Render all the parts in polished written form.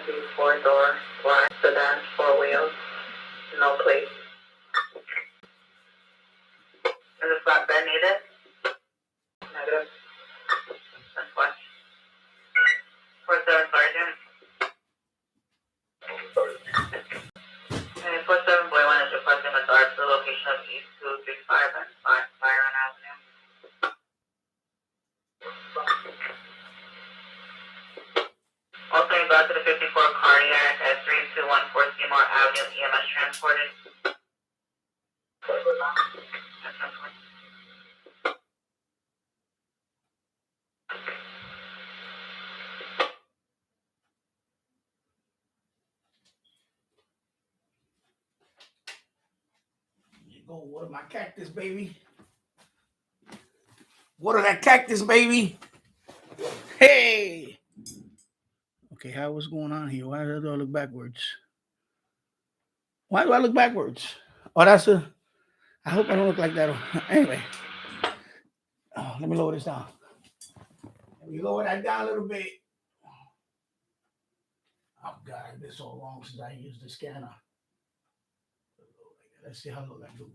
empty 4-door black sedan, 4 wheels, no plate. Is the flatbed needed? Negative. That's fine. 47 Sergeant. And 47 Boy 1 is requesting a dart to the location of East 235 and 5 Byron Avenue. Also, in regard to the 54 cardiac at 3214 Seymour Avenue, EMS transported. Go water my cactus, baby. Water that cactus, baby. Hey. Okay, what's going on here? Why do I look backwards? Why do I look backwards? Oh, I hope I don't look like that. Anyway. Oh, let me lower this down. Let me lower that down a little bit. Oh, God, it's been so long since I used the scanner. Let's see how low that goes.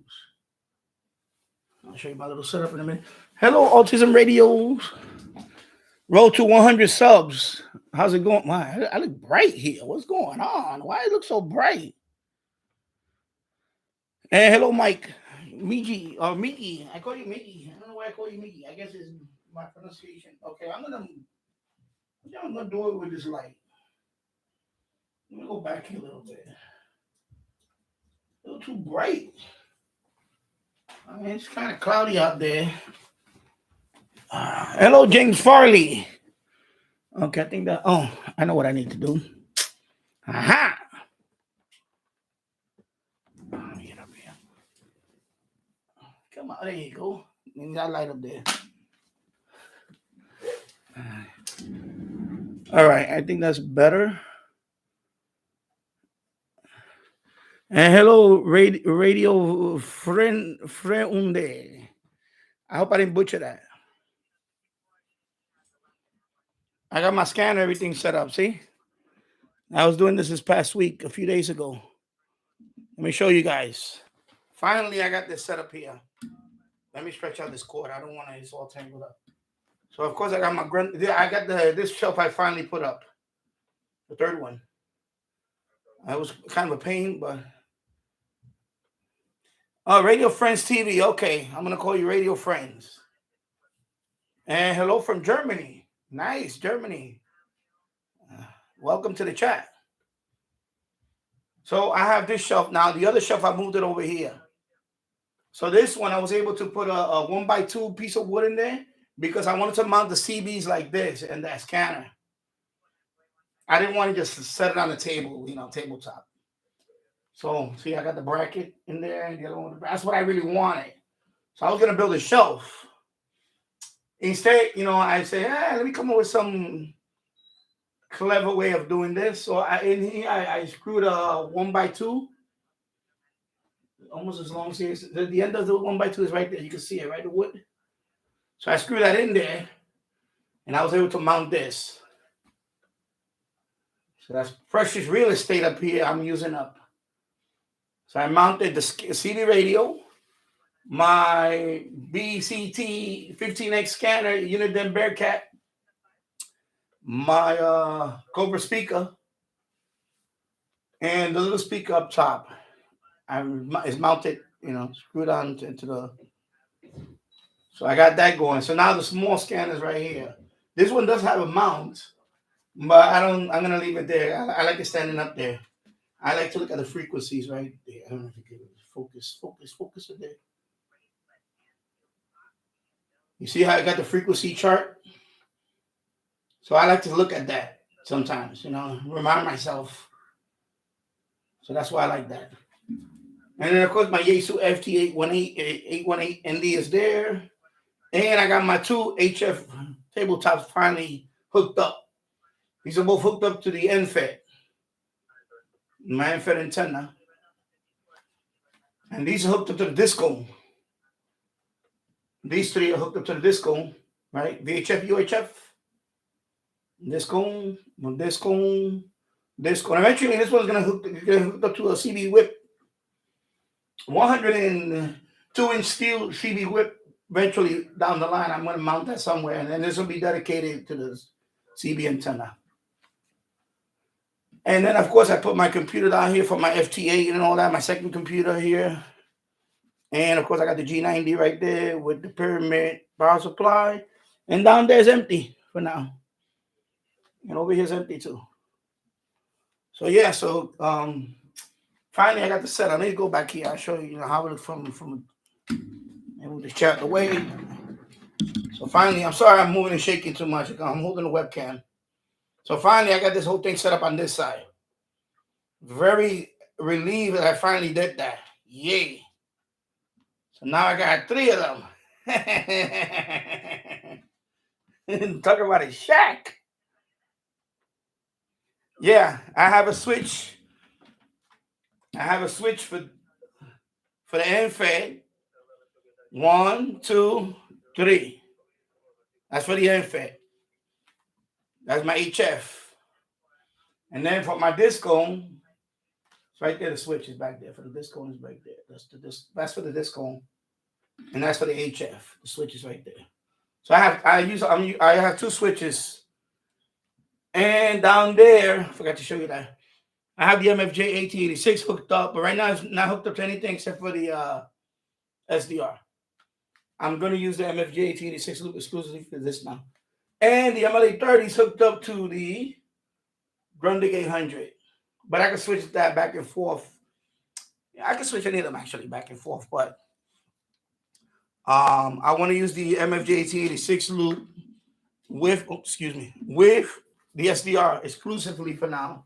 I'll show you my little setup in a minute. Hello, Autism Radio. Roll to 100 subs. How's it going? Why? I look bright here. What's going on? Why it look so bright? And hello, Mike. Miki, or Miki. I call you Miki. I don't know why I call you Miki. I guess it's my pronunciation. Okay, I'm gonna do it with this light. Let me go back here a little bit. A little too bright. I mean, it's kind of cloudy out there. Hello, James Farley. Okay, I think that. Oh, I know what I need to do. Aha! Let me get up here. Come on, there you go. Need that light up there. All right, I think that's better. And hello, radio friend Unde. I hope I didn't butcher that. I got my scanner, everything set up. See, I was doing this past week, a few days ago. Let me show you guys. Finally, I got this set up here. Let me stretch out this cord. I don't want it. It's all tangled up. So of course I got this shelf I finally put up. The third one. That was kind of a pain, but Radio Friends TV. Okay, I'm gonna call you Radio Friends. And hello from Germany. Nice, Germany. Welcome to the chat. So I have this shelf now. The other shelf I moved it over here. So this one I was able to put a 1x2 piece of wood in there because I wanted to mount the CBs like this and that scanner. I didn't want to just set it on the table, tabletop. So see, I got the bracket in there, and the other one. That's what I really wanted. So I was gonna build a shelf. Instead, I said, let me come up with some clever way of doing this. So I screwed a 1x2, almost as long as the end of the 1x2 is right there. You can see it, right? The wood. So I screwed that in there, and I was able to mount this. So that's precious real estate up here I'm using up. So I mounted the CB radio, my BCT 15X scanner, Uniden Bearcat, my Cobra speaker, and the little speaker up top. It's mounted, screwed on into the. So I got that going. So now the small scanner's right here. This one does have a mount, but I'm gonna leave it there. I like it standing up there. I like to look at the frequencies right there. I don't know if you can focus it there. You see how I got the frequency chart? So I like to look at that sometimes, remind myself. So that's why I like that. And then, of course, my Yaesu FT818 ND is there. And I got my 2 HF tabletops finally hooked up. These are both hooked up to the NFET. My NFET antenna. And these are hooked up to the disco. These 3 are hooked up to the disco, right? VHF, UHF. Disco, disco. And eventually, this one's gonna get hooked up to a CB whip, 102-inch steel CB whip. Eventually, down the line, I'm gonna mount that somewhere, and then this will be dedicated to the CB antenna. And then, of course, I put my computer down here for my FT8 and all that. My second computer here. And of course, I got the G90 right there with the pyramid power supply. And down there's empty for now. And over here's empty too. So yeah, so finally I got the set. I need to go back here. I'll show you, how it looks from and we'll just chat the way. So finally, I'm sorry I'm moving and shaking too much. I'm holding the webcam. So finally I got this whole thing set up on this side. Very relieved that I finally did that. Yay. So now I got 3 of them. Talk about a shack. Yeah, I have a switch. I have a switch for the end fed. 1, 2, 3. That's for the end fed. That's my HF. And then for my disco, it's right there. The switch is back there. For the disco is right there. That's for the disco, and that's for the HF. The switch is right there. So I have 2 switches. And down there, I forgot to show you that. I have the MFJ 8086 hooked up, but right now it's not hooked up to anything except for the SDR. I'm going to use the MFJ 8086 loop exclusively for this now. And the MLA 30 is hooked up to the Grundig 800. But I can switch that back and forth. Yeah, I can switch any of them actually back and forth, but I want to use the MFJ 8086 loop with the SDR exclusively for now,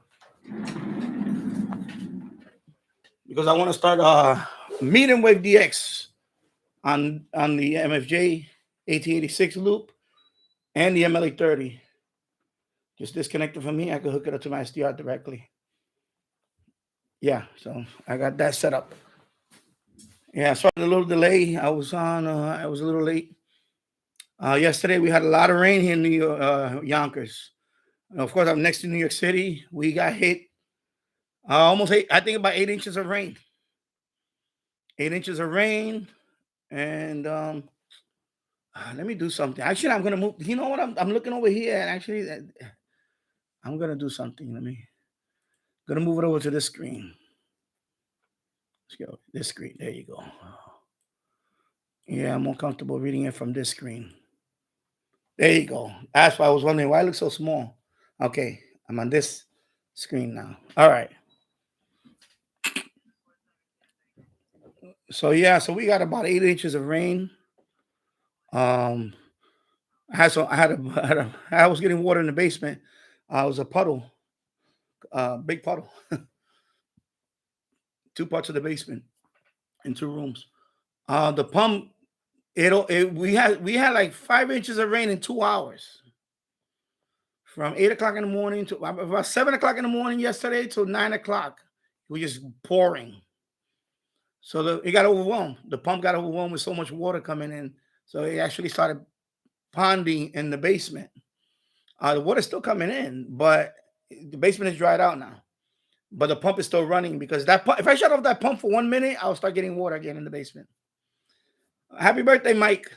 because I want to start medium wave DX on the MFJ 8086 loop and the MLA 30. Just disconnect it from me. I can hook it up to my SDR directly. Yeah, so I got that set up. Yeah, sorry, a little delay. I was a little late. Yesterday we had a lot of rain here in New York, Yonkers. Of course, I'm next to New York City. We got hit almost about 8 inches of rain. 8 inches of rain. And let me do something. Actually, I'm gonna move. You know what? I'm looking over here, and actually, I'm gonna do something. Gonna move it over to this screen. Let's go. This screen. There you go. Yeah, I'm more comfortable reading it from this screen. There you go. That's why I was wondering why it looks so small. Okay, I'm on this screen now. All right. So yeah, so we got about 8 inches of rain. I was getting water in the basement. It was a puddle, big puddle. 2 parts of the basement in 2 rooms. The pump, we had like 5 inches of rain in 2 hours. From 8 o'clock in the morning to about 7 o'clock in the morning yesterday till 9 o'clock. It was just pouring. So it got overwhelmed. The pump got overwhelmed with so much water coming in. So it actually started ponding in the basement. The water's still coming in, but the basement is dried out now. But the pump is still running because if I shut off that pump for 1 minute, I'll start getting water again in the basement. Happy birthday, Mike.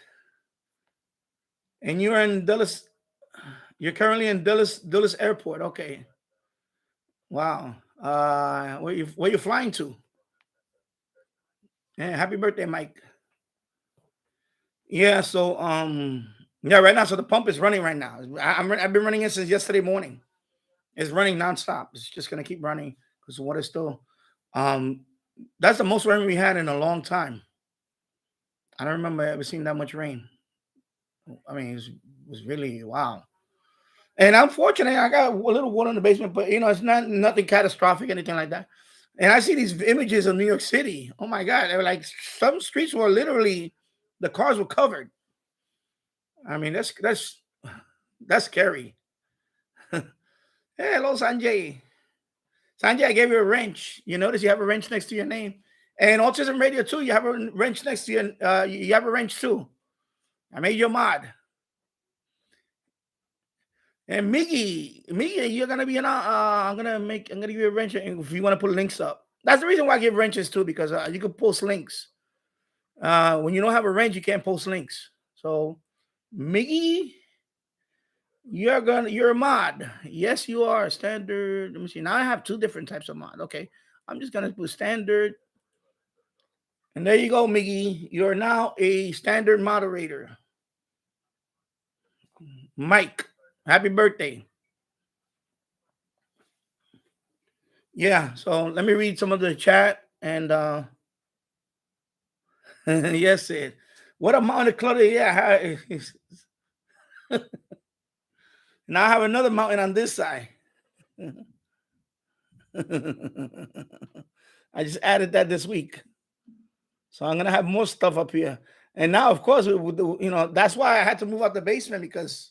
And you're in Dulles. You're currently in Dulles Airport. Okay. Wow. Where you flying to? Yeah, happy birthday, Mike. Yeah, so yeah, right now, so the pump is running right now. I've been running it since yesterday morning. It's running nonstop. It's just gonna keep running because the water's still that's the most rain we had in a long time. I don't remember ever seeing that much rain. I mean, it was really wow. And unfortunately, I got a little water in the basement, but it's nothing catastrophic, anything like that. And I see these images of New York City. Oh my God, they were like some streets were literally the cars were covered. I mean, that's scary. Hey, hello, Sanjay. Sanjay, I gave you a wrench. You notice you have a wrench next to your name. And Autism Radio too, you have a wrench next to your, you have a wrench too. I made you a mod. And Miggy, you're gonna be in. I'm gonna give you a wrench if you want to put links up. That's the reason why I give wrenches too, because you can post links. When you don't have a wrench, you can't post links. So, Miggy, you're a mod. Yes, you are standard. Let me see. Now I have two different types of mod. Okay, I'm just gonna put standard, and there you go, Miggy. You're now a standard moderator. Mike, happy birthday. Yeah, so let me read some of the chat and yes, it. What amount of clutter? Yeah, now I have another mountain on this side. I just added that this week, so I'm gonna have more stuff up here. And now, of course, that's why I had to move out the basement because,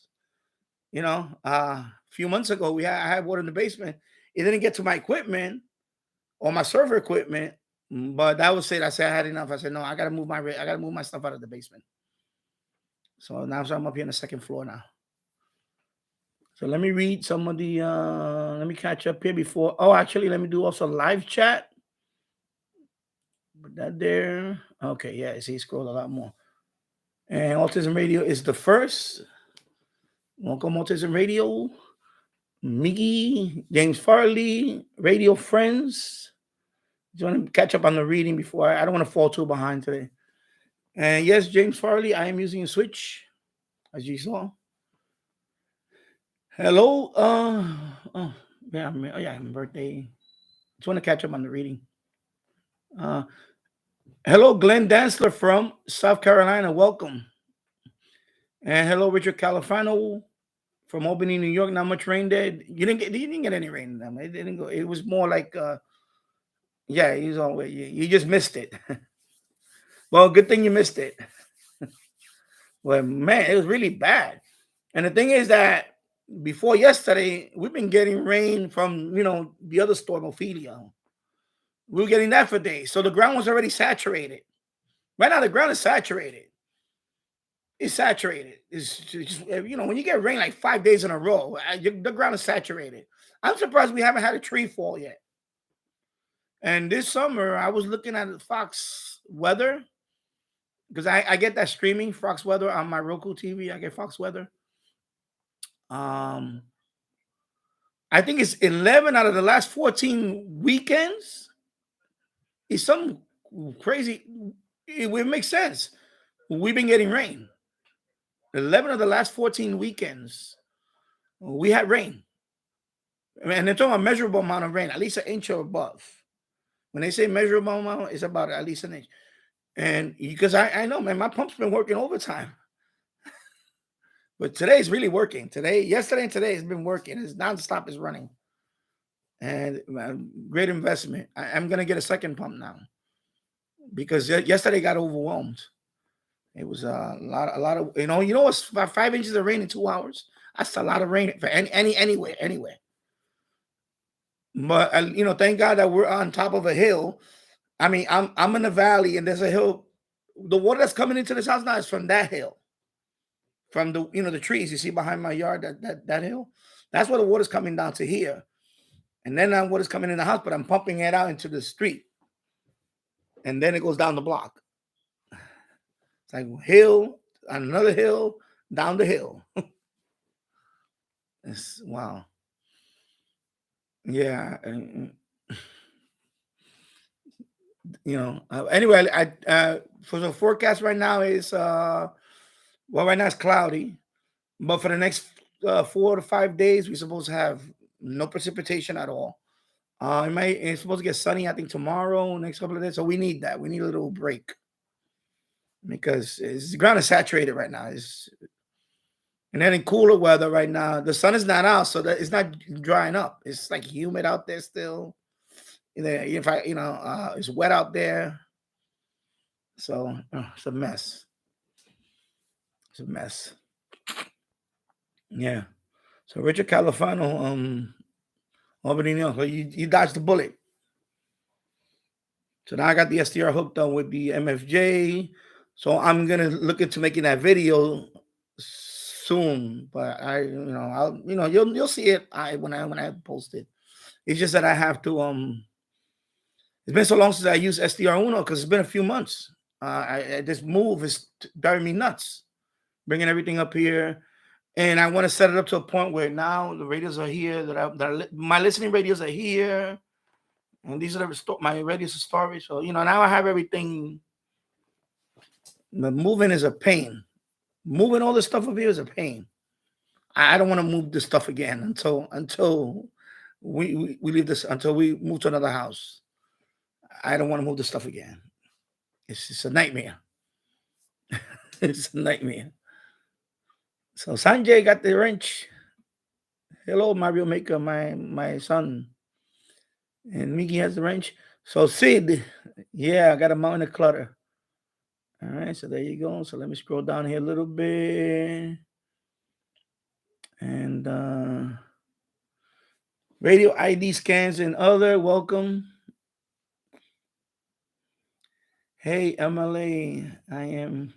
a few months ago I had water in the basement. It didn't get to my equipment or my server equipment, but that was it. I said I had enough. I said no, I gotta move my stuff out of the basement. So now I'm up here on the second floor now. So let me read some of the let me catch up here before. Oh, actually, let me do also live chat. Put that there. Okay, yeah, see, scroll a lot more. And Autism Radio is the first. Welcome, Autism Radio. Miggy, James Farley, Radio Friends. Do you want to catch up on the reading before I don't want to fall too behind today? And yes, James Farley, I am using a Switch, as you saw. Hello. Yeah, birthday. Just want to catch up on the reading. Hello, Glenn Dansler from South Carolina. Welcome. And hello, Richard Califano from Albany, New York. Not much rain there. You didn't get any rain. It didn't go. It was more like yeah, you just missed it. Well, good thing you missed it. Well, man, it was really bad. And the thing is that before yesterday, we've been getting rain from the other storm, Ophelia. We were getting that for days. So the ground was already saturated. Right now, the ground is saturated. It's saturated. It's just, when you get rain like 5 days in a row, the ground is saturated. I'm surprised we haven't had a tree fall yet. And this summer, I was looking at Fox Weather because I get that streaming Fox Weather on my Roku TV. I get Fox Weather. I think it's 11 out of the last 14 weekends. It's some crazy. It would make sense. We've been getting rain. 11 of the last 14 weekends, we had rain. And they're talking about measurable amount of rain, at least an inch or above. When they say measurable amount, it's about at least an inch. And because I know, man, my pump's been working overtime. But today's really working. Yesterday and today has been working. It's nonstop, it's running. And great investment. I'm going to get a second pump now because yesterday got overwhelmed. It was a lot of, what's about 5 inches of rain in 2 hours. That's a lot of rain for anywhere. But thank God that we're on top of a hill. I mean, I'm in the valley and there's a hill. The water that's coming into this house now is from that hill, from the the trees you see behind my yard. That hill, that's where the water's coming down to here, and then that water's coming in the house. But I'm pumping it out into the street, and then it goes down the block. It's like hill, another hill, down the hill. It's wow. Yeah. Anyway, I for the forecast right now is right now it's cloudy, but for the next 4 to 5 days, we're supposed to have no precipitation at all. It's supposed to get sunny, I think, tomorrow, next couple of days. So we need that. We need a little break because the ground is saturated right now. And then in cooler weather right now, the sun is not out, so that it's not drying up. It's like humid out there still. It's wet out there. So it's a mess. It's a mess. Yeah. So Richard Califano, Albany, New York. So you dodged the bullet. So now I got the SDR hooked up with the MFJ. So I'm gonna look into making that video soon, but you'll see it when I post it. It's just that I have to it's been so long since I used SDR because it's been a few months. This move is driving me nuts, bringing everything up here, and I want to set it up to a point where now the radios are here. My listening radios are here, and these are my radios of storage. So now I have everything. The moving is a pain. Moving all this stuff up here is a pain. I don't want to move this stuff again until we leave this, until we move to another house. I don't want to move this stuff again. It's just a nightmare. It's a nightmare. So Sanjay got the wrench. Hello, Mario Maker, my son. And Miki has the wrench. So Sid, yeah, I got a mountain of clutter. All right, so there you go. So let me scroll down here a little bit. And radio ID scans and other, welcome. Hey, MLA, I don't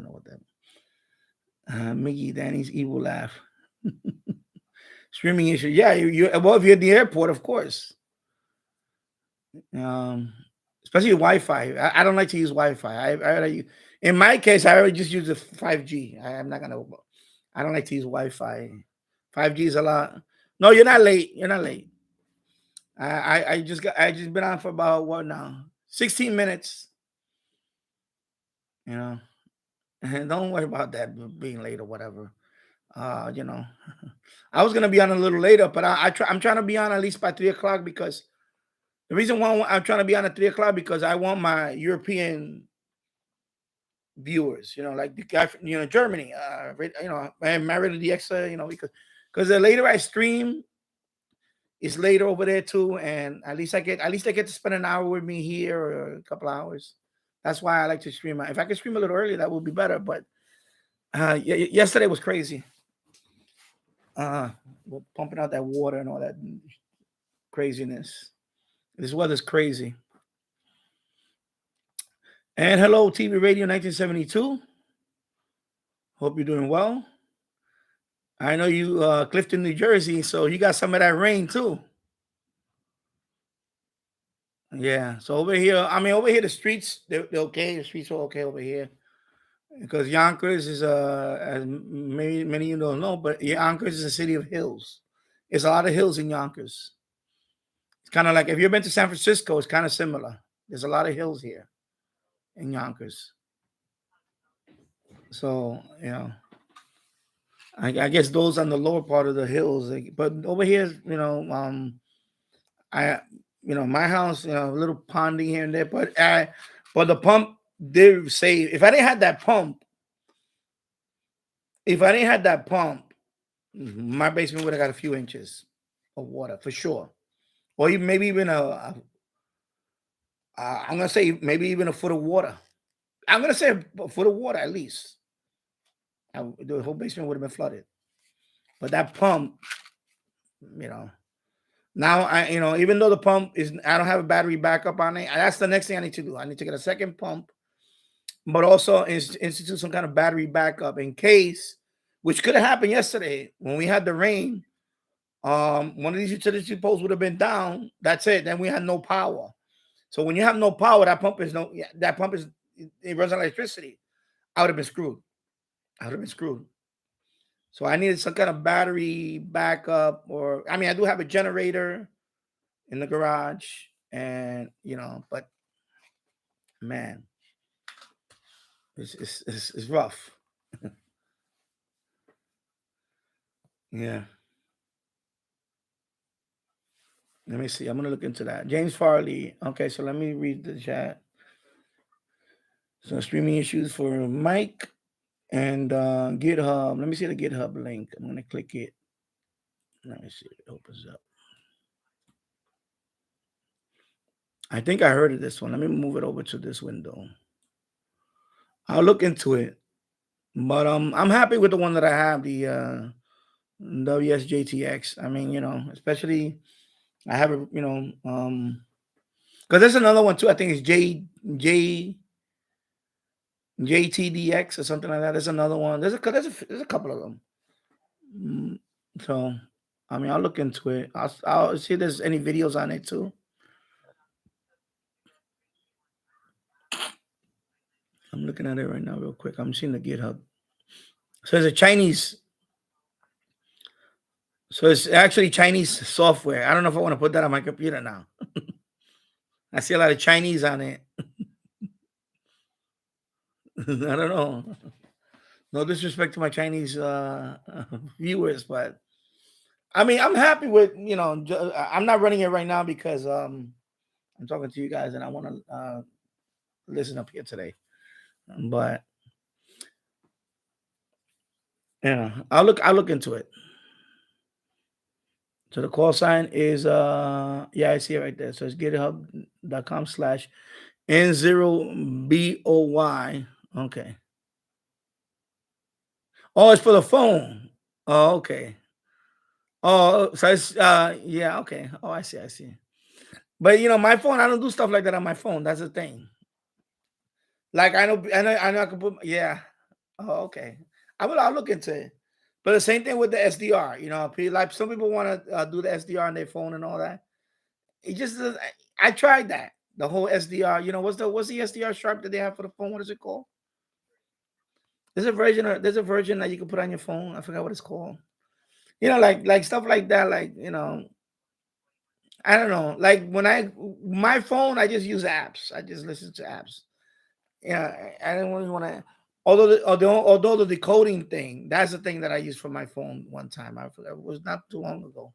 know what that. Mickey, Danny's evil laugh. Streaming issue. Yeah, well, if you're at the airport, of course. Especially Wi-Fi. I don't like to use Wi-Fi. In my case, I already just use the 5G. I don't like to use Wi-Fi. 5G is a lot. No, you're not late. You're not late. I just been on for about what now? 16 minutes. And don't worry about that being late or whatever. I was gonna be on a little later, but I'm trying to be on at least by 3:00 because the reason why I'm trying to be on at 3:00 because I want my European viewers, like the guy from Germany, and married to the extra, because the later I stream, it's later over there too, and at least I get to spend an hour with me here or a couple hours. That's why I like to stream. If I could stream a little earlier, that would be better. But yesterday was crazy. We're pumping out that water and all that craziness. This weather's crazy. And hello, TV Radio 1972. Hope you're doing well. I know you, Clifton, New Jersey, so you got some of that rain too. Yeah. So over here, the streets, they're okay. The streets are okay over here. Because Yonkers is as many of you don't know, but Yonkers is a city of hills. There's a lot of hills in Yonkers. It's kind of like if you've been to San Francisco, it's kind of similar. There's a lot of hills here in Yonkers. So I guess those on the lower part of the hills, but over here, my house, a little ponding here and there, but the pump did say if I didn't have that pump, my basement would have got a few inches of water for sure, or even maybe even I'm gonna say maybe even a foot of water. I'm gonna say a foot of water at least. The whole basement would have been flooded. But that pump, now even though the pump I don't have a battery backup on it. That's the next thing I need to do. I need to get a second pump, but also institute some kind of battery backup in case, which could have happened yesterday when we had the rain. One of these utility poles would have been down. That's it. Then we had no power. So when you have no power, that pump it runs on electricity. I would have been screwed. So I needed some kind of battery backup, or I do have a generator in the garage, and but man, it's rough. Yeah. Let me see. I'm gonna look into that. James Farley. Okay, so let me read the chat. So streaming issues for Mike. And GitHub. Let me see the GitHub link. I'm gonna click it. Let me see if it opens up. I think I heard of this one. Let me move it over to this window. I'll look into it. But I'm happy with the one that I have, the WSJTX. Especially I have a because there's another one too. I think it's JTDX or something like that. There's another one. There's a couple of them. So, I mean, I'll look into it. I'll see if there's any videos on it too. I'm looking at it right now, real quick. I'm seeing the GitHub. So it's a Chinese. So it's actually Chinese software. I don't know if I want to put that on my computer now. I see a lot of Chinese on it. I don't know. No disrespect to my Chinese viewers, but I mean, I'm happy with, I'm not running it right now because I'm talking to you guys and I want to listen up here today. But yeah, I'll look into it. So the call sign is I see it right there. So it's github.com/N0BOY. Okay. Oh, it's for the phone. Oh, okay. Oh, so it's okay. Oh, I see. But my phone, I don't do stuff like that on my phone. That's the thing. Like I know I can put Oh, okay. I'll look into it. But the same thing with the SDR. Like some people want to do the SDR on their phone and all that. It just I tried that. The whole SDR. What's the SDR sharp that they have for the phone? What is it called? There's a version that you can put on your phone. I forgot what it's called. Like stuff like that. Like I don't know. Like my phone, I just use apps. I just listen to apps. Yeah, I don't really want to. Although the decoding thing, that's the thing that I used for my phone one time. I forgot. It was not too long ago.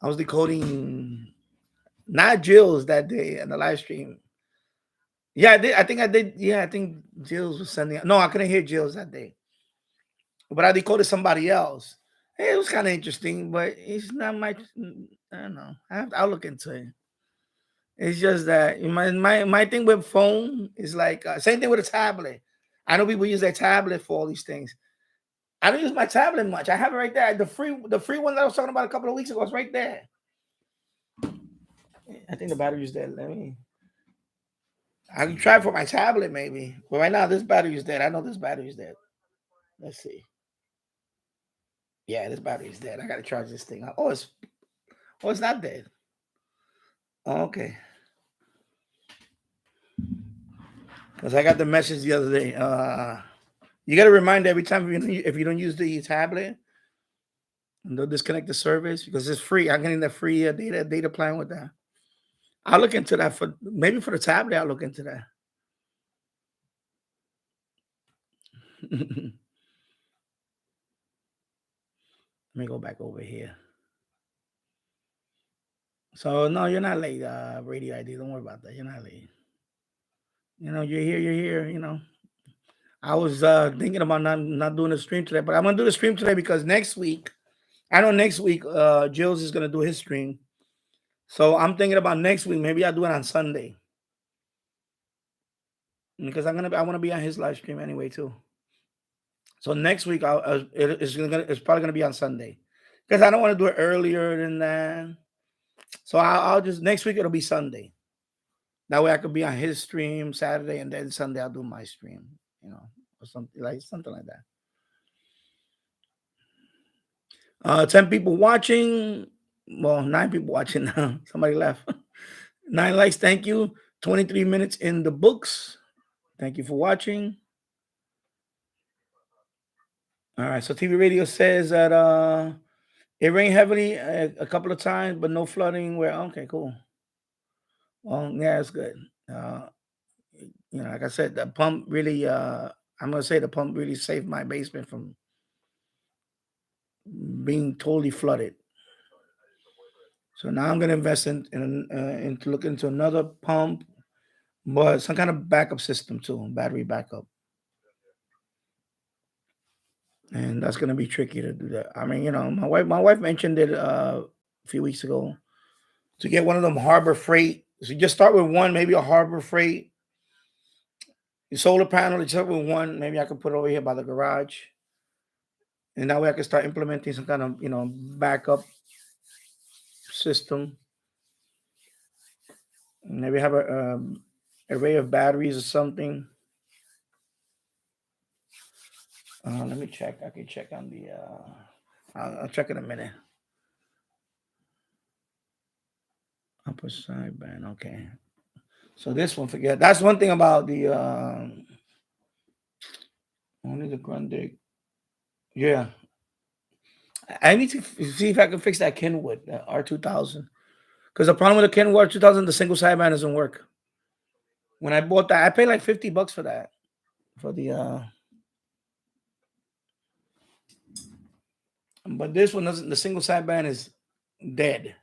I was decoding not Jill's that day in the live stream. Yeah, I did. I think I did. Yeah, I think Jill's was sending. No, I couldn't hear Jill's that day, but I decoded somebody else. Hey, it was kind of interesting, but it's not my. I don't know. I'll look into it. It's just that my thing with phone is like same thing with a tablet. I know people use their tablet for all these things. I don't use my tablet much. I have it right there. The free one that I was talking about a couple of weeks ago is right there. I think the battery's dead. I can try for my tablet maybe. But right now this battery is dead. I know this battery is dead. Let's see. Yeah, this battery is dead. I gotta charge this thing up. It's not dead. Oh, okay. Because I got the message the other day. You got to remind every time if you don't use the tablet, and they'll disconnect the service because it's free. I'm getting the free data plan with that. I'll look into that for the tablet. I'll look into that. Let me go back over here. So no, you're not late, Radio ID. Don't worry about that. You're not late. You're here. You're here. I was thinking about not doing a stream today, but I'm gonna do the stream today because next week, I know next week, Jill's is gonna do his stream. So I'm thinking about next week. Maybe I'll do it on Sunday because I want to be on his live stream anyway too. So next week, it's probably gonna be on Sunday because I don't want to do it earlier than that. So I'll just next week it'll be Sunday. That way I could be on his stream Saturday and then Sunday I'll do my stream. Or something like that. 10 people watching. Well, 9 people watching now. Somebody left. 9 likes. Thank you. 23 minutes in the books. Thank you for watching. All right. So TV Radio says that it rained heavily a couple of times, but no flooding. Okay, cool. Well, yeah, it's good. Like I said, the pump really. I'm gonna say the pump really saved my basement from being totally flooded. So now I'm gonna invest into look into another pump, but some kind of backup system too, battery backup. And that's gonna be tricky to do that. I mean, my wife mentioned it a few weeks ago to get one of them Harbor Freight. So you just start with one, maybe a Harbor Freight. Your solar panel, you start with one. Maybe I could put it over here by the garage, and that way I can start implementing some kind of backup system. Maybe have a array of batteries or something. Let me check. I can check on the. I'll check in a minute. Upper sideband. Okay. So this one, forget. That's one thing about the. Only the Grundig. Yeah. I need to see if I can fix that Kenwood R2000. Because the problem with the Kenwood R2000, the single sideband doesn't work. When I bought that, I paid like $50 for that. For the. But this one doesn't. The single sideband is dead.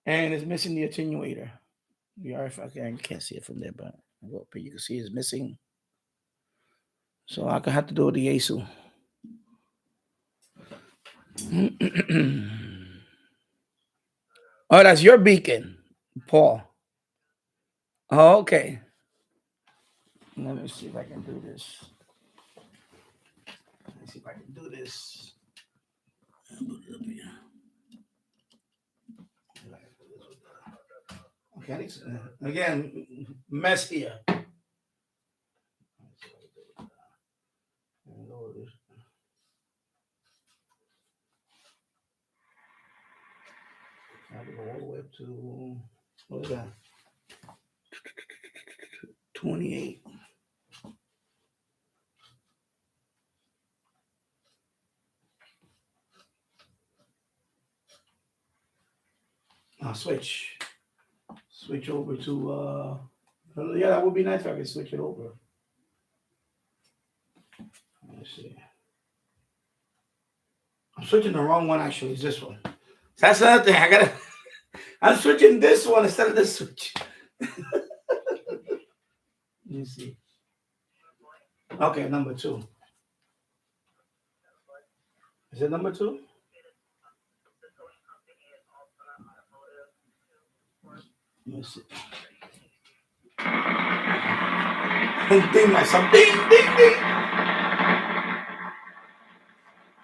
And it's missing the attenuator. The RF, okay, you can't see it from there, but you can see it's missing. So I could have to do with the ASU. Oh, that's your beacon, Paul. Oh, okay. Let me see if I can do this. Let me see if I can do this. Okay, again, mess here. I have to go all the way up to, what is that? 28. I'll switch over to, yeah, that would be nice if I could switch it over. Let's see. I'm switching the wrong one, actually. It's this one. That's another thing. I'm switching this one instead of this switch. Let me see. Okay, number 2. Is it number 2? Let me see. Ding myself. Ding, ding, ding.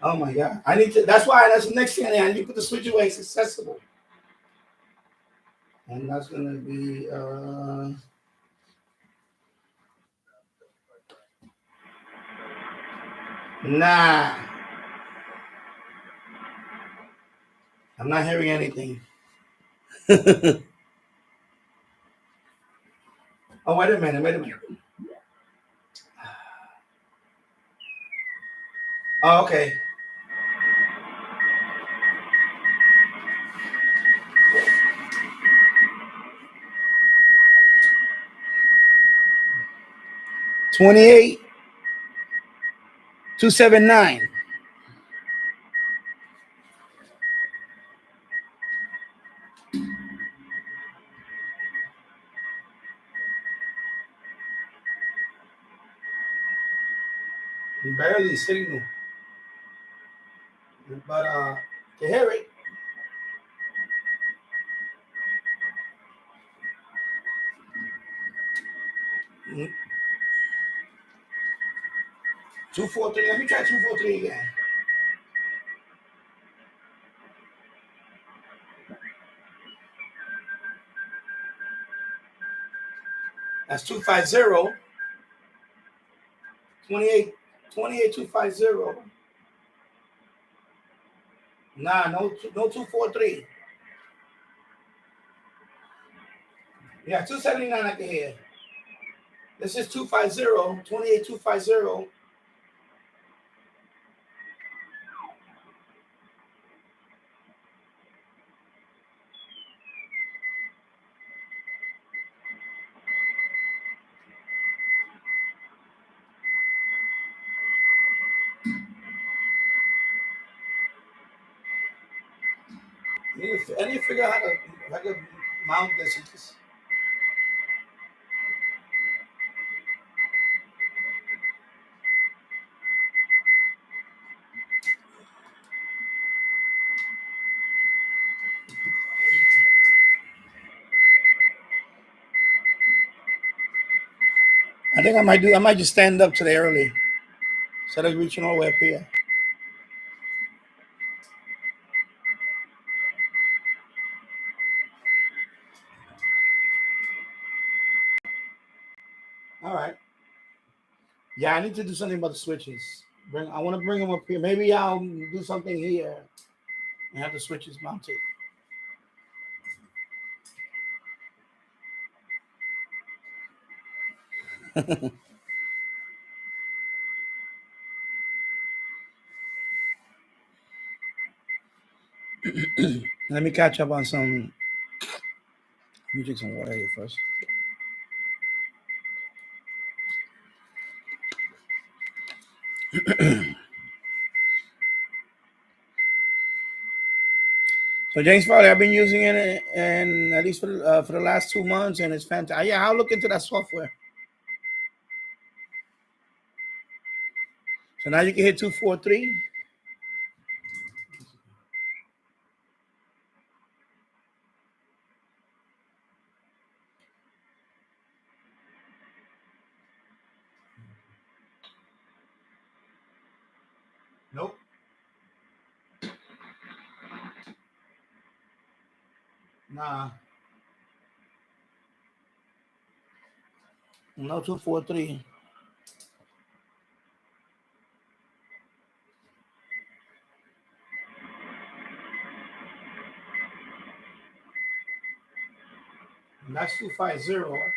Oh my God. I need to, that's the next thing I need to put the switch away. It's accessible. And that's going to be, nah. I'm not hearing anything. Oh, wait a minute. Oh, okay. $28,279. Barely signal. But to hear it. Mm-hmm. 243. Let me try 243 again. That's 250. 250. Nah, no 243. Yeah, 279 I can hear. This is 250, 28250. I need to figure out how to mount this. I think I might just stand up today early instead of reaching all the way up here. All right. Yeah, I need to do something about the switches. I want to bring him up here. Maybe I'll do something here and have the switches mounted. Let me catch up on some. Let me drink some water here first. So James Farley, I've been using it, and at least for the last 2 months, and it's fantastic. Yeah, I'll look into that software. So now you can hit 243. Nope. Nah. No 243. And that's 250.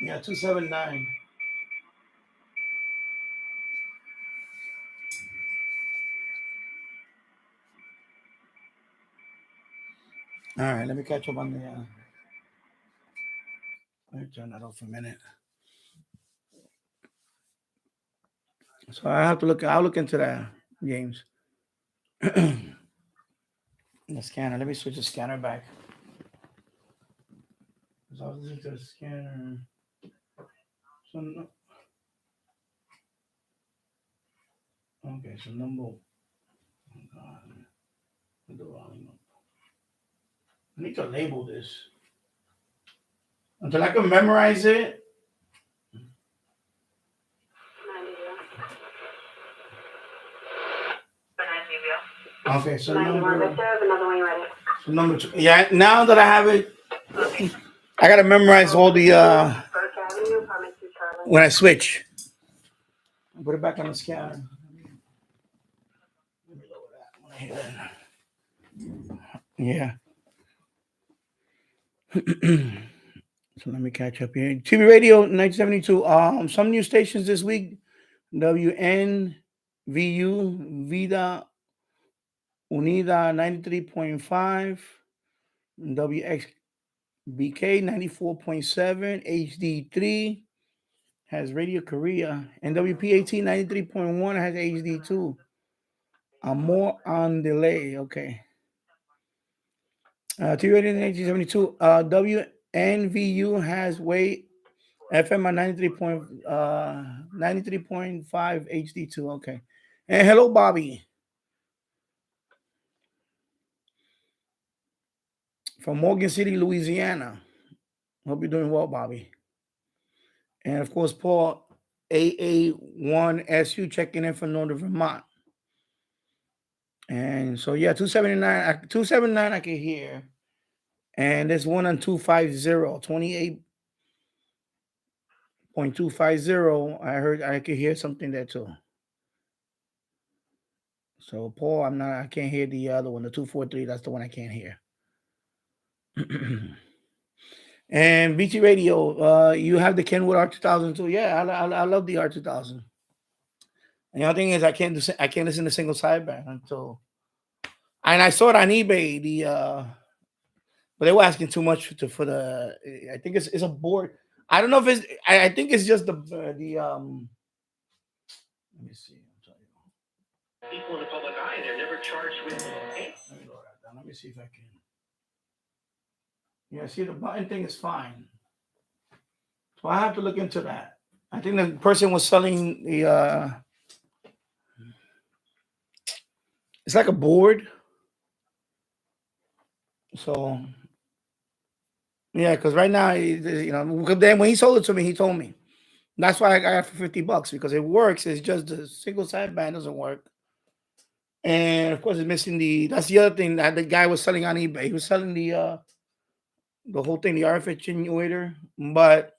Yeah, 279. All right, let me catch up on the. Let me turn that off for a minute. So I have to look. I'll look into that, James. The scanner. Let me switch the scanner back. So I was listening to the scanner. So no. Okay, so number. Oh God, the wrong. I need to label this until I can memorize it. Okay, so number two. Yeah, now that I have it, I gotta memorize all the when I switch. I'll put it back on the scanner. Let me lower that. Yeah. So let me catch up here. TV radio 1972. Some new stations this week. WNVU Vida Unida 93.5. WXBK 94.7. HD3 has Radio Korea. And WPAT 93.1 has HD2. More on delay. Okay. TV radio 1972. WNVU has weight FM at 93.5 HD2. Okay. And hello, Bobby. From Morgan City, Louisiana. Hope you're doing well, Bobby. And of course, Paul AA1SU checking in from Northern Vermont. And so, yeah, 279 I can hear. And there's one on 250, 28.250. I heard I could hear something there too. So, Paul, I can't hear the other one, the 243. That's the one I can't hear. And BT Radio, you have the Kenwood R2000 too. Yeah, I love the R2000. And the other thing is I can't listen to single sideband until, and I saw it on eBay. But they were asking too much for the. I think it's a board. I don't know if it's. I think it's just the. Let me see. People in the public eye, they're never charged with. Let me lower that down. Let me see if I can. Yeah, see, the button thing is fine. So I have to look into that. I think the person was selling the. It's like a board. So yeah, because right now, then when he sold it to me, he told me that's why I got it for $50 because it works. It's just the single sideband doesn't work, and of course, it's missing the. That's the other thing that the guy was selling on eBay. He was selling the whole thing, the RF attenuator, but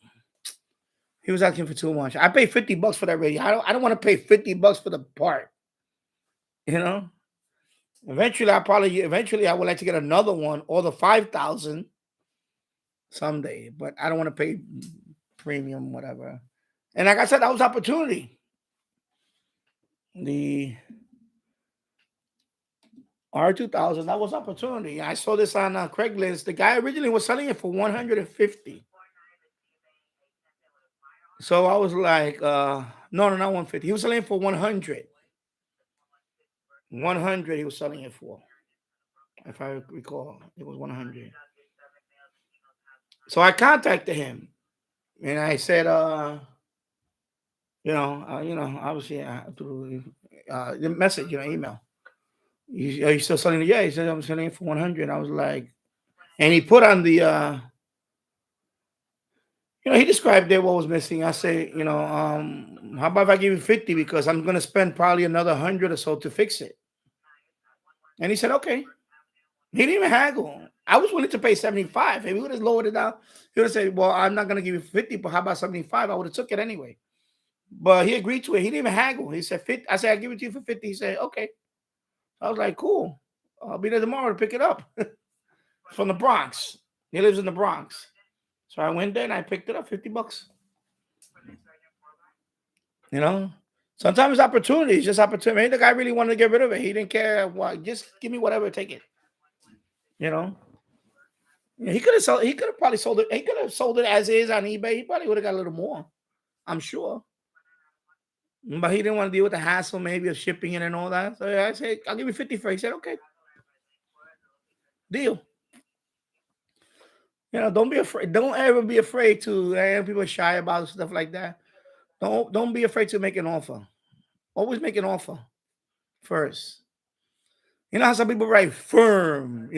he was asking for too much. I paid $50 for that radio. I don't want to pay $50 for the part. You know. Eventually, I would like to get another one or the 5,000 someday, but I don't want to pay premium, whatever. And like I said, that was opportunity. The R2000, that was opportunity. I saw this on Craigslist. The guy originally was selling it for 150. So I was like, no, not 150. He was selling it for 100. 100 he was selling it for. If I recall, it was 100. So I contacted him and I said, obviously through the message, email. Are you still selling it? Yeah, he said I'm selling it for 100. I was like, and he put on the he described there what was missing. I say, how about if I give you 50 because I'm gonna spend probably another 100 or so to fix it. And he said, okay. He didn't even haggle. I was willing to pay 75. If he would have lowered it down, he would have said, well, I'm not gonna give you 50, but how about 75? I would have took it anyway. But he agreed to it. He didn't even haggle. He said 50. I said, I'll give it to you for 50. He said, okay. I was like, cool. I'll be there tomorrow to pick it up. From the Bronx. He lives in the Bronx. So I went there and I picked it up, $50. Sometimes it's opportunity. It's just opportunity. Maybe the guy really wanted to get rid of it. He didn't care what. Just give me whatever, take it. He could have sold. He could have probably sold it. He could have sold it as is on eBay. He probably would have got a little more. I'm sure. But he didn't want to deal with the hassle, maybe of shipping it and all that. So I said, I'll give you 50 for it. He said, okay. Deal. Don't be afraid. Don't ever be afraid to. People are shy about stuff like that. Don't be afraid to make an offer. Always make an offer first. You know how some people write firm.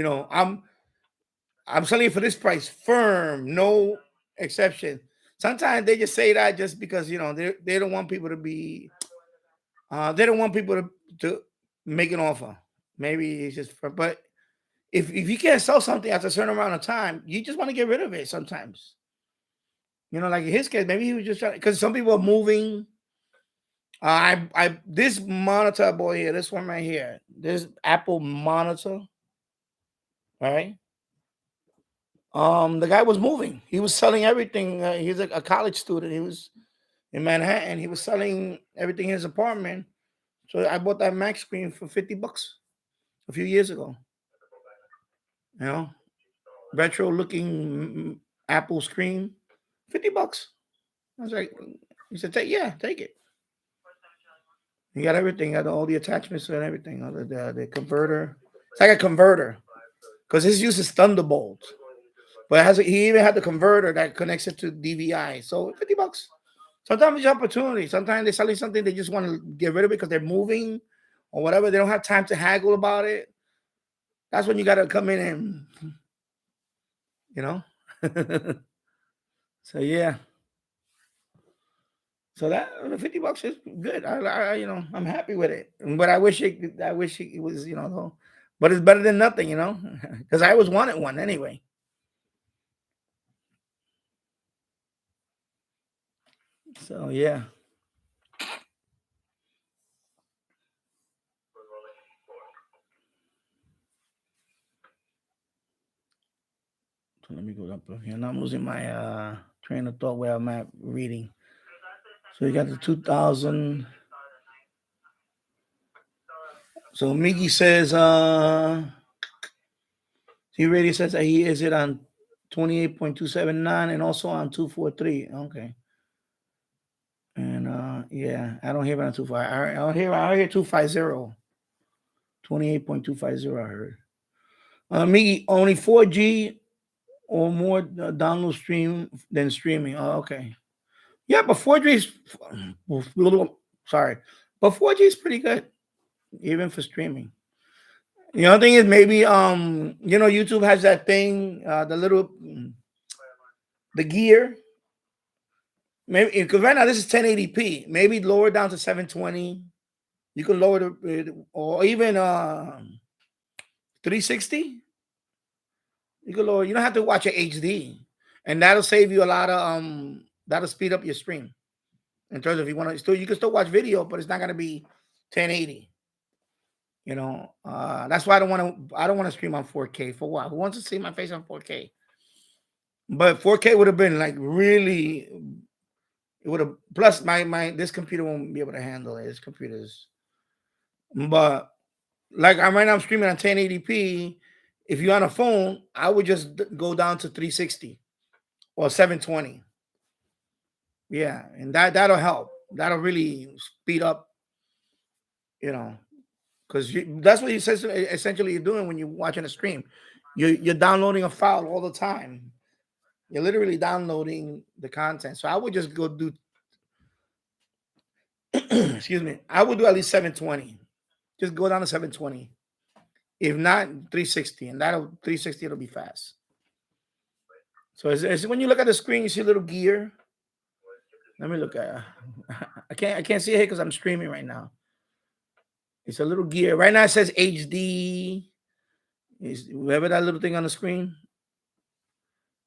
I'm selling it for this price. Firm, no exception. Sometimes they just say that just because they don't want people to be. They don't want people to make an offer. Maybe it's just but if you can't sell something after a certain amount of time, you just want to get rid of it sometimes. Like in his case, maybe he was just trying because some people are moving. This monitor boy here, this one right here, this Apple monitor, right? The guy was moving. He was selling everything. He's a college student. He was in Manhattan. He was selling everything in his apartment. So I bought that Mac screen for $50 a few years ago. Retro looking Apple screen, $50. I was like, he said, take it. You got everything, got all the attachments and everything. The converter. It's like a converter because his uses Thunderbolt, but he even had the converter that connects it to DVI. So $50. Sometimes it's opportunity. Sometimes they're selling something they just want to get rid of it because they're moving or whatever. They don't have time to haggle about it. That's when you got to come in and, So yeah. So that $50 is good. I'm happy with it. But I wish it was, though. But it's better than nothing, because I always wanted one anyway. So yeah. So let me go up here. And I'm losing my train of thought where I'm at reading. So you got the 2000. So Miggy says he already says that he is it on 28.279 and also on 243. Okay. And yeah, I don't hear it on 250. I hear 250. 28.250 I heard. Miggy, only 4G or more download stream than streaming. Oh, okay. Yeah, but 4G is sorry. But 4G is pretty good, even for streaming. The other thing is maybe YouTube has that thing, the gear. Maybe because right now this is 1080p. Maybe lower it down to 720. You can lower or even 360. You can lower. You don't have to watch it HD, and that'll save you a lot of That'll speed up your stream. In terms of, if you want to still, you can still watch video, but it's not gonna be 1080. That's why I don't want to stream on 4K. For what? Who wants to see my face on 4K? But 4K would have been like really. It would have. Plus, my this computer won't be able to handle it. This computer's. But like I'm right now, I'm streaming on 1080p. If you're on a phone, I would just go down to 360 or 720. Yeah, and that'll help. That'll really speed up. Because that's what essentially you're doing when you're watching a stream. You're downloading a file all the time. You're literally downloading the content. So I would just go do. Excuse me. I would do at least 720. Just go down to 720. If not, 360, and 360 it'll be fast. So it's when you look at the screen, you see a little gear. Let me look at. I can't see it here because I'm streaming right now. It's a little gear. Right now it says HD. Is whatever that little thing on the screen.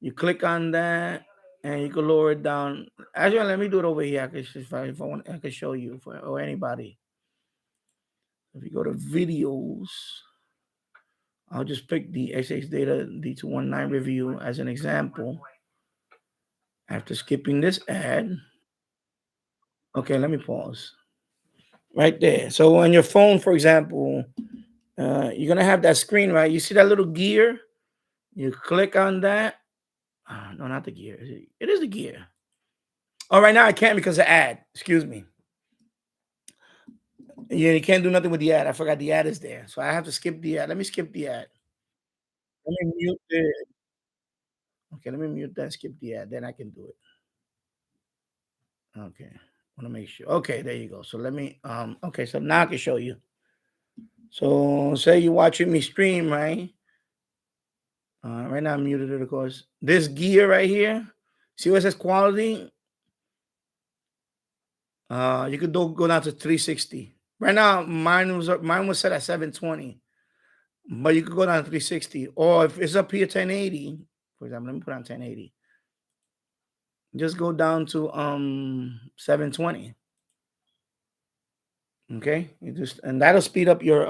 You click on that, and you can lower it down. Actually, let me do it over here. If I want, I can show you or anybody. If you go to videos, I'll just pick the XX Data D219 review as an example. After skipping this ad, okay, let me pause. Right there. So on your phone, for example, you're gonna have that screen, right? You see that little gear? You click on that. No, not the gear. It is the gear. Oh, right now I can't because of ad. Excuse me. Yeah, you can't do nothing with the ad. I forgot the ad is there. So I have to skip the ad. Let me skip the ad. Let me mute it. Okay, let me mute that, skip the ad. Then I can do it. Okay. Want to make sure. Okay, there you go. So let me okay, so now I can show you. So say you're watching me stream, right? Right now I'm muted it, of course. This gear right here, see what it says quality? You could go down to 360. Right now, mine was set at 720, but you could go down to 360. Or if it's up here 1080, for example, let me put on 1080. Just go down to 720. Okay, and that'll speed up your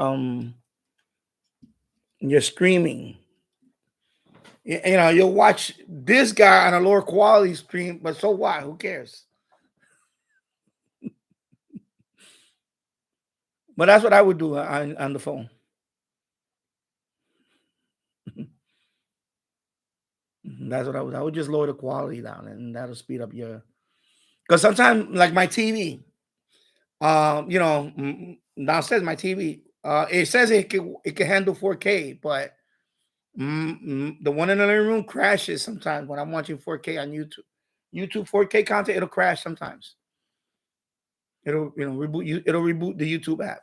streaming. You'll watch this guy on a lower quality stream, but so what? Who cares? But that's what I would do on the phone. That's what I would just lower the quality down, and that'll speed up your. Because sometimes, like my TV, downstairs my TV, it says it can handle 4K, but the one in the living room crashes sometimes when I'm watching 4K on YouTube. YouTube 4K content, it'll crash sometimes. It'll reboot the YouTube app.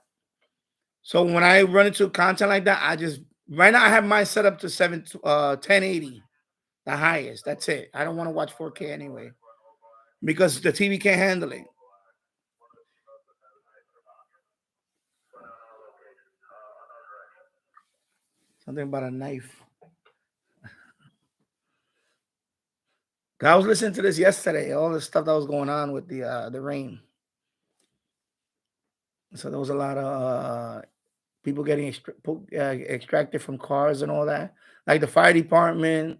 So when I run into content like that, right now I have mine set up to 1080, the highest. That's it. I don't want to watch 4K anyway because the TV can't handle it. Something about a knife. I was listening to this yesterday, all the stuff that was going on with the rain. So there was a lot of people getting extracted from cars and all that. Like the fire department,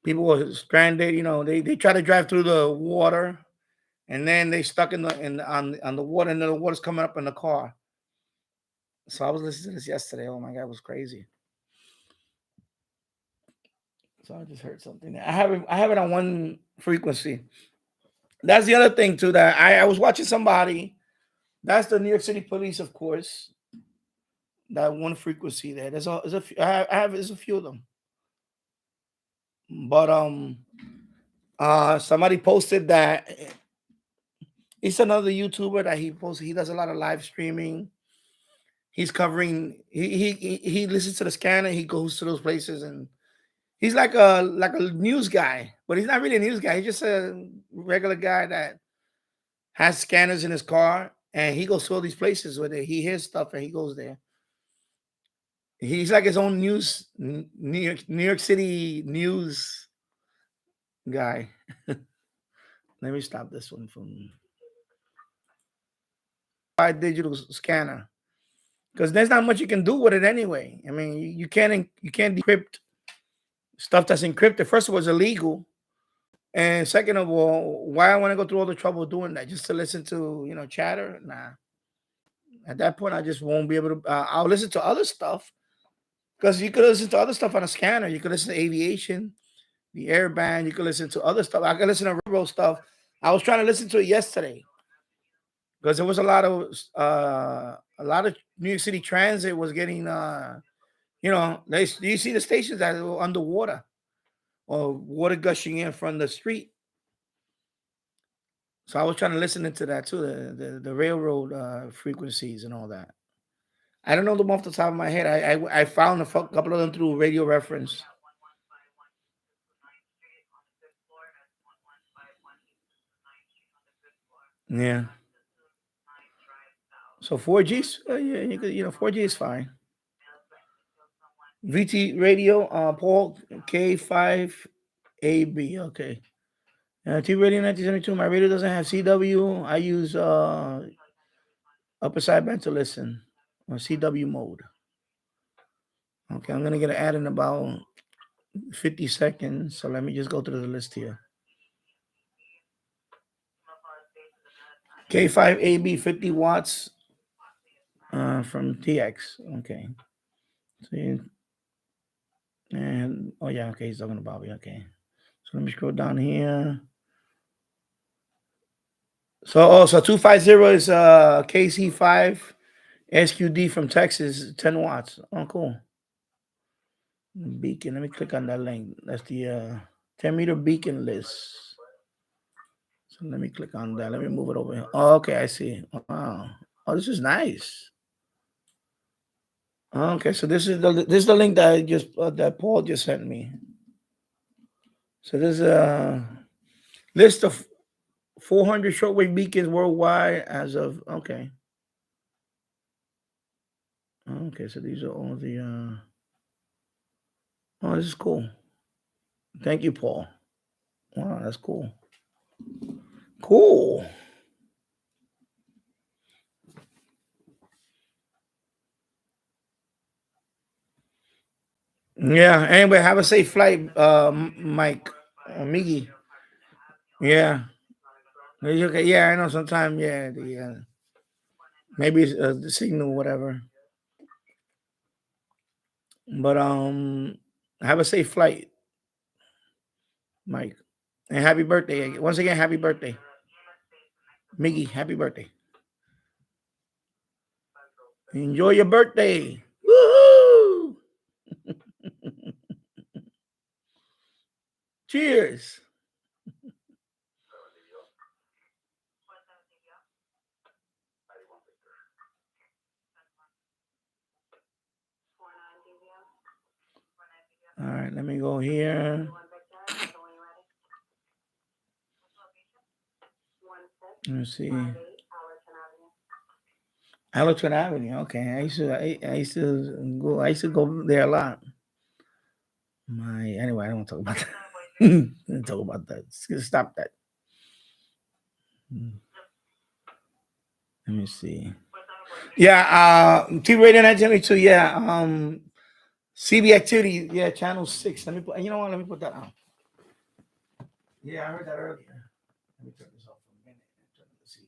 people were stranded. They try to drive through the water, and then they stuck on the water, and then the water's coming up in the car. So I was listening to this yesterday. Oh my God, it was crazy. So I just heard something. I have it on one frequency. That's the other thing too. That I was watching somebody. That's the New York City Police, of course. That one frequency there. There's a few of them. But somebody posted that it's another YouTuber that he does a lot of live streaming. He's covering. He listens to the scanner. He goes to those places, and he's like a news guy, but he's not really a news guy. He's just a regular guy that has scanners in his car, and he goes to all these places where he hears stuff, and he goes there. He's like his own news, New York City news guy. Let me stop this one from digital scanner, because there's not much you can do with it anyway. I mean, you can't decrypt stuff that's encrypted. First of all, it's illegal, and second of all, why I want to go through all the trouble doing that just to listen to chatter? Nah. At that point, I just won't be able to. I'll listen to other stuff, because you could listen to other stuff on a scanner. You could listen to aviation, the air band. You could listen to other stuff. I could listen to railroad stuff. I was trying to listen to it yesterday because there was a lot of New York City transit was getting you see the stations that were underwater or water gushing in from the street. So I was trying to listen into that too, the railroad frequencies and all that. I don't know them off the top of my head. I found a couple of them through radio reference. Yeah. So 4G, yeah, 4G is fine. VT radio, Paul K5AB. Okay. T radio 1972. My radio doesn't have CW. I use upper sideband to listen on CW mode. Okay, I'm gonna get an ad in about 50 seconds. So let me just go through the list here. K5AB 50 watts from TX. Okay. See, and oh yeah, okay, he's talking about me. Okay. So let me scroll down here. So 250 is KC5 SQD from Texas, 10 watts. Oh, cool. Beacon. Let me click on that link. That's the 10-meter beacon list. So let me click on that. Let me move it over here. Oh, okay, I see. Wow. Oh, this is nice. Okay, so this is the link that I just that Paul just sent me. So there's a list of 400 shortwave beacons worldwide as of okay. Okay, so these are all the oh, this is cool. Thank you, Paul. Wow, that's cool. Cool. Yeah. Anyway, have a safe flight, Mike, Miggy. Yeah. Okay. Yeah, I know. Sometimes, yeah, the maybe it's, the signal, whatever. But have a safe flight, Mike, and happy birthday once again. Happy birthday, Miggy. Happy birthday. Enjoy your birthday. Woohoo! Cheers. All right, let me go here. Let me see. Allerton Avenue. Okay, I used to go there a lot. Anyway, I don't talk about that. Don't talk about that. Stop that. Let me see. Yeah, T Radio 1972. Yeah, CB activity. Yeah, channel 6. Let me put. You know what? Let me put that on. Yeah, I heard that earlier. Let me turn this off for a minute and turn on the CB.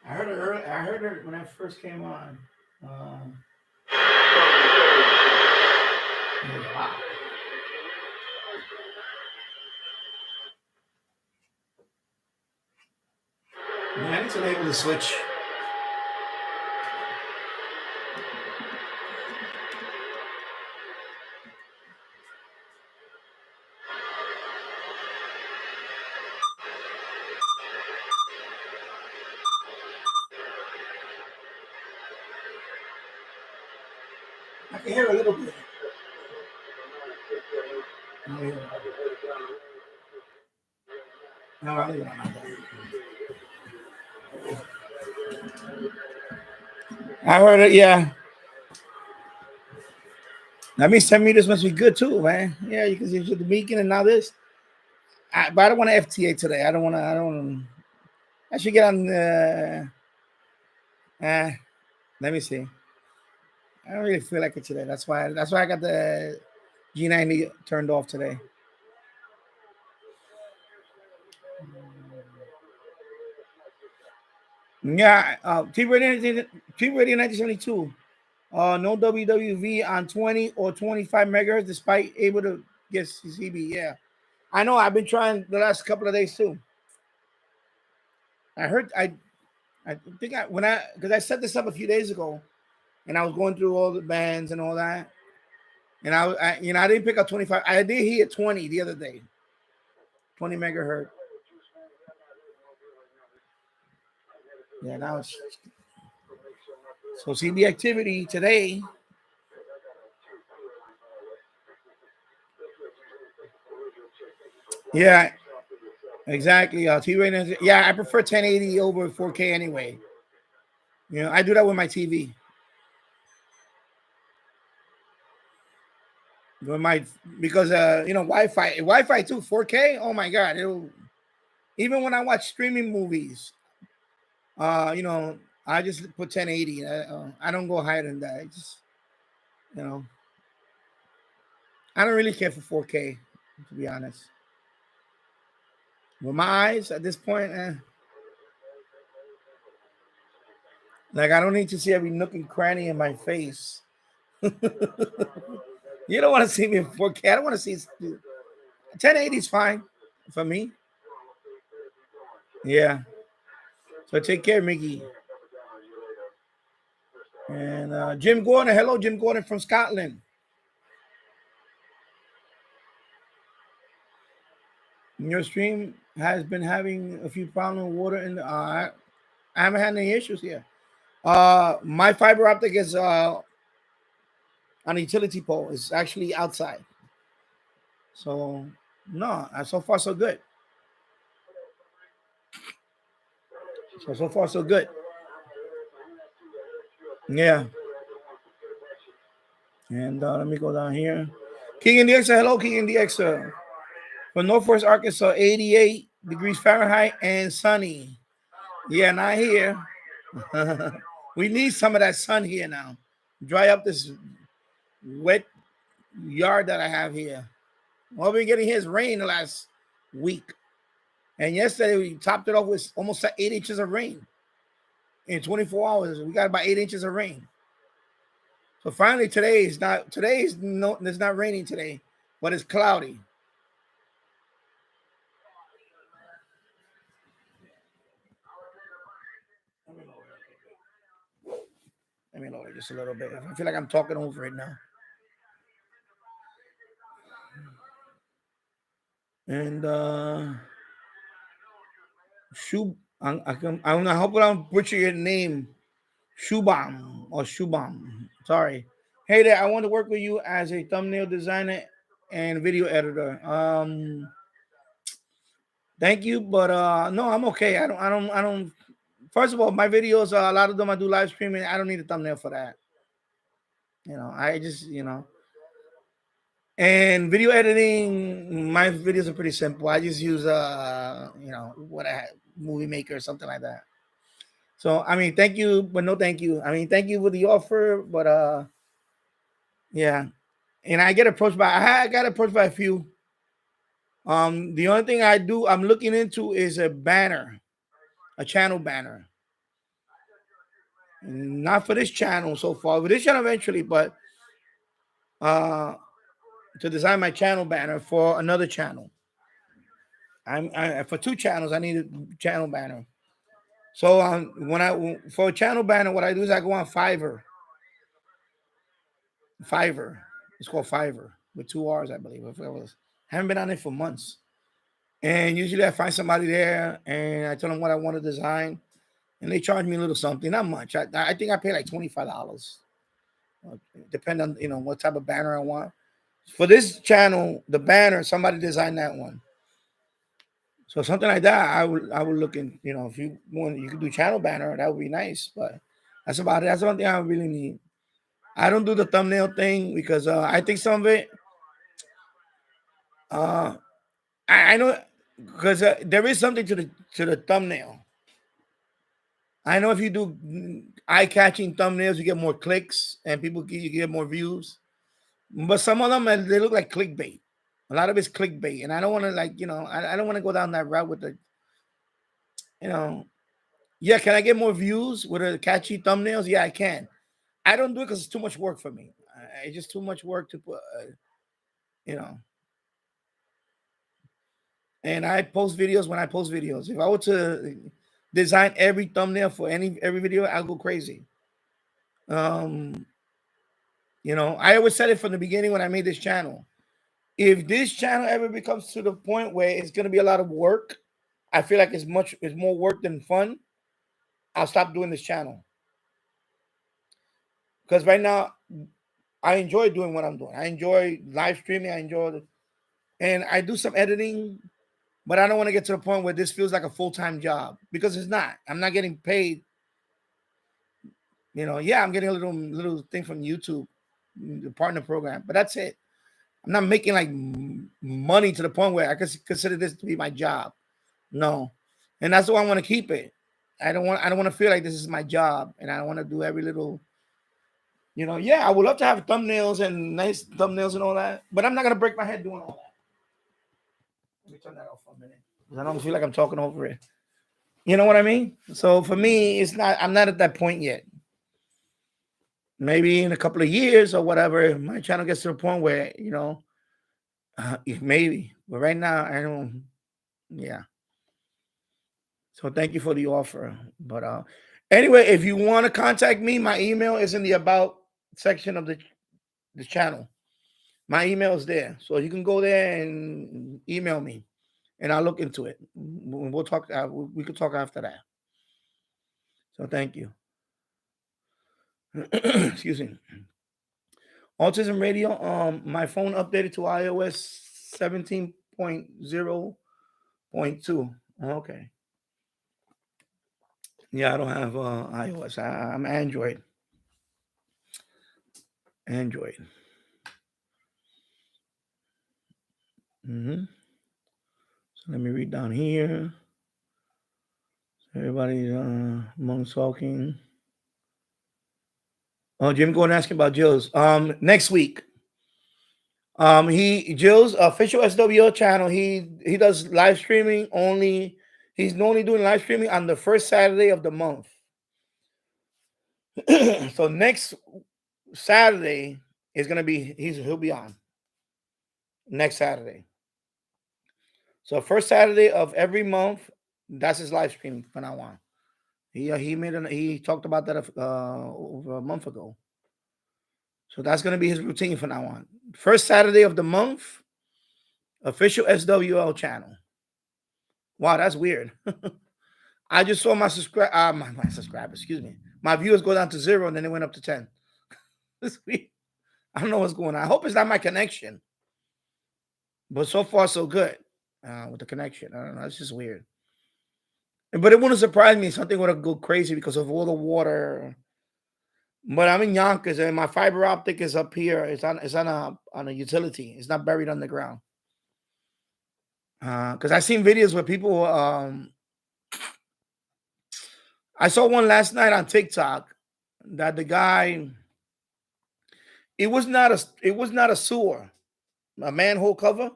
I heard it earlier. I heard it when I first came on. Wow. Man, I need to enable the switch. can hear a little bit. Yeah. No, I don't know. I heard it, yeah. That means 10 meters must be good too, man. Yeah, you can see the beacon and now this. But I don't want to FTA today. I don't want to. I should get on. Let me see. I don't really feel like it today. That's why I got the G90 turned off today. Yeah, T Radio 1972. No WWV on 20 or 25 megahertz, despite able to get CB. Yeah, I know. I've been trying the last couple of days too. I heard. I think because I set this up a few days ago, and I was going through all the bands and all that, and I didn't pick up 25. I did hear 20 the other day. 20 megahertz. Yeah, now it's so CB activity today. Yeah, exactly. T-Ray, yeah, I prefer 1080 over 4K anyway. You know, I do that with my TV. With my because Wi-Fi too, 4K. Oh my God! Even when I watch streaming movies, I just put 1080. I don't go higher than that. I just, I don't really care for 4K, to be honest. With my eyes at this point, like I don't need to see every nook and cranny in my face. You don't want to see me in 4K. I don't want to see 1080 is fine for me. Yeah. So take care, Mickey. And Jim Gordon, hello, Jim Gordon from Scotland. Your stream has been having a few problems with water in the. I haven't had any issues here. My fiber optic is on a utility pole. It's actually outside. So no, so far so good. So far so good. Yeah. And let me go down here. King in the X, hello, King in the X. From Northwest Arkansas, 88 degrees Fahrenheit and sunny. Yeah, not here. We need some of that sun here now. Dry up this wet yard that I have here. All we've been getting here is rain the last week. And yesterday we topped it off with almost 8 inches of rain. In 24 hours, we got about 8 inches of rain. So finally it's not raining today, but it's cloudy. Let me lower it just a little bit. I feel like I'm talking over it now. And I don't know. I hope I don't butcher your name. Shubham. Sorry. Hey there, I want to work with you as a thumbnail designer and video editor. Thank you, but no, I'm okay. I don't. First of all, my videos, a lot of them I do live streaming. I don't need a thumbnail for that. I just, and video editing, my videos are pretty simple. I just use what I have, Movie Maker or something like that. So I mean, thank you, but no thank you. I mean, thank you for the offer, but yeah. And I got approached by a few. The only thing I'm looking into is a banner, a channel banner. Not for this channel so far, for this channel eventually, but to design my channel banner for another channel. For 2 channels, I need a channel banner. So for a channel banner, what I do is I go on Fiverr. It's called Fiverr with 2 R's, I believe. I haven't been on it for months. And usually I find somebody there and I tell them what I want to design, and they charge me a little something, not much. I think I pay like $25. Depend on what type of banner I want. For this channel, the banner, somebody designed that one. So something like that, I would look in. If you want, you could do channel banner. That would be nice. But that's about it. That's the one thing I really need. I don't do the thumbnail thing because I think some of it. I know because there is something to the thumbnail. I know if you do eye-catching thumbnails, you get more clicks and you get more views. But some of them they look like clickbait. A lot of it's clickbait, and I don't want to I don't want to go down that route with the Yeah, can I get more views with a catchy thumbnails? Yeah, I can. I don't do it because it's too much work for me. It's just too much work to put, you know. And I post videos when I post videos. If I were to design every thumbnail for every video, I'll go crazy. I always said it from the beginning when I made this channel. If this channel ever becomes to the point where it's going to be a lot of work, I feel like it's more work than fun, I'll stop doing this channel. Because right now, I enjoy doing what I'm doing. I enjoy live streaming. And I do some editing, but I don't want to get to the point where this feels like a full-time job because it's not. I'm not getting paid. Yeah, I'm getting a little thing from YouTube, the partner program, but that's it. I'm not making like money to the point where I consider this to be my job. No, and that's why I want to keep it. I don't want to feel like this is my job, and I don't want to do every little. Yeah, I would love to have thumbnails and nice thumbnails and all that, but I'm not gonna break my head doing all that. Let me turn that off for a minute because I don't feel like I'm talking over it. You know what I mean? So for me, it's not. I'm not at that point yet. Maybe in a couple of years or whatever, my channel gets to the point where maybe. But right now, I don't. Yeah. So thank you for the offer. But anyway, if you want to contact me, my email is in the about section of the channel. My email is there, so you can go there and email me, and I'll look into it. We'll talk. We could talk after that. So thank you. Excuse me. Autism Radio. My phone updated to iOS 17.0.2. Okay. Yeah, I don't have iOS. I'm Android. Android. So let me read down here. Everybody's among talking. Oh, Jim Gordon asking about Jill's. Next week. Jill's official SWO channel. He does live streaming only. He's only doing live streaming on the first Saturday of the month. So next Saturday is gonna be he'll be on next Saturday. So first Saturday of every month, that's his live stream from now on. He talked about that over a month ago. So that's gonna be his routine from now on. First Saturday of the month, official SWL channel. Wow, that's weird. I just saw my subscribers, excuse me. My viewers go down to 0 and then it went up to 10. This week. I don't know what's going on. I hope it's not my connection. But so far, so good with the connection. I don't know. It's just weird. But it wouldn't surprise me. Something would go crazy because of all the water. But I'm in Yonkers and my fiber optic is up here. It's on a utility. It's not buried underground. Because I've seen videos where people I saw one last night on TikTok that the guy it was not a sewer, a manhole cover.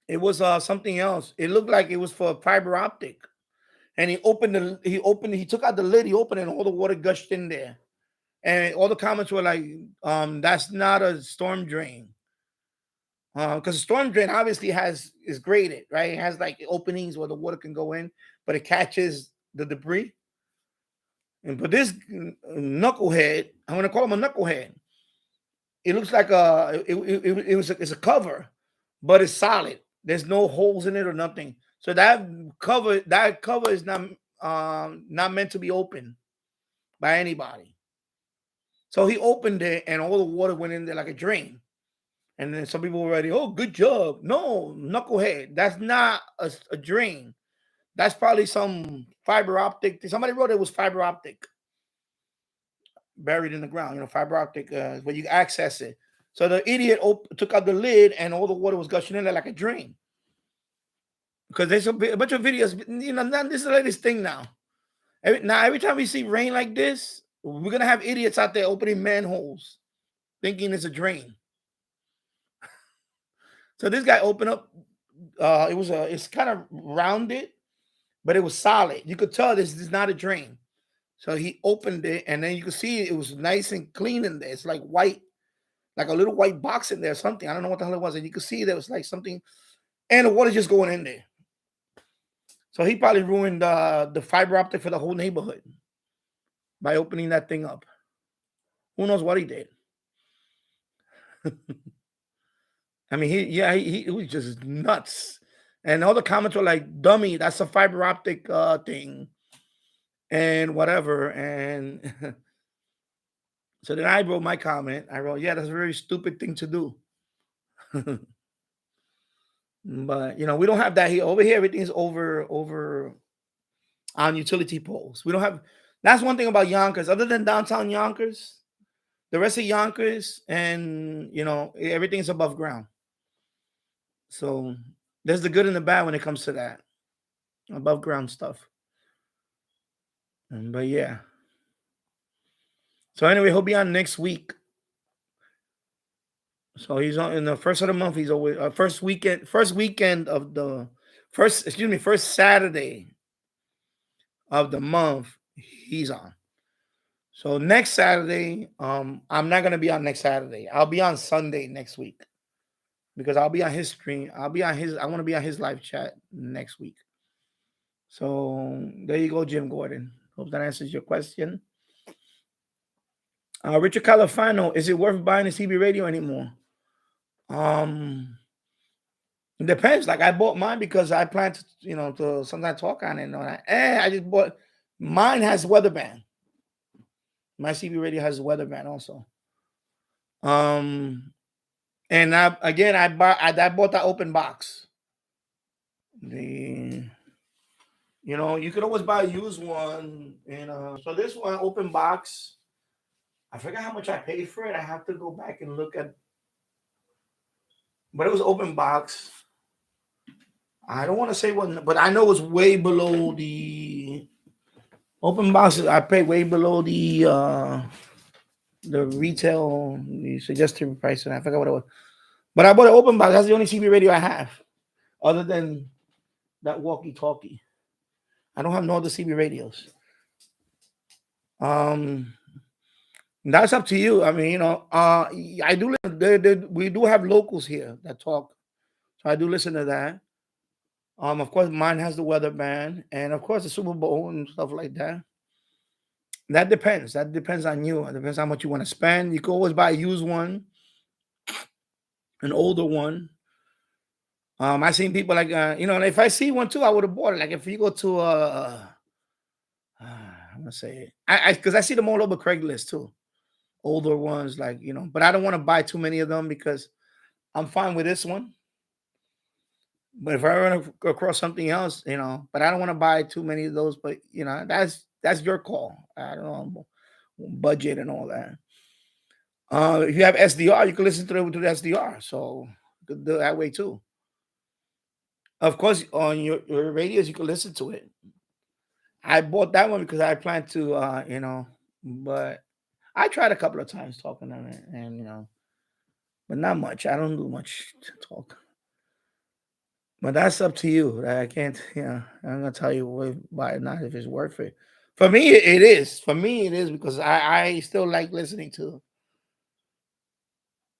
It was something else. It looked like it was for fiber optic. And he took out the lid, he opened it, and all the water gushed in there. And all the comments were like, that's not a storm drain. Because a storm drain obviously is graded, right? It has like openings where the water can go in, but it catches the debris. But this knucklehead, I'm gonna call him a knucklehead. It looks like it's a cover, but it's solid. There's no holes in it or nothing. So that cover is not meant to be open by anybody. So he opened it, and all the water went in there like a drain. And then some people were already, oh, good job. No, knucklehead. That's not a drain. That's probably some fiber optic. Somebody wrote it was fiber optic buried in the ground. Fiber optic where you access it. So the idiot took out the lid, and all the water was gushing in there like a drain. Because there's a bunch of videos. This is the latest thing now. Every time we see rain like this, we're gonna have idiots out there opening manholes, thinking it's a drain. So this guy opened up. It's kind of rounded, but it was solid. You could tell this is not a drain. So he opened it, and then you could see it was nice and clean in there. It's like white, like a little white box in there, something. I don't know what the hell it was. And you could see there was like something, and the water just going in there. So he probably ruined the fiber optic for the whole neighborhood by opening that thing up. Who knows what he did? I mean, he was just nuts. And all the comments were like, dummy, that's a fiber optic thing. And whatever. And so then I wrote my comment. I wrote, yeah, that's a very stupid thing to do. But, we don't have that here. Over here, everything's over on utility poles. We don't have, that's one thing about Yonkers. Other than downtown Yonkers, the rest of Yonkers and, everything is above ground. So there's the good and the bad when it comes to that. Above ground stuff. But yeah. So anyway, he'll be on next week. So he's on in the first of the month. He's always first Saturday of the month. He's on. So next Saturday, I'm not gonna be on next Saturday. I'll be on Sunday next week because I'll be on his stream. I want to be on his live chat next week. So there you go, Jim Gordon. Hope that answers your question. Richard Califano, is it worth buying a CB radio anymore? It depends. Like I bought mine because I plan to, to sometimes talk on it. I just bought mine has weather band. My CB radio has a weather band also. And I bought that open box. You could always buy a used one. So this one open box, I forgot how much I paid for it. I have to go back and look at, but it was open box. I don't want to say what, but I know it was way below the open box. I paid way below the retail, the suggested price, and I forgot what it was. But I bought an open box. That's the only CB radio I have, other than that walkie-talkie. I don't have no other CB radios. That's up to you. I mean, I do. We do have locals here that talk, so I do listen to that. Of course, mine has the weather band, and of course, the Super Bowl and stuff like that. That depends. That depends on you. It depends how much you want to spend. You can always buy a used one, an older one. I seen people like, if I see one too, I would have bought it. Like if you go to, I'm gonna say it, because I see them all over Craigslist too, older ones, like but I don't want to buy too many of them because I'm fine with this one. But if I run across something else, but I don't want to buy too many of those. But that's your call. I don't know, budget and all that. If you have SDR, you can listen to the SDR, so you could do it that way too. Of course, on your radios, you can listen to it. I bought that one because I planned to, but I tried a couple of times talking on it, and but not much. I don't do much to talk. But that's up to you. I can't, I'm gonna tell you why not if it's worth it. For me, it is. For me, it is because I still like listening to.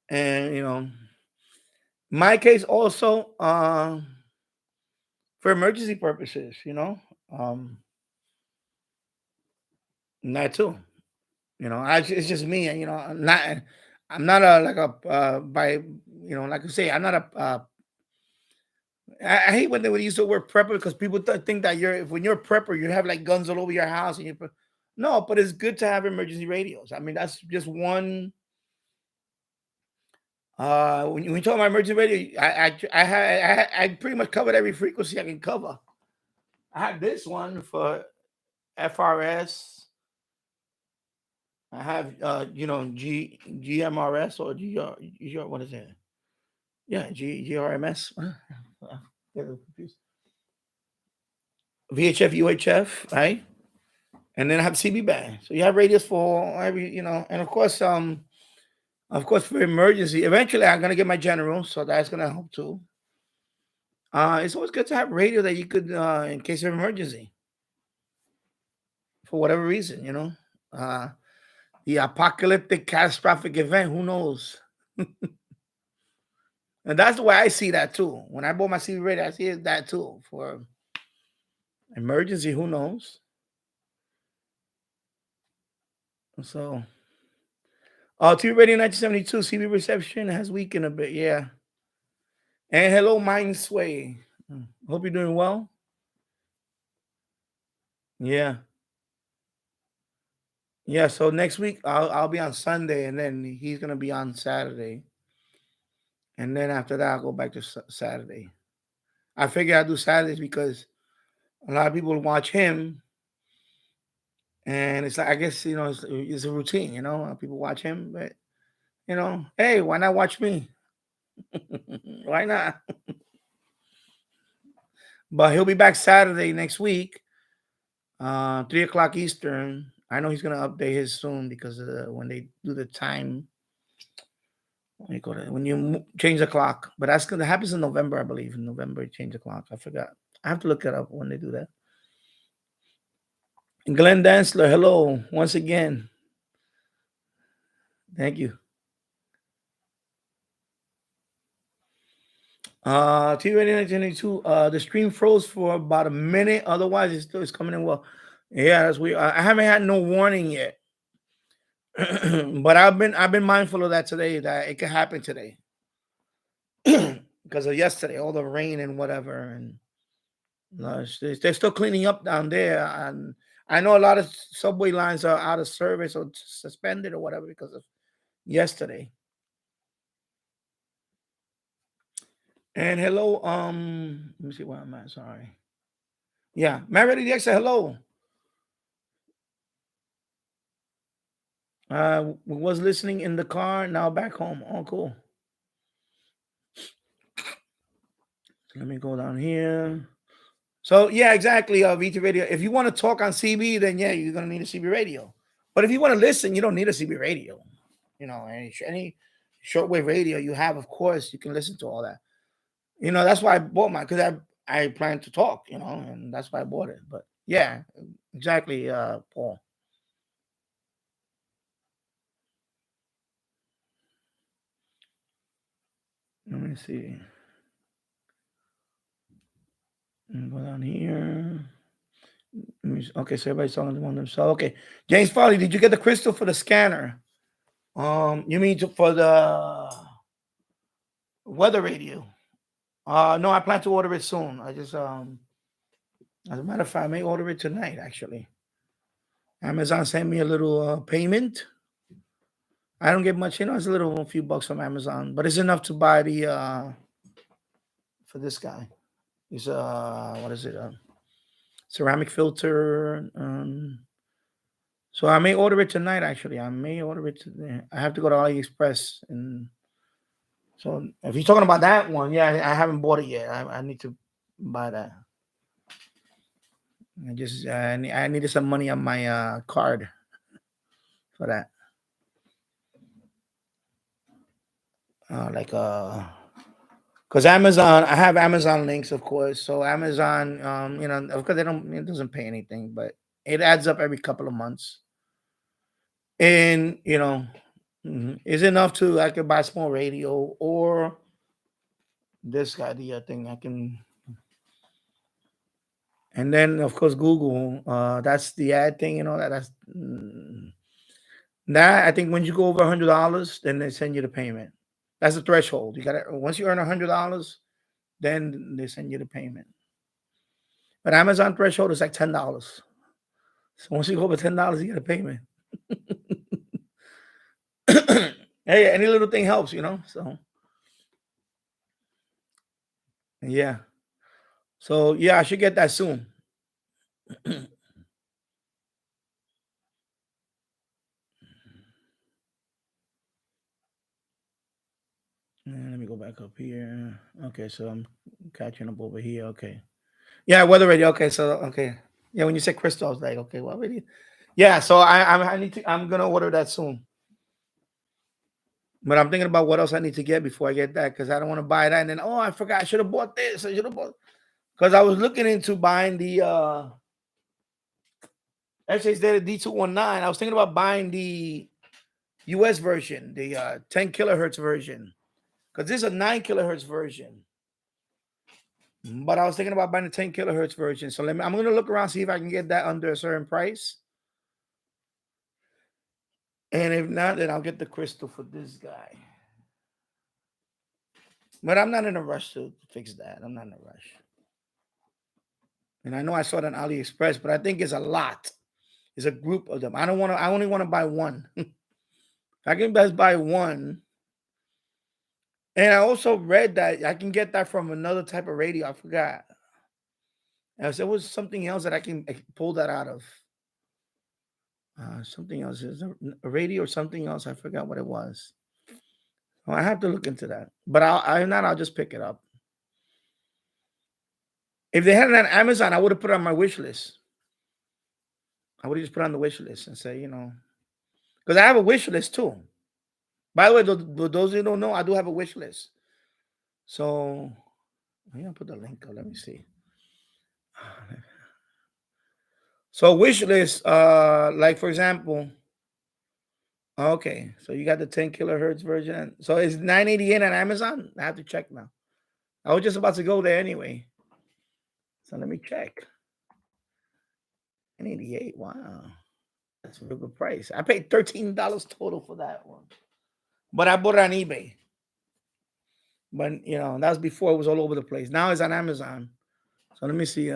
And my case also for emergency purposes, that too. It's just me. I'm not like I say, I'm not a. I hate when they would use the word prepper because people think that when you're a prepper, you have like guns all over your house and No, but it's good to have emergency radios. I mean, that's just one. When you talk about emergency radio, I pretty much covered every frequency I can cover. I have this one for FRS. I have GMRS or GR, what is it? Yeah, GRMS. Get confused. VHF, UHF, right? And then I have CB band. So you have radios for every, and of course for emergency. Eventually I'm gonna get my general, so that's gonna help too. It's always good to have radio that you could in case of emergency. For whatever reason, the apocalyptic catastrophic event, who knows? And that's the way I see that too. When I bought my CB radio, I see it that too. For emergency, who knows? So, TV Radio 1972, CB reception has weakened a bit, yeah. And hello, Mind Sway. Hope you're doing well. Yeah. Yeah, so next week I'll be on Sunday, and then he's gonna be on Saturday. And then after that, I'll go back to Saturday. I figure I'll do Saturdays because a lot of people watch him. And it's like, I guess, it's a routine, people watch him, but, hey, why not watch me? Why not? But he'll be back Saturday next week, 3:00 Eastern. I know he's going to update his soon because when they do the time, when you change the clock. But that happens in November, I believe. In November, change the clock. I forgot. I have to look it up when they do that. And Glenn Dansler, hello once again. Thank you. TV Radio 1992. The stream froze for about a minute. Otherwise, it's coming in well. Yeah, that's weird. I haven't had no warning yet, but I've been mindful of that today. That it could happen today because of yesterday, all the rain and whatever, and they're still cleaning up down there. And I know a lot of subway lines are out of service or suspended or whatever because of yesterday. And hello, let me see where I'm at. Sorry. Yeah, MyRadioDX said hello. Was listening in the car, now back home. Oh, cool. Let me go down here. So yeah, exactly. VT radio. If you want to talk on CB, then yeah, you're gonna need a CB radio. But if you want to listen, you don't need a CB radio. Any shortwave radio you have, of course, you can listen to all that. That's why I bought mine, because I plan to talk, and that's why I bought it. But yeah, exactly, Paul. Let me see. Go down here. Okay, so everybody's talking among themselves. Okay, James Foley, did you get the crystal for the scanner? You mean for the weather radio? No, I plan to order it soon. I just as a matter of fact, I may order it tonight. Actually, Amazon sent me a little payment. I don't get much, it's a few bucks from Amazon, but it's enough to buy the for this guy. He's what is it? Ceramic filter. So I may order it tonight. Actually, I may order it today. I have to go to AliExpress, and so if you're talking about that one, yeah, I haven't bought it yet. I need to buy that. I needed some money on my card for that. Because Amazon, I have Amazon links, of course. So Amazon, of course it doesn't pay anything, but it adds up every couple of months. And it's enough I could buy a small radio or this guy, the thing I can. And then of course Google, that's the ad thing, that's that. I think when you go over $100, then they send you the payment. That's the threshold. You got to, once you earn $100, then they send you the payment. But Amazon threshold is like $10. So once you go over $10, you get a payment. Hey, any little thing helps, you know. So yeah. So yeah, I should get that soon. Let me go back up here. Okay, so I'm catching up over here. Okay. Yeah, weather radio. Okay, so okay. Yeah, when you said crystal, I was like, okay, what radio? Yeah, so I need to. I'm gonna order that soon. But I'm thinking about what else I need to get before I get that because I don't want to buy that and then I forgot I should have bought this. I should have bought because I was looking into buying the actually it's there the D219. I was thinking about buying the US version, the 10 kilohertz version. Because this is a 9 kilohertz version. But I was thinking about buying the 10 kilohertz version. So I'm gonna look around, see if I can get that under a certain price. And if not, then I'll get the crystal for this guy. But I'm not in a rush to fix that. I'm not in a rush. And I know I saw it on AliExpress, but I think it's a lot. It's a group of them. I only want to buy one. I can best buy one. And I also read that I can get that from another type of radio. I forgot. There was something else that I can pull that out of. Something else. Is a radio or something else. I forgot what it was. Well, I have to look into that. But I'll just pick it up. If they had it on Amazon, I would have put it on my wish list. I would have just put it on the wish list and say, because I have a wish list too. By the way, those who don't know, I do have a wish list. So I'm gonna put the link up. Let me see. So wish list, like for example, okay, so you got the 10 kilohertz version. So it's $9.88 on Amazon. I have to check now. I was just about to go there anyway. So let me check. $9.88. Wow, that's a real good price. I paid $13 total for that one, but I bought it on eBay. But that was before it was all over the place. Now it's on Amazon. So let me see.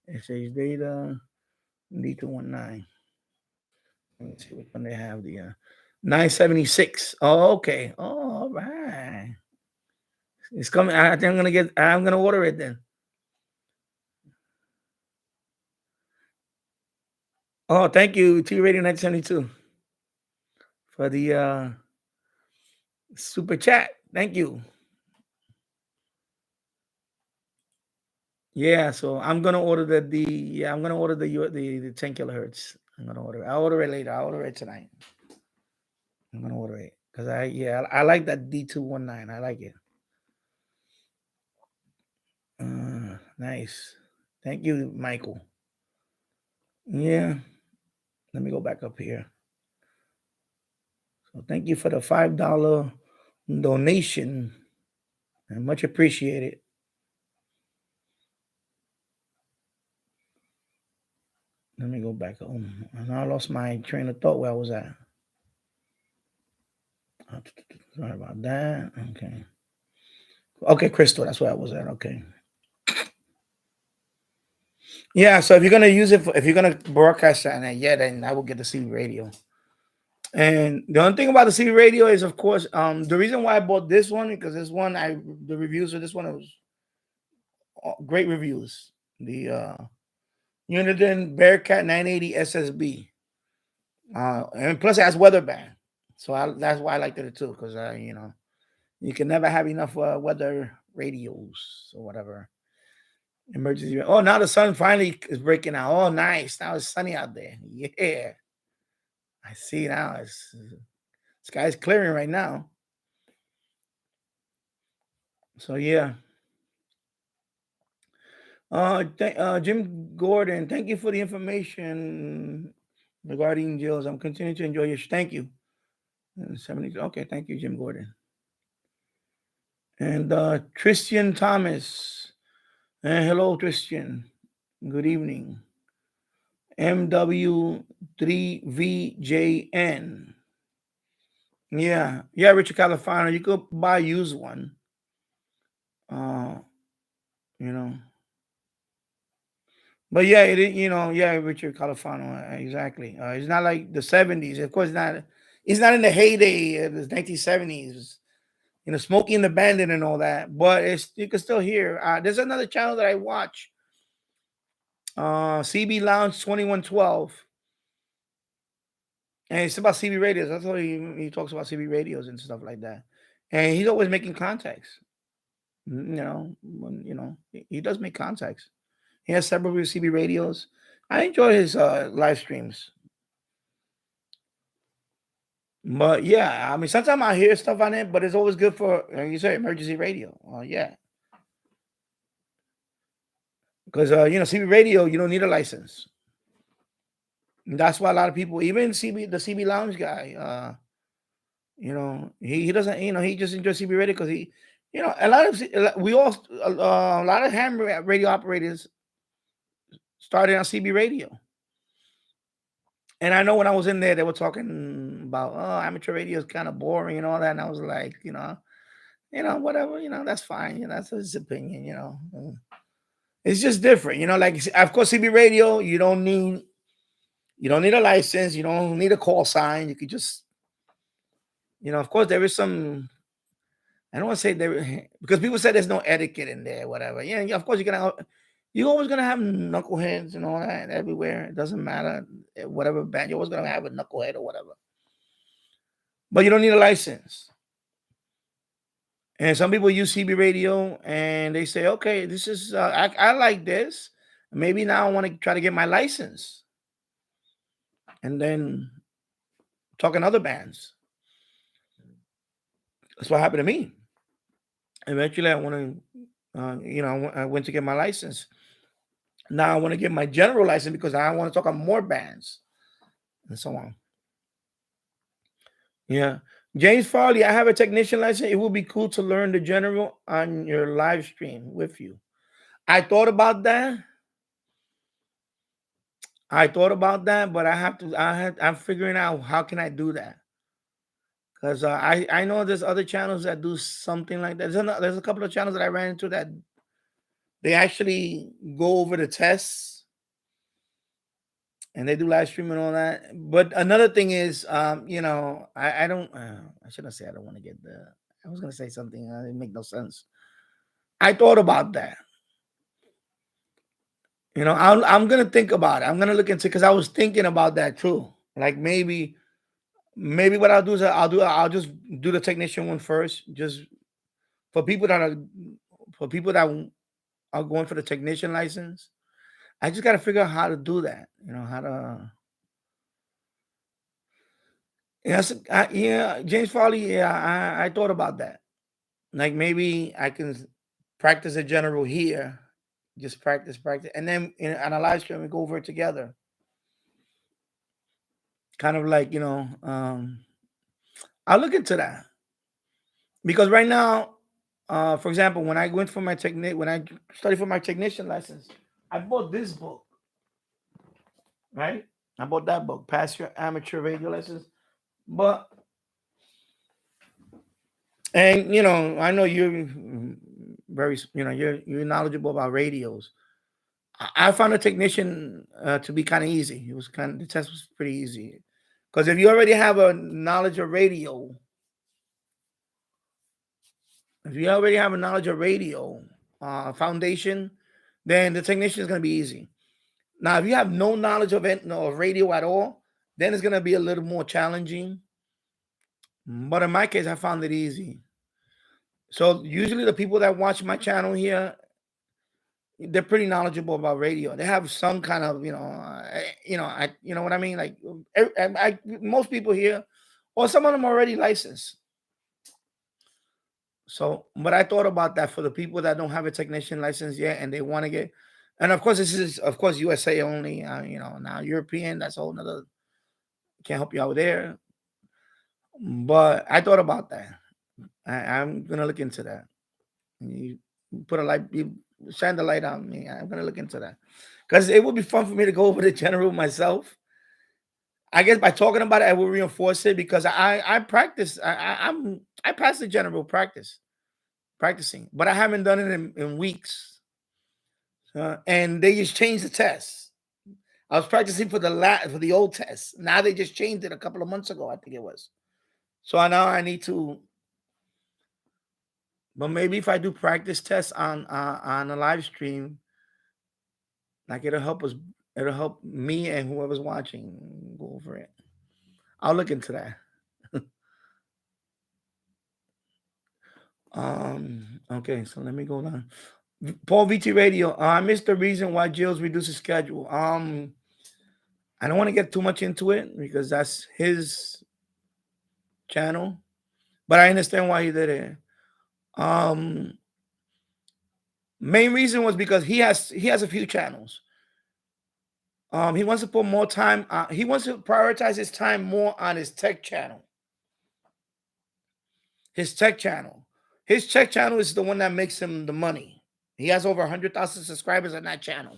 It says data D219. Let me see which one they have. The 976. Oh, okay. Oh, all right. It's coming. I think I'm gonna order it then. Oh, thank you, T Radio 972 for the super chat. Thank you. Yeah, so I'm gonna order I'm gonna order the 10 kilohertz. I'm gonna order it. I'll order it later. I'll order it tonight. I'm gonna order it because I like that D219. I like it. Nice. Thank you, Michael. Yeah. Let me go back up here. So thank you for the $5 donation. I much appreciated. Let me go back home. And I lost my train of thought where I was at. Sorry about that. Okay. Okay, Crystal, that's where I was at. Okay. Yeah, so if you're gonna use it, if you're gonna broadcast that, then I will get the CB radio. And the only thing about the CB radio is, of course, the reason why I bought this one because this one, the reviews of this one was great reviews. The Uniden Bearcat 980 SSB, and plus it has weather band, so that's why I liked it too because you can never have enough weather radios or whatever. Emergency. Oh, now the sun finally is breaking out. Oh, nice. Now it's sunny out there. Yeah. I see now. Sky's clearing right now. So yeah. Jim Gordon, thank you for the information regarding Jills. I'm continuing to enjoy your show. Thank you. 70. Okay, thank you, Jim Gordon. And Christian Thomas. Hello, Christian. Good evening. MW3VJN. Yeah, Richard California. You could buy a used one. But yeah, it is, you know, yeah, Richard Califano, exactly. It's not like the 70s. Of course, not. It's not in the heyday of the 1970s. You know, Smokey and the Bandit and all that. But it's you can still hear. There's another channel that I watch. CB Lounge 2112, and it's about CB radios. That's all he talks about CB radios and stuff like that. And he's always making contacts. You know, he does make contacts. He has several CB radios. I enjoy his live streams. But yeah, I mean, sometimes I hear stuff on it, but it's always good for, like you say, emergency radio. Yeah, because you know, CB radio, you don't need a license. And that's why a lot of people, even the CB Lounge guy, you know, he doesn't, you know, he just enjoys CB radio because he, you know, a lot of ham radio operators started on CB radio. And I know when I was in there, they were talking about, oh, amateur radio is kind of boring and all that. And I was like, whatever, that's fine. You know, that's his opinion, It's just different, like of course CB radio, you don't need a license, you don't need a call sign. You could just, of course there is some, I don't want to say there because people say there's no etiquette in there, whatever. Yeah, of course you're always gonna have knuckleheads and all that everywhere. It doesn't matter whatever band, you're always gonna have a knucklehead or whatever. But you don't need a license. And some people use CB radio and they say, okay, this is I like this. Maybe now I want to try to get my license. And then talking other bands. That's what happened to me. Eventually, I want to, I went to get my license. Now I want to get my general license because I want to talk on more bands and so on. Yeah. James Farley, I have a technician license. It would be cool to learn the general on your live stream with you. I thought about that. But I'm figuring out how can I do that. Because I know there's other channels that do something like that. There's a couple of channels that I ran into that they actually go over the tests and they do live stream and all that. But another thing is, I don't. I shouldn't say I don't want to get I was gonna say something. It didn't make no sense. I thought about that. I'm gonna think about it. I'm gonna look into because I was thinking about that too. Like maybe what I'll do is I'll just do the technician one first, just for people that are going for the technician license. I just got to figure out how to do that. How to. Yes, James Farley. Yeah, I thought about that. Like maybe I can practice a general here, just practice, and then on a live stream we go over it together. Kind of like I'll look into that because right now, for example, when I went for my when I studied for my technician license, I bought this book. Right, I bought that book, Pass Your Amateur Radio License. But and I know you're very you're knowledgeable about radios. I found a technician to be kind of easy. It was the test was pretty easy because if you already have a knowledge of radio, foundation, then the technician is going to be easy. Now, if you have no knowledge of radio at all, then it's going to be a little more challenging. But in my case, I found it easy. So usually the people that watch my channel here, they're pretty knowledgeable about radio. They have some kind of, you know what I mean? Like most people here, or some of them already licensed. So, but I thought about that for the people that don't have a technician license yet and they want to get, and of course, this is, of course, USA only, now European, that's a whole nother, can't help you out there. But I thought about that. I'm going to look into that. You put a light, you shine the light on me. I'm going to look into that because it would be fun for me to go over the general myself. I guess by talking about it, I will reinforce it because I practice. I passed the general practicing, but I haven't done it in weeks. And they just changed the test. I was practicing for the old test. Now they just changed it a couple of months ago, I think it was. So now I need to. But maybe if I do practice tests on a live stream, like it'll help us. It'll help me and whoever's watching go over it. I'll look into that. Okay, so let me go down. Paul VT Radio. I missed the reason why Jill's reduced his schedule. I don't want to get too much into it because that's his channel, but I understand why he did it. Main reason was because he has a few channels. He wants to put more time. He wants to prioritize his time more on his tech channel. His tech channel is the one that makes him the money. He has over 100,000 subscribers on that channel.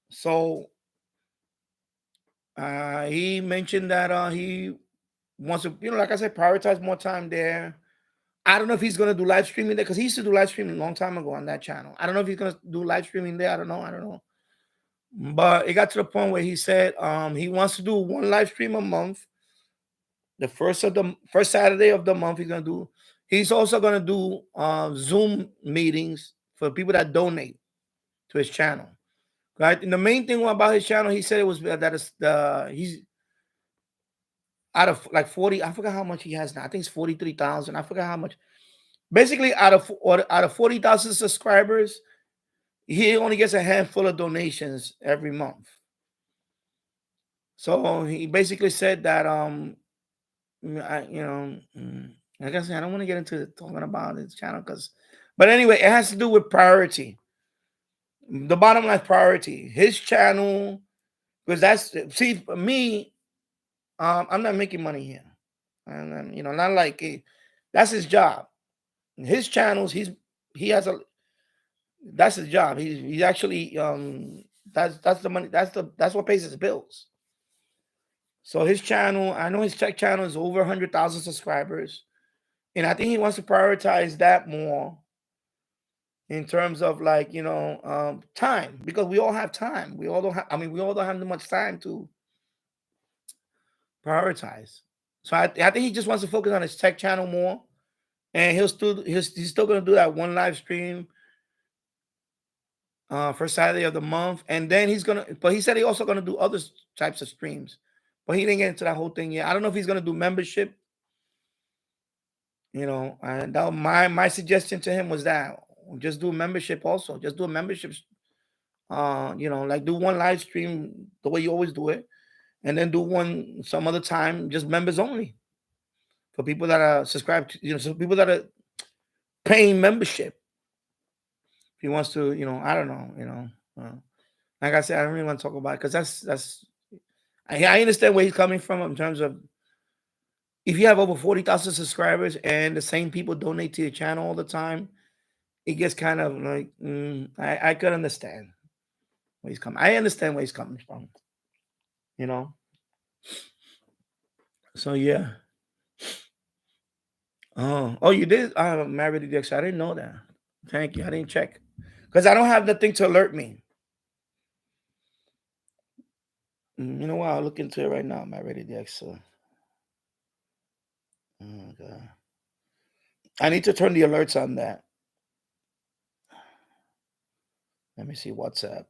So he mentioned that he wants to, like I said, prioritize more time there. I don't know if he's going to do live streaming there because he used to do live streaming a long time ago on that channel. I don't know if he's going to do live streaming there. I don't know. But it got to the point where he said he wants to do one live stream a month. The first Saturday of the month he's going to do. He's also going to do Zoom meetings for people that donate to his channel. Right? And the main thing about his channel, he said it was that he's out of like 40. I forgot how much he has now. I think it's 43,000. I forgot how much. Basically, out of 40,000 subscribers, he only gets a handful of donations every month. So he basically said that like I said, I don't want to get into talking about his channel but anyway, it has to do with priority. The bottom line priority, his channel, because for me, I'm not making money here, and not like that's his job. His channels, that's his job. He's actually that's the money. That's what pays his bills. So his channel, I know his tech channel is over 100,000 subscribers, and I think he wants to prioritize that more in terms of like time, because we all have time. We all don't have. I mean, we all don't have that much time to prioritize. So I think he just wants to focus on his tech channel more, and he's still going to do that one live stream first Saturday of the month, and then but he said he also going to do other types of streams, but he didn't get into that whole thing yet. I don't know if he's going to do membership, and that my suggestion to him was that just do a membership also. Just do a membership, like do one live stream the way you always do it, and then do one some other time just members only for people that are subscribed to, some people that are paying membership. If he wants to, I don't know, like I said, I don't really want to talk about it because I understand where he's coming from in terms of if you have over 40,000 subscribers and the same people donate to your channel all the time, it gets kind of like I could understand where he's coming. I understand where he's coming from, So yeah. Oh, you did Married DX. I didn't know that. Thank you. I didn't check because I don't have the thing to alert me. You know what? I'll look into it right now. Married DX. So. Oh God. I need to turn the alerts on that. Let me see WhatsApp.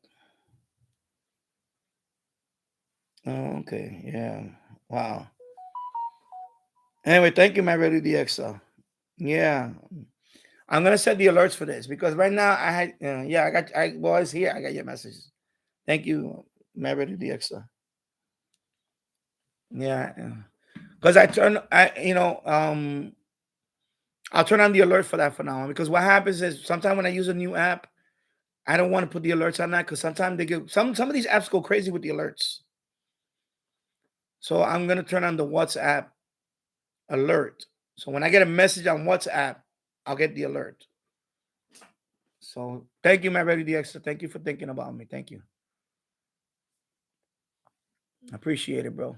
Oh, okay. Yeah. Wow. Anyway, thank you, Married DX. Yeah. I'm gonna set the alerts for this because right now I had I was here. I got your messages. Thank you, Married DX. Yeah. Because I'll turn on the alert for that for now because what happens is sometimes when I use a new app, I don't want to put the alerts on that because sometimes they get some of these apps go crazy with the alerts. So I'm gonna turn on the WhatsApp alert. So when I get a message on WhatsApp, I'll get the alert. So thank you, my Ready DX. Thank you for thinking about me. Thank you. I appreciate it, bro.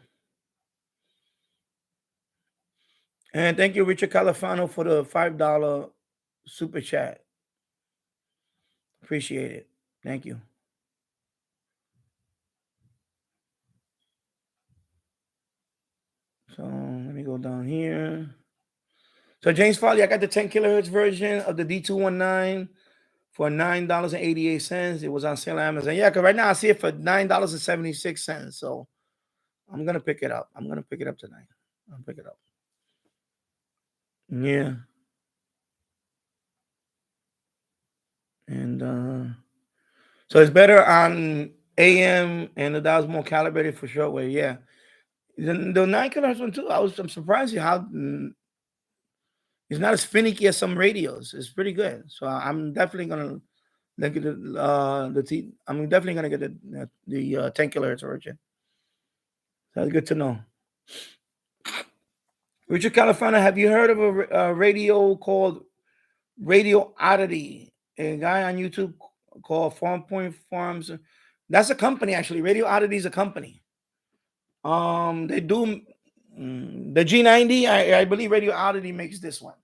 And thank you, Richard Califano, for the $5 super chat. Appreciate it. Thank you. So let me go down here. So James Foley, I got the 10 kilohertz version of the D219 for $9.88. It was on sale on Amazon. Yeah, because right now I see it for $9.76. So I'm gonna pick it up. I'm gonna pick it up tonight. I'll pick it up. Yeah. And so it's better on AM, and the dial's more calibrated for shortwave. Yeah. The 9 kilohertz one too. I'm surprised at how it's not as finicky as some radios. It's pretty good. So I'm definitely gonna look at I'm definitely gonna get the 10 kilohertz version. That's good to know. Richard California, have you heard of a radio called Radio Oddity? A guy on YouTube called Farm Point Farms. That's a company actually. Radio Oddity is a company. They do the G90. I believe Radio Oddity makes this one.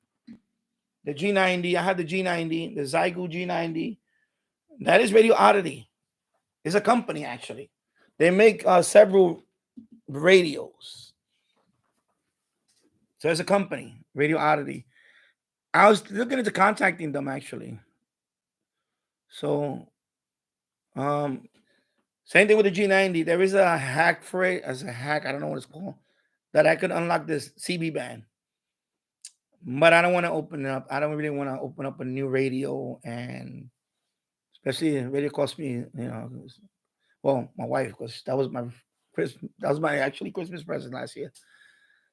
The G90. I have the G90, the Zygo G90. That is Radio Oddity. It's a company actually. They make several radios. So it's a company, Radio Oddity. I was looking into contacting them actually. So, same thing with the G90. There is a hack for it. As a hack, I don't know what it's called, that I could unlock this CB band. But I don't want to open it up. I don't really want to open up a new radio, and especially radio cost me, well, my wife, because that was my actually Christmas present last year.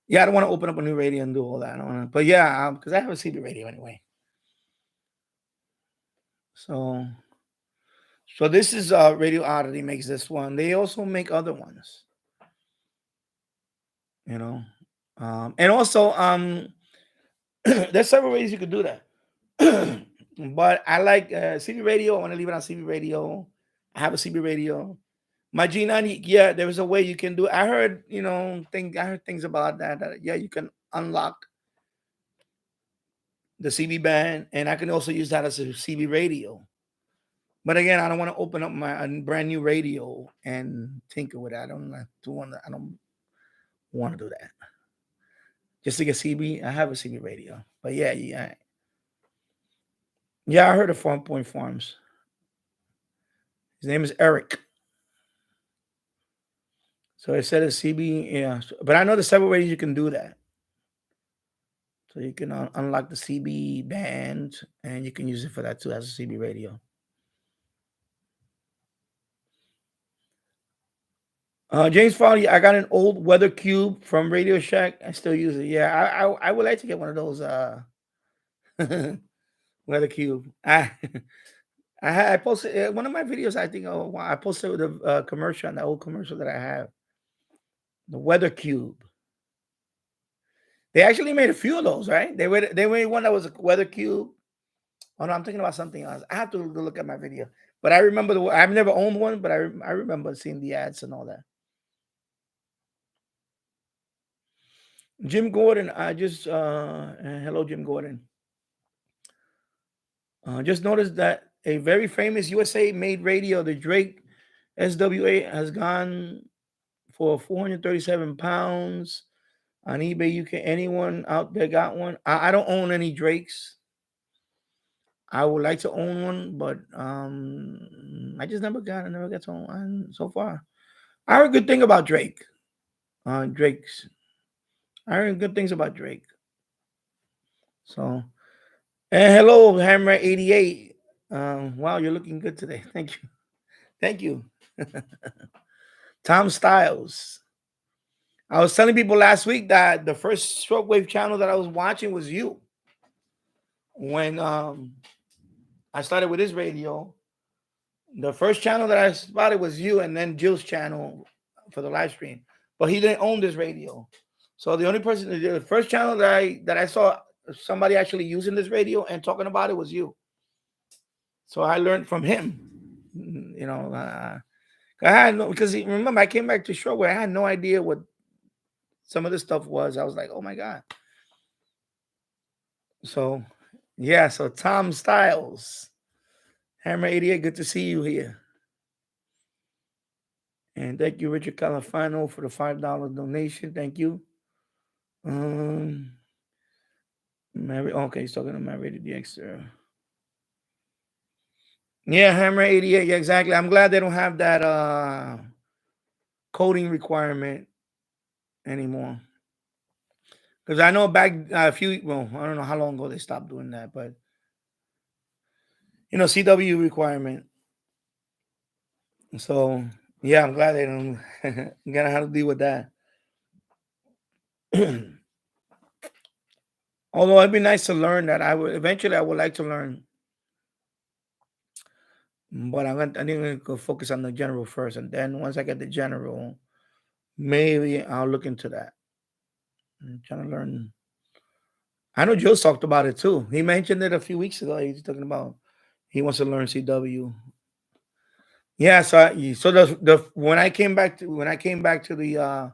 Yeah, I don't want to open up a new radio and do all that. I don't want to, but yeah, because I have a CB radio anyway. So this is Radio Oddity makes this one. They also make other ones, and also there's several ways you could do that. But I like CB radio. I want to leave it on CB radio. I have a CB radio. My G90, yeah, there is a way you can do it. I heard, I heard things about that yeah, you can unlock the CB band, and I can also use that as a CB radio. But again, I don't want to open up my brand new radio and tinker with it. I don't want to do that. Just to get CB, I have a CB radio. But yeah, I heard of Farm Point Farms. His name is Eric. So I said a CB, yeah. But I know there's several ways you can do that. So you can unlock the CB band, and you can use it for that too as a CB radio. James Foley, I got an old weather cube from Radio Shack. I still use it. Yeah, I would like to get one of those weather cube. I posted one of my videos. I think I posted the commercial, the old commercial that I have. The weather cube. They actually made a few of those, right? They made one that was a weather cube. Oh no, I'm thinking about something else. I have to look at my video. But I remember I've never owned one, but I remember seeing the ads and all that. Jim Gordon, I just hello Jim Gordon. Just noticed that a very famous USA made radio, the Drake SWA, has gone for 437 pounds on eBay. You can anyone out there got one? I don't own any Drakes. I would like to own one, but I just never got to own one so far. I heard good thing about Drake. Drake's. I heard good things about Drake. So, and hello, Hammer 88. Wow, you're looking good today. Thank you. Tom Styles. I was telling people last week that the first Shortwave channel that I was watching was you. When I started with this radio, the first channel that I spotted was you, and then Jill's channel for the live stream. But he didn't own this radio. So the first channel that I saw somebody actually using this radio and talking about it was you. So I learned from him. I had because remember I came back to Shortwave. I had no idea what some of this stuff was. I was like, oh my God. So yeah, so Tom Styles. Hammer 88, good to see you here. And thank you, Richard Califano, for the $5 donation. Thank you. Okay, he's talking to my rated DX. Yeah, Hammer 88. Yeah, exactly. I'm glad they don't have that coding requirement anymore. Because I know back I don't know how long ago they stopped doing that, but CW requirement. So yeah, I'm glad they don't gonna have to deal with that. Although it'd be nice to learn that. I would like to learn, but I think I'm gonna go focus on the general first, and then once I get the general, maybe I'll look into that. I'm trying to learn. I know Joe talked about it too. He mentioned it a few weeks ago. He's talking about he wants to learn CW. Yeah, so when I came back to the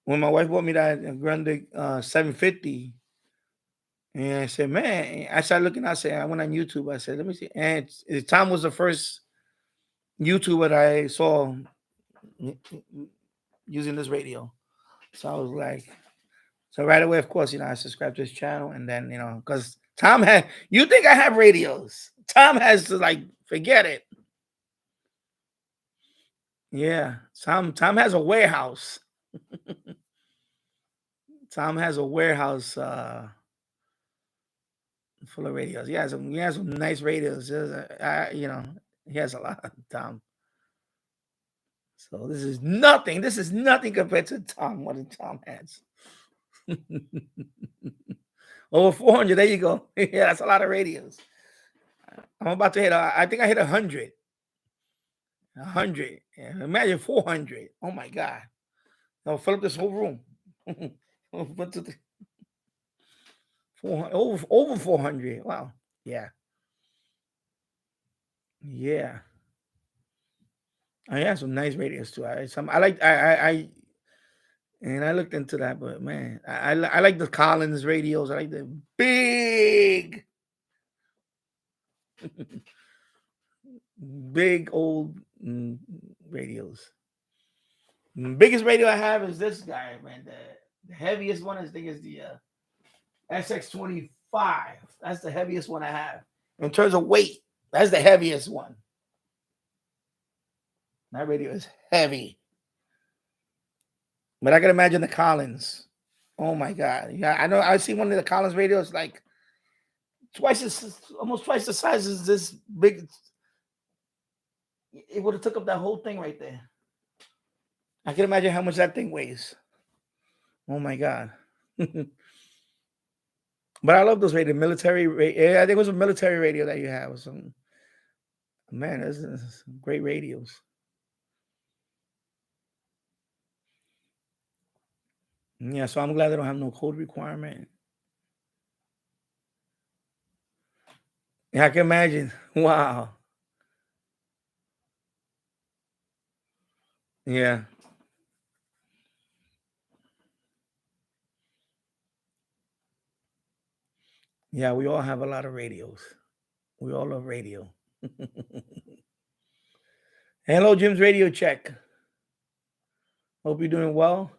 when my wife bought me that Grande 750, and I said, man, I started looking. I said, I went on YouTube. I said, let me see. And Tom was the first YouTuber that I saw using this radio. So I was like, so right away, of course, I subscribed to his channel, and then because Tom you think I have radios? Tom has to forget it. Yeah, Tom has a warehouse. Tom has a warehouse full of radios. He has some nice radios. He has a lot, Tom. So this is nothing. This is nothing compared to Tom. What Tom has. Over 400. There you go. Yeah, that's a lot of radios. I'm about to hit. I think I hit 100. 100. Yeah, imagine 400. Oh my God. I'll fill up this whole room. 1, 2, 3. 400, over 400. Wow. Yeah. Yeah. I have some nice radios too. I looked into that, but man, I like the Collins radios. I like the big big old radios. Biggest radio I have is this guy, man. The heaviest one I think is the SX25. That's the heaviest one I have. In terms of weight, that's the heaviest one. That radio is heavy. But I can imagine the Collins. Oh my God. Yeah, I know. I see one of the Collins radios almost twice the size as this big. It would have took up that whole thing right there. I can imagine how much that thing weighs. Oh my God. But I love those radio. Military radio. I think it was a military radio that you have. Man, that's great radios. Yeah, so I'm glad they don't have no code requirement. Yeah, I can imagine. Wow. Yeah. Yeah, we all have a lot of radios. We all love radio. Hello, Jim's radio check. Hope you're doing well.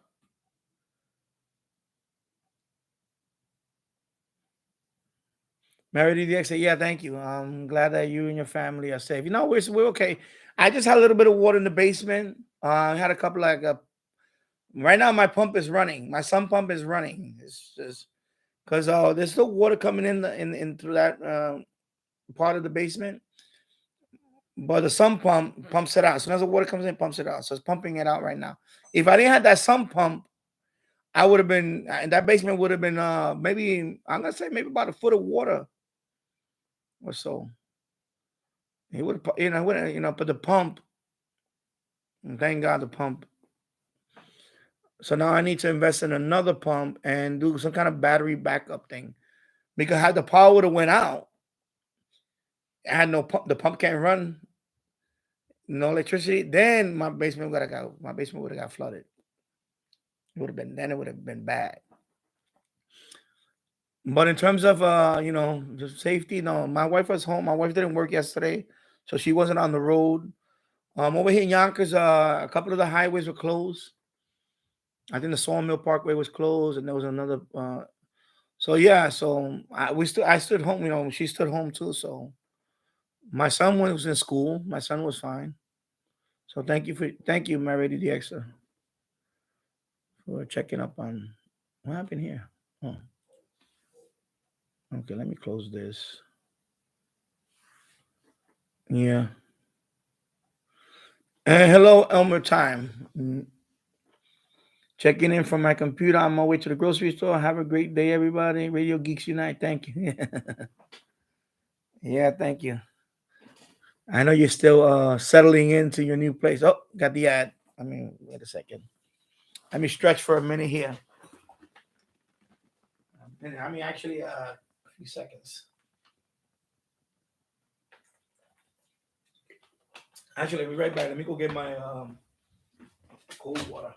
Mary DX, yeah, thank you. I'm glad that you and your family are safe. We're okay. I just had a little bit of water in the basement. I had a couple right now my pump is running. My sump pump is running. It's just because there's still water coming in through that part of the basement. But the sump pump pumps it out. As soon as the water comes in, pumps it out. So it's pumping it out right now. If I didn't have that sump pump, I would have been in that basement would have been maybe I'm gonna say maybe about a foot of water or so. He would have, but the pump. And thank God the pump. So now I need to invest in another pump and do some kind of battery backup thing, because had the power would have went out, I had no pump. The pump can't run. No electricity. Then my basement would have got flooded. It would have been bad. But in terms of the safety, no, my wife was home. My wife didn't work yesterday, so she wasn't on the road. Over here in Yonkers, a couple of the highways were closed. I think the Sawmill Parkway was closed, and there was another. So yeah, so I stood home. She stood home too. So my son was in school. My son was fine. So thank you, my lady DX, for checking up on what happened here. Oh, okay. Let me close this. Yeah. Hello, Elmer Time. Checking in from my computer on my way to the grocery store. Have a great day, everybody. Radio Geeks Unite. Thank you. Yeah, thank you. I know you're still settling into your new place. Oh, got the ad. Wait a second. Let me stretch for a minute here. Actually, a few seconds. Actually, I'll be right back. Let me go get my cold water.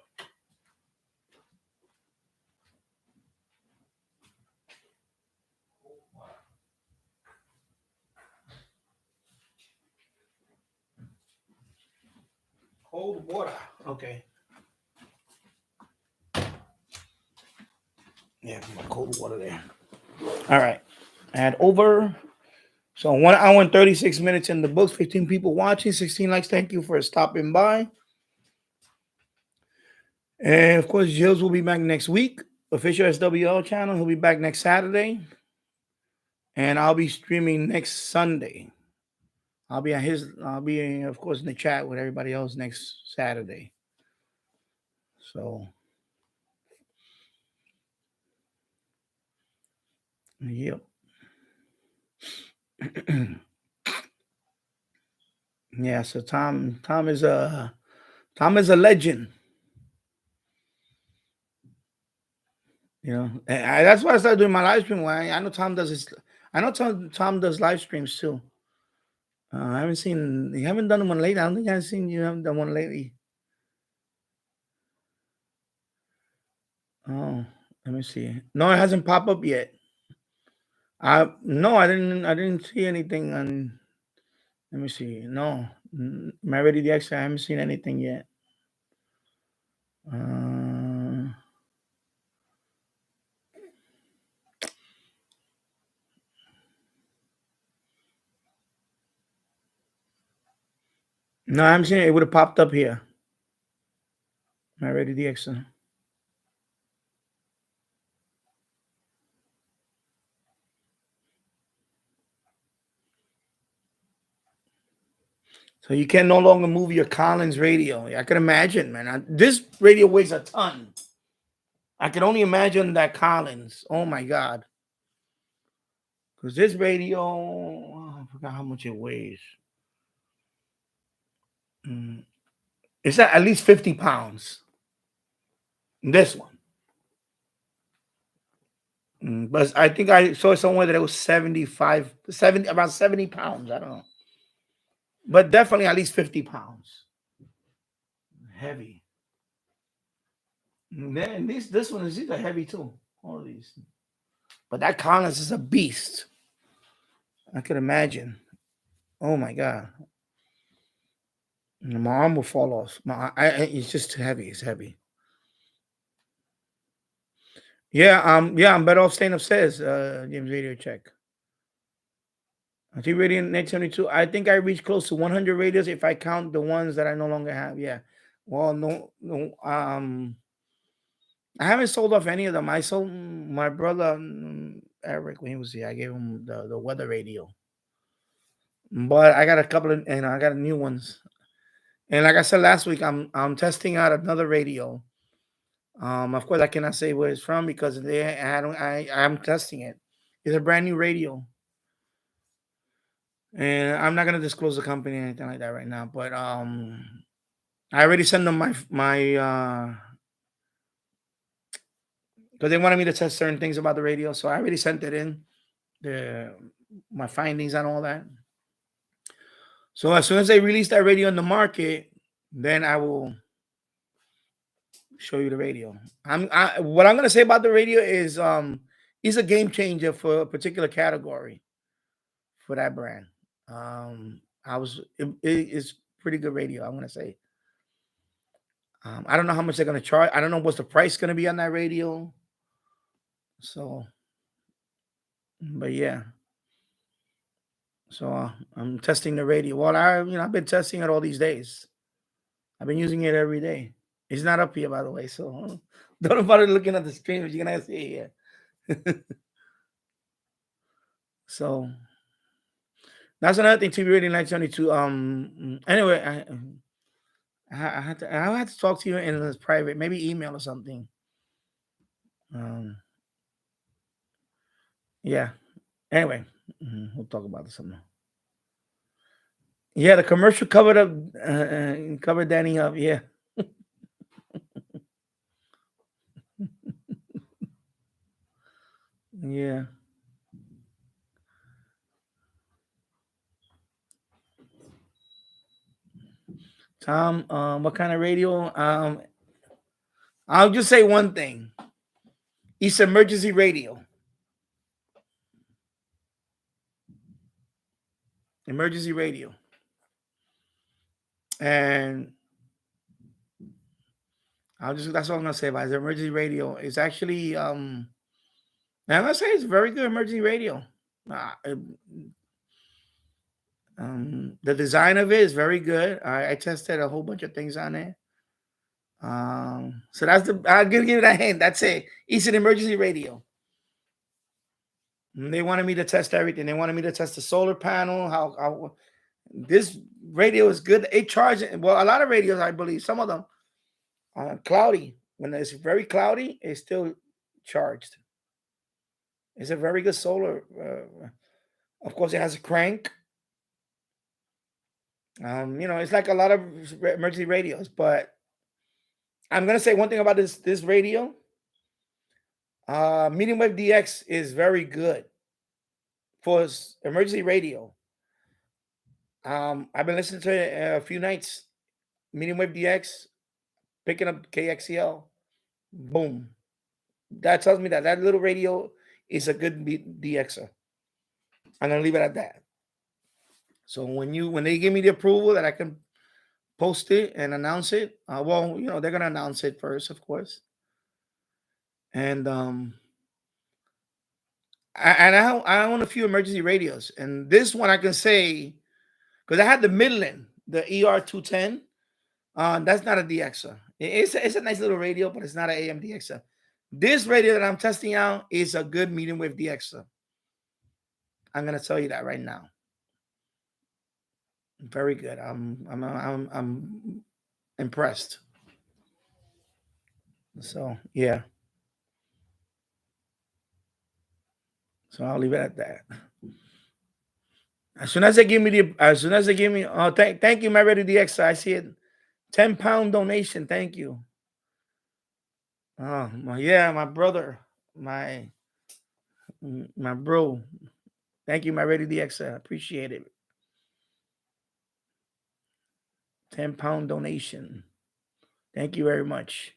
Cold water. Okay. Yeah, my cold water there. All right. Add over. So 1 hour and 36 minutes in the books, 15 people watching, 16 likes. Thank you for stopping by. And of course, Jills will be back next week. Official SWL channel. He'll be back next Saturday. And I'll be streaming next Sunday. I'll be of course, in the chat with everybody else next Saturday. So, yep. Yeah, so Tom is a legend. And that's why I started doing my live stream. I know Tom does Tom does live streams too. I haven't seen you haven't done one lately. I don't think I've seen you haven't done one lately. Oh, let me see. No, it hasn't popped up yet. No, I didn't see anything on. Let me see. No, my ready DX. I haven't seen anything yet. No, I haven't seen it. It would have popped up here. My ready DX. So you can no longer move your Collins radio. I can imagine, man. This radio weighs a ton. I can only imagine that Collins. Oh my God. Because this radio, I forgot how much it weighs. It's at least 50 pounds. This one. But I think I saw somewhere that it was about 70 pounds. I don't know. But definitely at least 50 pounds. Heavy. And then these are heavy too. All these. But that Collins is a beast. I could imagine. Oh my God. My arm will fall off. It's just too heavy. It's heavy. Yeah, I'm better off staying upstairs, James Radio Check. I think Radio Net 72. I think I reached close to 100 radios if I count the ones that I no longer have. Yeah. Well, no. I haven't sold off any of them. I sold my brother Eric when he was here. I gave him the weather radio. But I got a couple of, I got new ones. And like I said last week, I'm testing out another radio. Of course, I cannot say where it's from because I'm testing it. It's a brand new radio, and I'm not gonna disclose the company or anything like that right now. But I already sent them my because they wanted me to test certain things about the radio, so I already sent it in my findings and all that. So as soon as they release that radio in the market, then I will show you the radio. What I'm gonna say about the radio is He's a game changer for a particular category for that brand. It's pretty good radio, I want to say. I don't know how much they're going to charge. I don't know what's the price going to be on that radio. So, but yeah. So I'm testing the radio. Well, I've been testing it all these days. I've been using it every day. It's not up here, by the way. So don't bother looking at the stream if you're gonna see it here. So that's another thing. TV Radio 972. Anyway, I had to talk to you in this private, maybe email or something. Yeah. Anyway, we'll talk about this something. Yeah, the commercial covered Danny up. Yeah. Yeah. Tom, what kind of radio? I'll just say one thing. It's emergency radio. Emergency radio. And that's all I'm gonna say about it. Emergency radio. It's actually I'm gonna say it's very good emergency radio. The design of it is very good. I tested a whole bunch of things on it. So I'll give you that hint. That's it. It's an emergency radio. And they wanted me to test everything. They wanted me to test the solar panel. How this radio is good. It charges. Well, a lot of radios, I believe, some of them cloudy. When it's very cloudy, it's still charged. It's a very good solar. Of course, it has a crank. It's like a lot of emergency radios, but I'm gonna say one thing about this radio. Medium Wave DX is very good for emergency radio. I've been listening to it a few nights. Medium Wave DX, picking up KXCL, boom. That tells me that little radio is a good DXer. I'm gonna leave it at that. So when they give me the approval that I can post it and announce it, they're gonna announce it first, of course. And I own a few emergency radios, and this one I can say because I had the Midland, the ER210. That's not a DXer. It's a nice little radio, but it's not an AM DXer. This radio that I'm testing out is a good medium wave DXer. I'm gonna tell you that right now. Very good. I'm impressed. So yeah. So I'll leave it at that. As soon as they give me thank you, my ready DXer. I see it. 10-pound donation. Thank you. Oh my brother, my bro. Thank you, my ready DXer. I appreciate it. 10-pound donation. Thank you very much.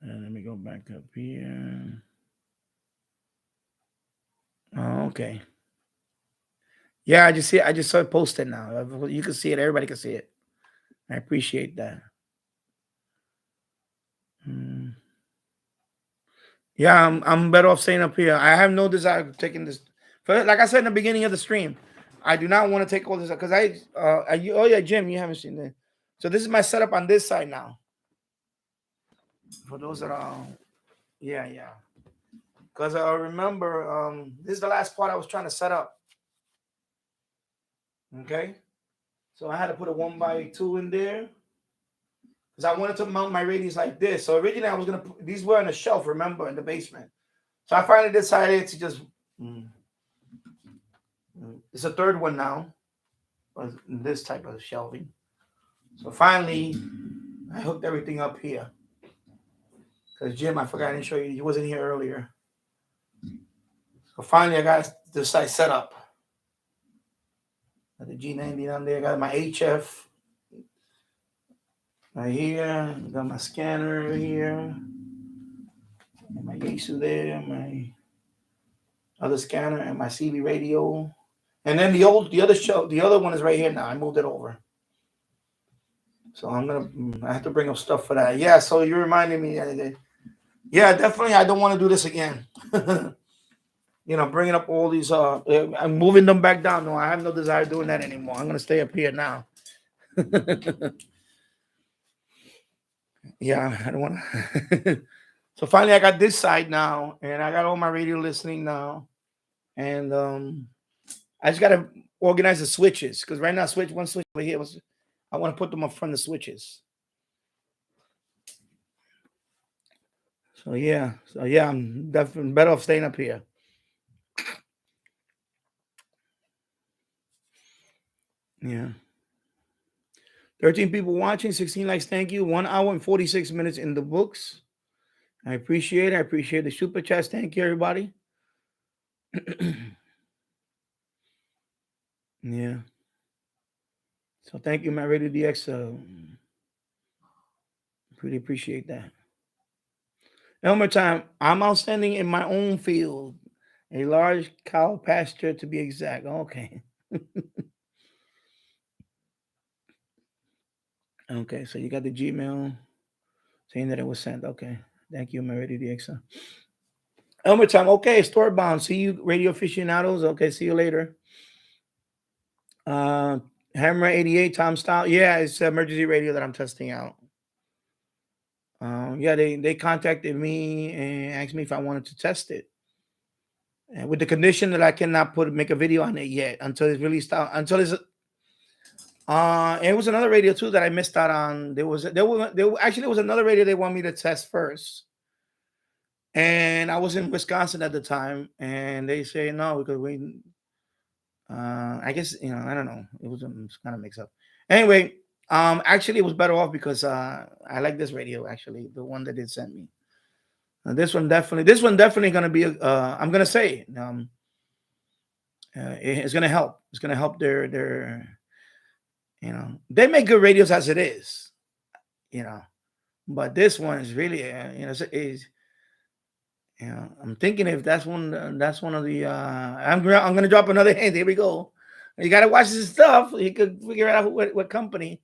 And let me go back up here. Oh, okay. Yeah, I just saw it posted now. You can see it. Everybody can see it. I appreciate that. Yeah, I'm better off staying up here. I have no desire of taking this. Like I said in the beginning of the stream, I do not want to take all this because Jim, you haven't seen it. So this is my setup on this side now. For those that are, yeah. Because I remember this is the last part I was trying to set up. Okay, so I had to put a 1x2 in there because I wanted to mount my radios like this. So originally I was gonna put these were on a shelf, remember, in the basement. So I finally decided to just. It's a third one now, this type of shelving. So finally, I hooked everything up here. Because Jim, I forgot I didn't show you. He wasn't here earlier. So finally, I got this side set up. Got the G90 on there. I got my HF. Right here, got my scanner here, and my Yaesu there, my other scanner, and my CB radio. And then the other one is right here now. I moved it over. So I have to bring up stuff for that. Yeah, so you reminded me. Yeah, definitely. I don't want to do this again. Bringing up all these. I'm moving them back down. No, I have no desire doing that anymore. I'm gonna stay up here now. Yeah, I don't want to. So finally, I got this side now, and I got all my radio listening now, and I just gotta organize the switches because right now, one switch over here was. I want to put them up front of the switches. So yeah, I'm definitely better off staying up here. Yeah. 13 people watching, 16 likes. Thank you. 1 hour and 46 minutes in the books. I appreciate it. I appreciate the super chats. Thank you, everybody. Yeah. So thank you, my Radio DX. Pretty appreciate that. And one more time, I'm outstanding in my own field. A large cow pasture, to be exact. Okay. Okay, so you got the Gmail saying that it was sent. Okay. Thank you, my Radio DX. One more time. Okay, store bound. See you, radio aficionados. Okay, see you later. Hammer 88, Tom Style. Yeah, it's emergency radio that I'm testing out. Yeah, they contacted me and asked me if I wanted to test it, and with the condition that I cannot make a video on it yet until it's released out. It was another radio too that I missed out on. There was another radio they want me to test first, and I was in Wisconsin at the time, and they say no because we. I guess I don't know. It was kind of mixed up. Anyway, actually, it was better off because I like this radio. Actually, the one that they sent me. This one definitely going to be. I'm going to say it's going to help. It's going to help their. They make good radios as it is. But this one is really I'm thinking if that's one of the. I'm going to drop another hint. Here we go. You got to watch this stuff. You could figure out what company.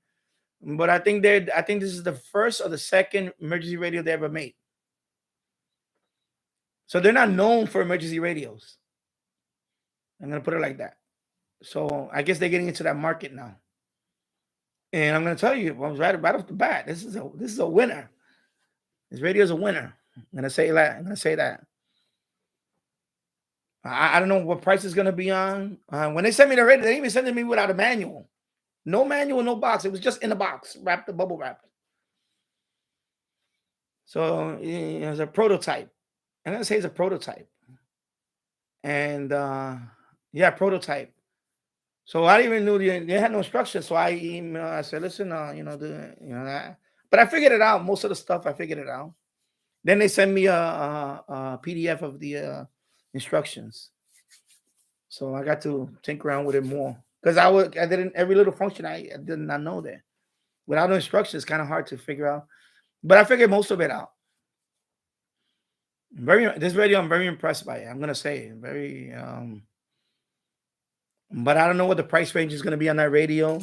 But I think this is the first or the second emergency radio they ever made. So they're not known for emergency radios. I'm gonna put it like that. So I guess they're getting into that market now. And I'm gonna tell you, I was right off the bat. This is a winner. This radio is a winner. I'm gonna say that. I don't know what price is gonna be on. When they sent me the radio, they didn't even send it me without a manual. No manual, no box. It was just in a box, wrapped, bubble wrapped. So it was a prototype. I'm gonna say it's a prototype. And prototype. So I didn't even know they had no instructions. So I emailed. I said, "Listen, that." But I figured it out. Most of the stuff I figured it out. Then they sent me a PDF of the instructions. So I got to tinker around with it more because I didn't every little function I did not know that. Without the instructions, it's kind of hard to figure out. But I figured most of it out. This radio, I'm very impressed by it. I'm gonna say very. But I don't know what the price range is going to be on that radio.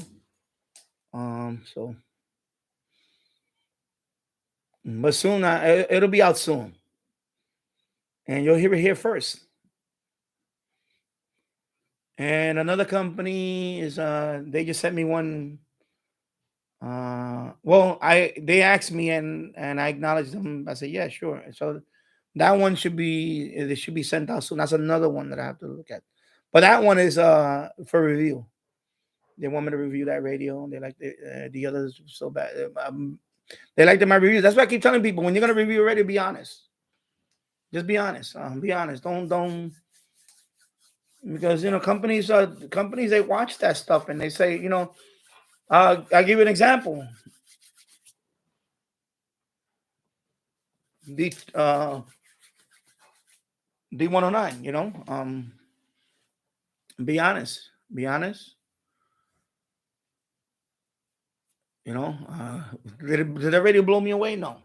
But soon it'll be out soon, and you'll hear it here first. And another company is they just sent me one. They asked me and I acknowledged them. I said, yeah, sure. So that one should be sent out soon. That's another one that I have to look at. But that one is for review. They want me to review that radio. They like the others so bad. They like my reviews. That's why I keep telling people when you're gonna review a radio, be honest. Just be honest. Be honest. Don't because companies they watch that stuff and they say I'll give you an example. The D109. Be honest. Be honest. You know, did the radio blow me away? No,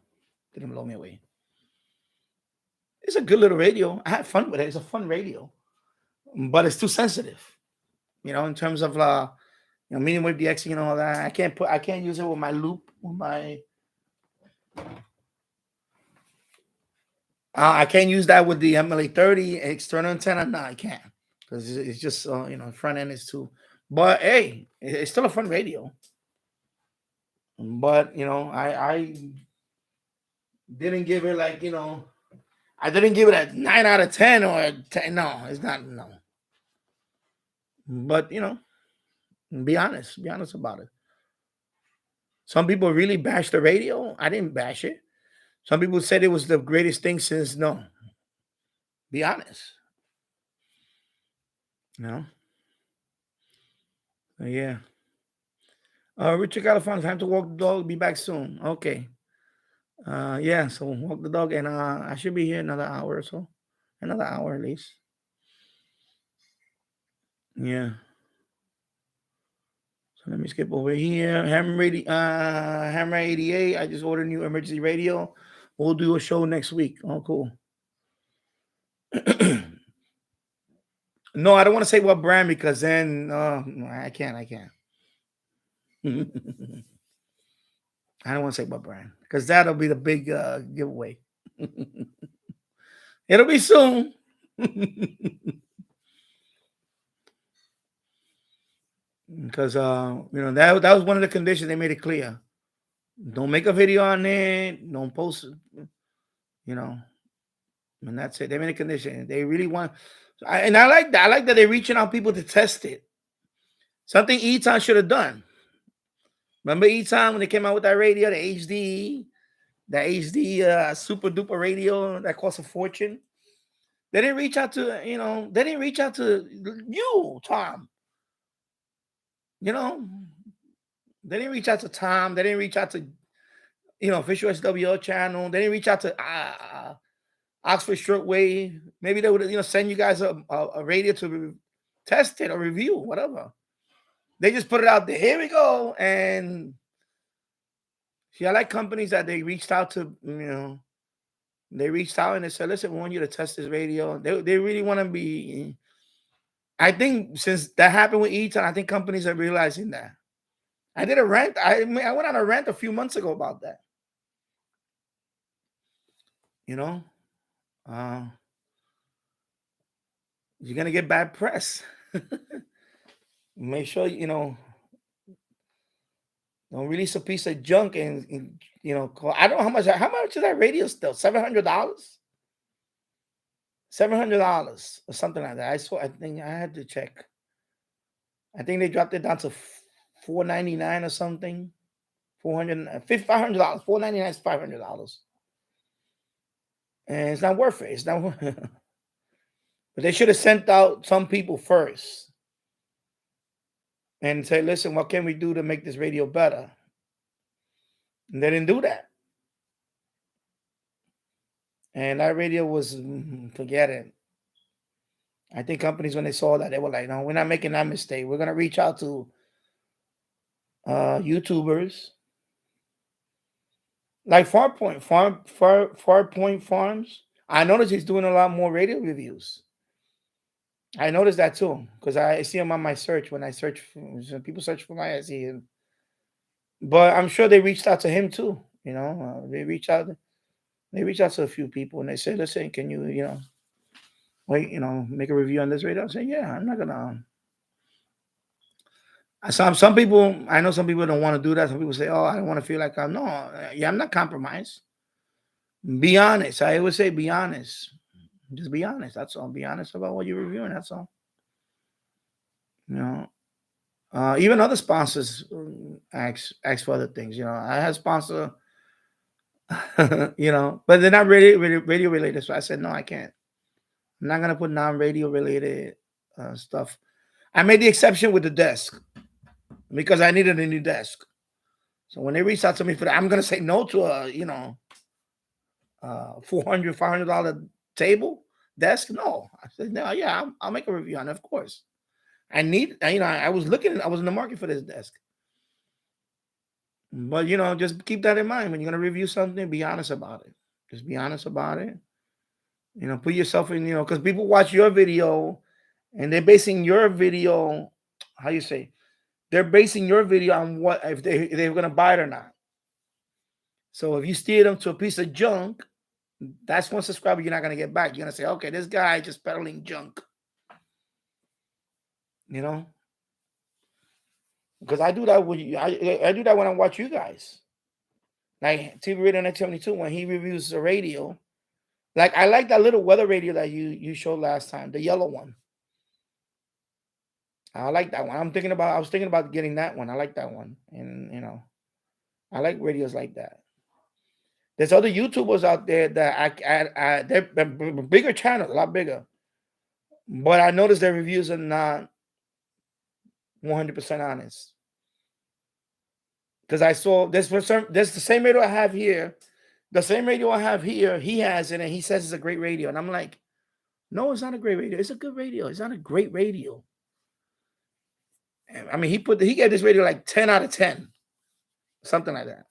didn't blow me away. It's a good little radio. I had fun with it. It's a fun radio, but it's too sensitive. You know, in terms of medium wave DX, all that. I can't use it with my loop, with my. I can't use that with the MLA 30 external antenna. No, I can't, because it's just front end is too. But hey, it's still a fun radio. But I didn't give it I didn't give it a 9 out of 10 or a 10. No, it's not. No. But be honest about it. Some people really bash the radio. I didn't bash it. Some people said it was the greatest thing since. No. Be honest. Yeah. Richard California, time to walk the dog. Be back soon. Okay. Yeah. So walk the dog, and I should be here another hour or so. Another hour at least. Yeah. So let me skip over here. Hammer 88. I just ordered a new emergency radio. We'll do a show next week. Oh, cool. No, I don't want to say what brand, because then I can't. I don't want to say what brand, because that'll be the big giveaway. It'll be soon. Because that was one of the conditions. They made it clear. Don't make a video on it. Don't post it. And that's it. They made a condition. They really want. And I like that. I like that they're reaching out people to test it. Something Eton should have done. Remember Eton when they came out with that radio, the HD super duper radio that cost a fortune? They didn't reach out to, they didn't reach out to you, Tom. They didn't reach out to Tom. They didn't reach out to, official SWO channel. They didn't reach out to Oxford Shortwave. Maybe they would, send you guys a radio to test it or review, whatever. They just put it out there. Here we go. And see, I like companies that they reached out to, they reached out and they said, listen, we want you to test this radio. They really want to be. I think since that happened with Eton, I think companies are realizing that. I did a rant. I went on a rant a few months ago about that. You're going to get bad press. Make sure, don't release a piece of junk and I don't know how much is that radio still? $700? $700 or something like that. I think I had to check. I think they dropped it down to $499 or something. $500. $499 is $500. And it's not worth it. It's not worth it. But they should have sent out some people first and say, listen, what can we do to make this radio better? And they didn't do that. And that radio was, forget it. I think companies, when they saw that, they were like, no, we're not making that mistake. We're going to reach out to YouTubers like Farpoint Farms. I noticed he's doing a lot more radio reviews. I noticed that too, because I see him on my search. When I search, people search for my, I see him. But I'm sure they reached out to him too. They reached out to a few people and they said, listen, can you, make a review on this radio? I say, yeah, I'm not gonna. Some people, I know some people don't want to do that. Some people say, oh, I don't want to feel like I'm not compromised. Be honest. I always say, be honest. Just be honest. That's all. Be honest about what you're reviewing. That's all. Even other sponsors ask for other things. I had a sponsor, but they're not radio related. So I said, no, I can't. I'm not going to put non-radio related stuff. I made the exception with the desk because I needed a new desk. So when they reached out to me for that, I'm going to say no to a, $400, $500 table desk. No, I said, no, yeah, I'll make a review on it. Of course. I was in the market for this desk. But just keep that in mind when you're gonna review something. Be honest about it. Just be honest about it. Put yourself in. Because people watch your video, and they're basing your video. How you say? They're basing your video on what if they're gonna buy it or not. So if you steer them to a piece of junk, that's one subscriber you're not gonna get back. You're gonna say, okay, this guy just peddling junk. Because I do that with you. I do that when I watch you guys. Like TV Radio Net 72, when he reviews the radio. Like I like that little weather radio that you showed last time, the yellow one. I like that one. I was thinking about getting that one. I like that one. And I like radios like that. There's other YouTubers out there that they're bigger channels, a lot bigger. But I noticed their reviews are not 100% honest. Because I saw there's the same radio I have here. The same radio I have here, he has it, and he says it's a great radio. And I'm like, no, it's not a great radio. It's a good radio. It's not a great radio. I mean, he gave this radio like 10 out of 10, something like that.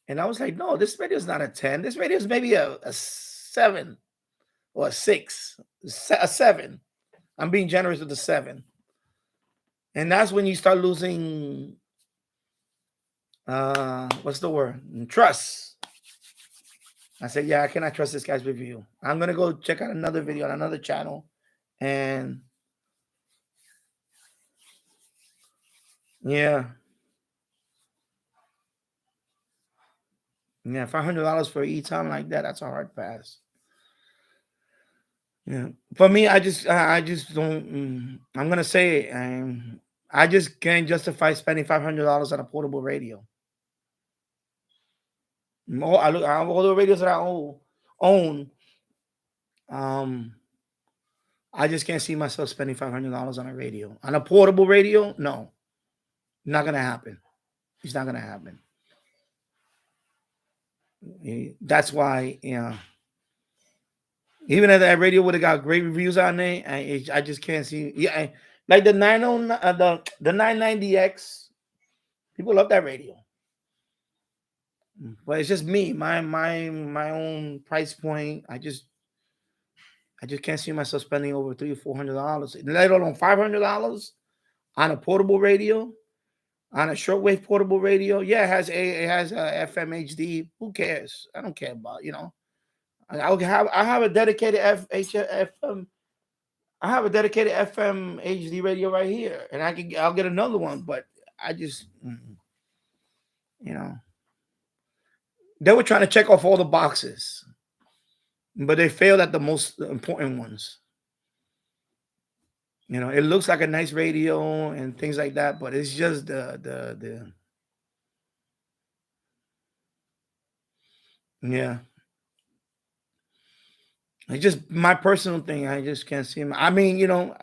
And I was like, no, this radio is not a 10. This radio is maybe a 7 or a 6, a 7. I'm being generous with the 7. And that's when you start losing, what's the word? Trust. I said, yeah, I cannot trust this guy's review. I'm going to go check out another video on another channel. And yeah. Yeah, $500 for e-time like that, that's a hard pass. Yeah. For me, I just don't, I'm going to say it. I just can't justify spending $500 on a portable radio. All the radios that I own, I just can't see myself spending $500 on a radio. On a portable radio, no. Not going to happen. It's not going to happen. That's why, even if that radio would have got great reviews on it, I just can't see. Yeah, like the 909, the 990X, people love that radio. But it's just me, my own price point. I just can't see myself spending over $300 or $400, let alone $500 on a portable radio, on a shortwave portable radio. Yeah, it has a FM HD. Who cares? I don't care about I have a dedicated FM. I have a dedicated FM HD radio right here, and I'll get another one. But I just, they were trying to check off all the boxes, but they failed at the most important ones. It looks like a nice radio and things like that, but it's just the yeah. It's just my personal thing. I just can't see him. I mean,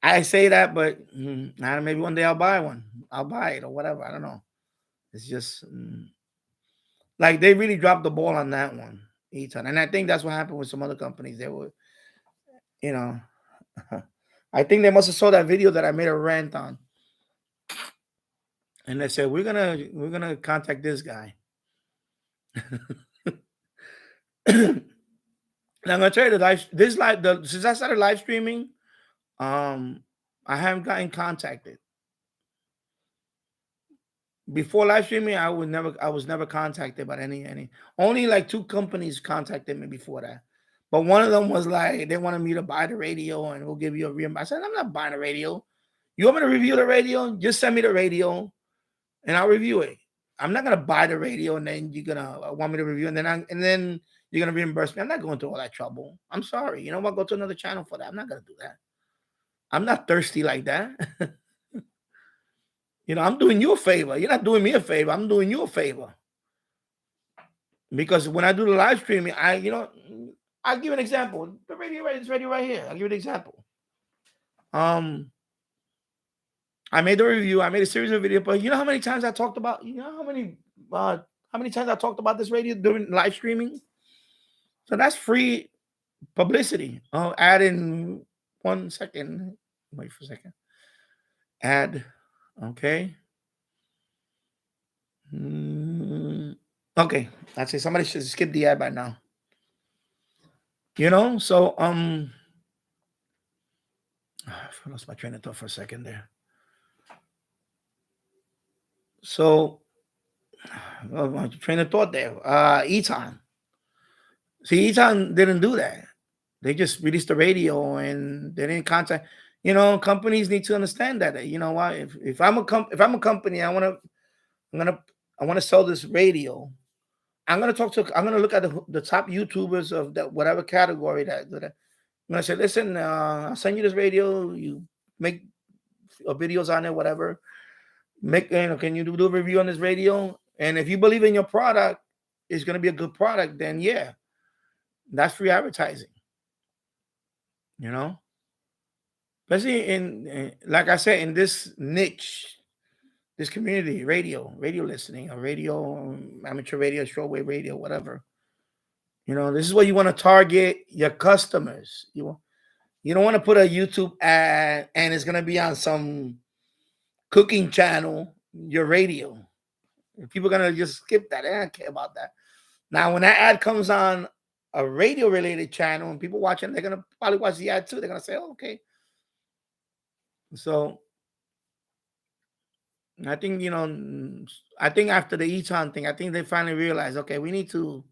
I say that, but maybe one day I'll buy one. I'll buy it or whatever. I don't know. It's just like they really dropped the ball on that one, Eton. And I think that's what happened with some other companies. They were, I think they must have saw that video that I made a rant on. And they said, we're gonna contact this guy. Now I'm gonna tell you since I started live streaming, I haven't gotten contacted. Before live streaming, I was never contacted by any only like 2 companies contacted me before that. But one of them was like, they wanted me to buy the radio and we'll give you a reimbursement. I said, I'm not buying a radio. You want me to review the radio? Just send me the radio and I'll review it. I'm not gonna buy the radio and then you're gonna want me to review and then you're gonna reimburse me. I'm not going through all that trouble. I'm sorry. I'll go to another channel for that. I'm not gonna do that. I'm not thirsty like that. I'm doing you a favor. You're not doing me a favor. I'm doing you a favor. Because when I do the live streaming, I'll give you an example. The radio right here. I'll give you an example. I made the review. I made a series of videos, but you know how many times I talked about, how many times I talked about this radio during live streaming? So that's free publicity. I'll add in 1 second. Wait for a second. Add. Okay. Okay, I'd say somebody should skip the ad by now. So I lost my train of thought for a second there. So my train of thought there. Eton. See, Eton didn't do that. They just released the radio and they didn't contact. Companies need to understand that. You know what? If I'm a company, I want to sell this radio. I'm gonna look at the top YouTubers of that whatever category that I'm gonna say, listen, I'll send you this radio. You make videos on it, whatever. Can you do a review on this radio? And if you believe in your product, it's gonna be a good product. Then yeah, that's free advertising. Especially like I said, in this niche, this community, radio listening, or radio, amateur radio, shortwave radio, whatever. This is what you want to target your customers. You don't want to put a YouTube ad and it's gonna be on some cooking channel, your radio. People are gonna just skip that. They don't care about that. Now, when that ad comes on a radio related channel and people watching, they're gonna probably watch the ad too. They're gonna say, oh, okay. So I think after the Eton thing, I think they finally realized, okay, we need to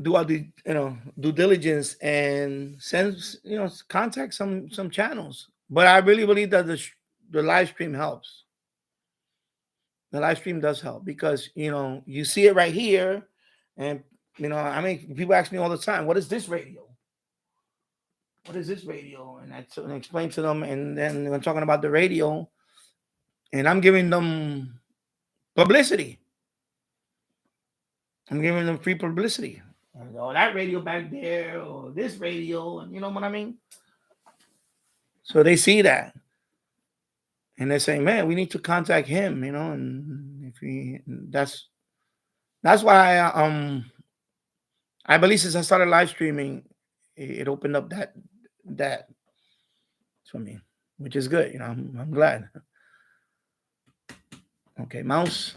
do our due diligence and send contact some channels. But I really believe that the live stream helps. The live stream does help because you see it right here, and people ask me all the time, what is this radio? What is this radio? And I explain to them, and then I'm talking about the radio, and I'm giving them publicity. I'm giving them free publicity. Oh, that radio back there, or this radio, and you know what I mean? So they see that. And they say, man, we need to contact him, and that's why I believe since I started live streaming, it opened up that for me, which is good. I'm glad. Okay, mouse.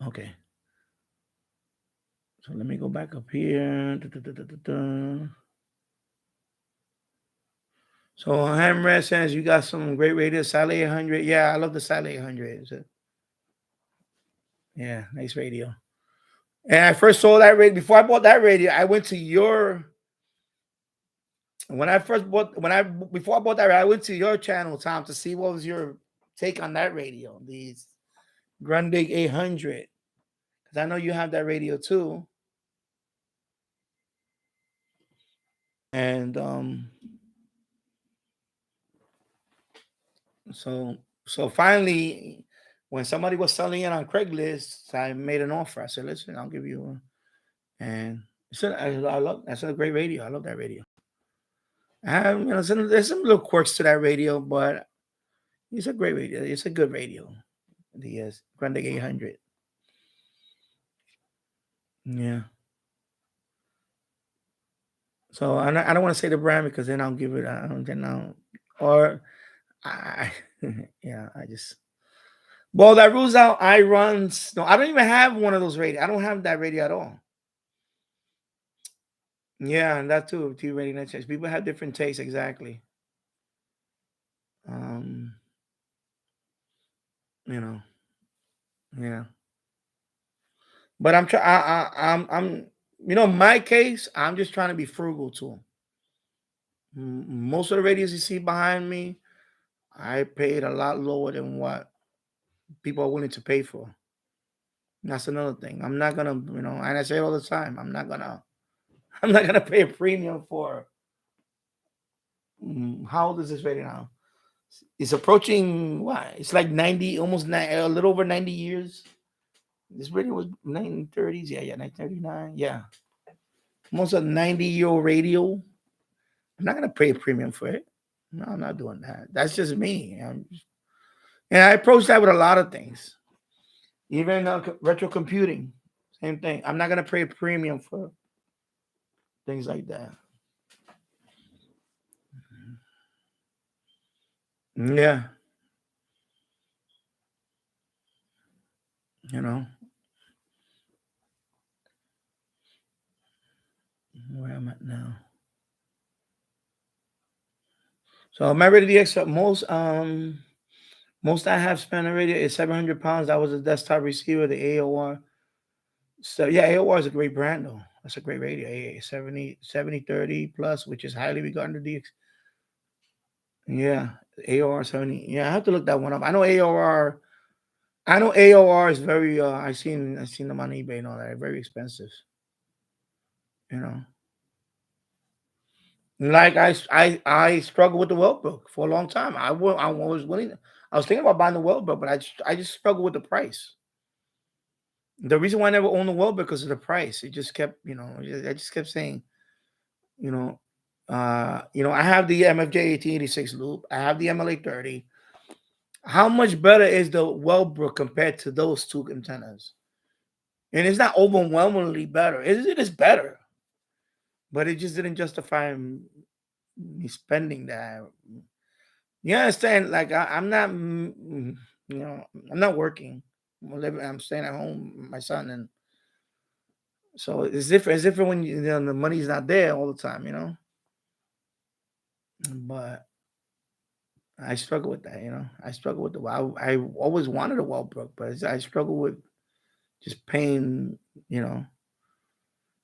Okay. So let me go back up here. So Hamrad says you got some great radio, Sally 800. Yeah, I love the Sally 800. Yeah, nice radio. And I first saw that radio. Before I bought that radio, I went to your. Before I bought that radio, I went to your channel, Tom, to see what was your take on that radio, these Grundig 800, because I know you have that radio too. And so finally, when somebody was selling it on Craigslist, I made an offer. I said, listen, I'll give you one. And that's a great radio. I love that radio. There's some little quirks to that radio, but it's a great radio. It's a good radio. The Grundig 800. Yeah. So I don't want to say the brand because then I'll give it. I don't know. Or yeah. I just. Well, that rules out I runs. No, I don't even have one of those radios. I don't have that radio at all. Yeah, and that too. T radio change. People have different tastes, exactly. Yeah. But I'm in my case, I'm just trying to be frugal too. Most of the radios you see behind me, I paid a lot lower than what people are willing to pay for. That's another thing. I'm not gonna, and I say it all the time, I'm not gonna pay a premium for. How old is this radio now? It's approaching what? It's like 90, almost a little over 90 years. This radio was 1930s. Yeah, 1939. Yeah. Almost a 90-year-old radio. I'm not going to pay a premium for it. No, I'm not doing that. That's just me. And I approach that with a lot of things. Even retro computing, same thing. I'm not going to pay a premium for things like that. Yeah. You know, where I'm at now. So my radio DX most I have spent on radio is 700 pounds. That was a desktop receiver, the AOR. So yeah, AOR is a great brand though. That's a great radio. 7030 plus, which is highly regarded DX. Yeah, AOR 70. Yeah, I have to look that one up. I know AOR. I know AOR is very. I seen them on eBay and all that. Very expensive. You know, like I struggled with the Wellbrook for a long time. I was willing. I was thinking about buying the Wellbrook, but I just struggled with the price. The reason why I never owned the Wellbrook because of the price. It just kept, I just kept saying, you know, I have the MFJ 1886 loop. I have the MLA 30. How much better is the Wellbrook compared to those two antennas? And it's not overwhelmingly better. It is better, but it just didn't justify me spending that. You understand? Like I'm not, I'm not working. I'm staying at home, with my son, and so it's different. It's different when the money's not there all the time, But I struggle with that, I struggle with I always wanted a Wellbrook, but I struggle with just paying, you know,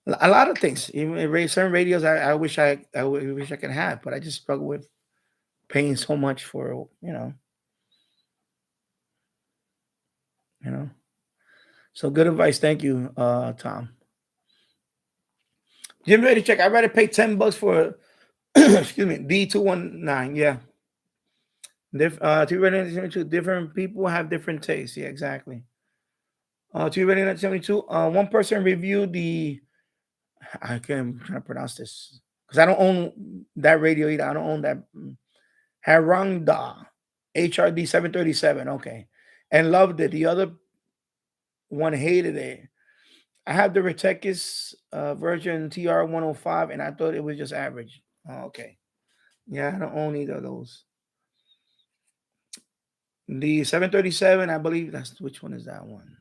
a lot of things. Even certain radios, I wish I could have, but I just struggle with paying so much for, you know. So good advice, thank you, Tom. Jim, ready to check? I'd rather pay $10 for, excuse me, D219. Yeah, different people have different tastes. Yeah, exactly. 272. One person reviewed the. I can't try to pronounce this because I don't own that radio either. I don't own that Harangda HRD 737. Okay, and loved it. The other one hated it. I have the Retekis version TR 105, and I thought it was just average. Oh, okay, yeah, I don't own either of those. The 737, I believe that's which one is that one?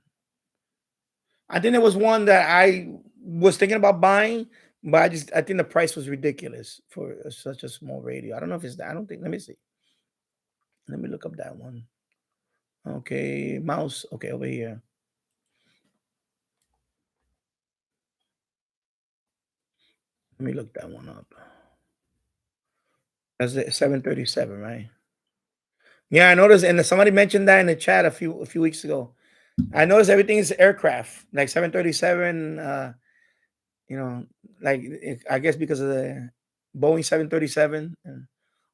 I think there was one that I was thinking about buying, but I think the price was ridiculous for such a small radio. I don't know if it's that. I don't think. Let me see. Let me look up that one. Okay, mouse. Okay, over here. Let me look that one up. That's the 737, right? Yeah, I noticed, and somebody mentioned that in the chat a few weeks ago. I noticed everything is aircraft, like 737. You know, like I guess because of the Boeing 737.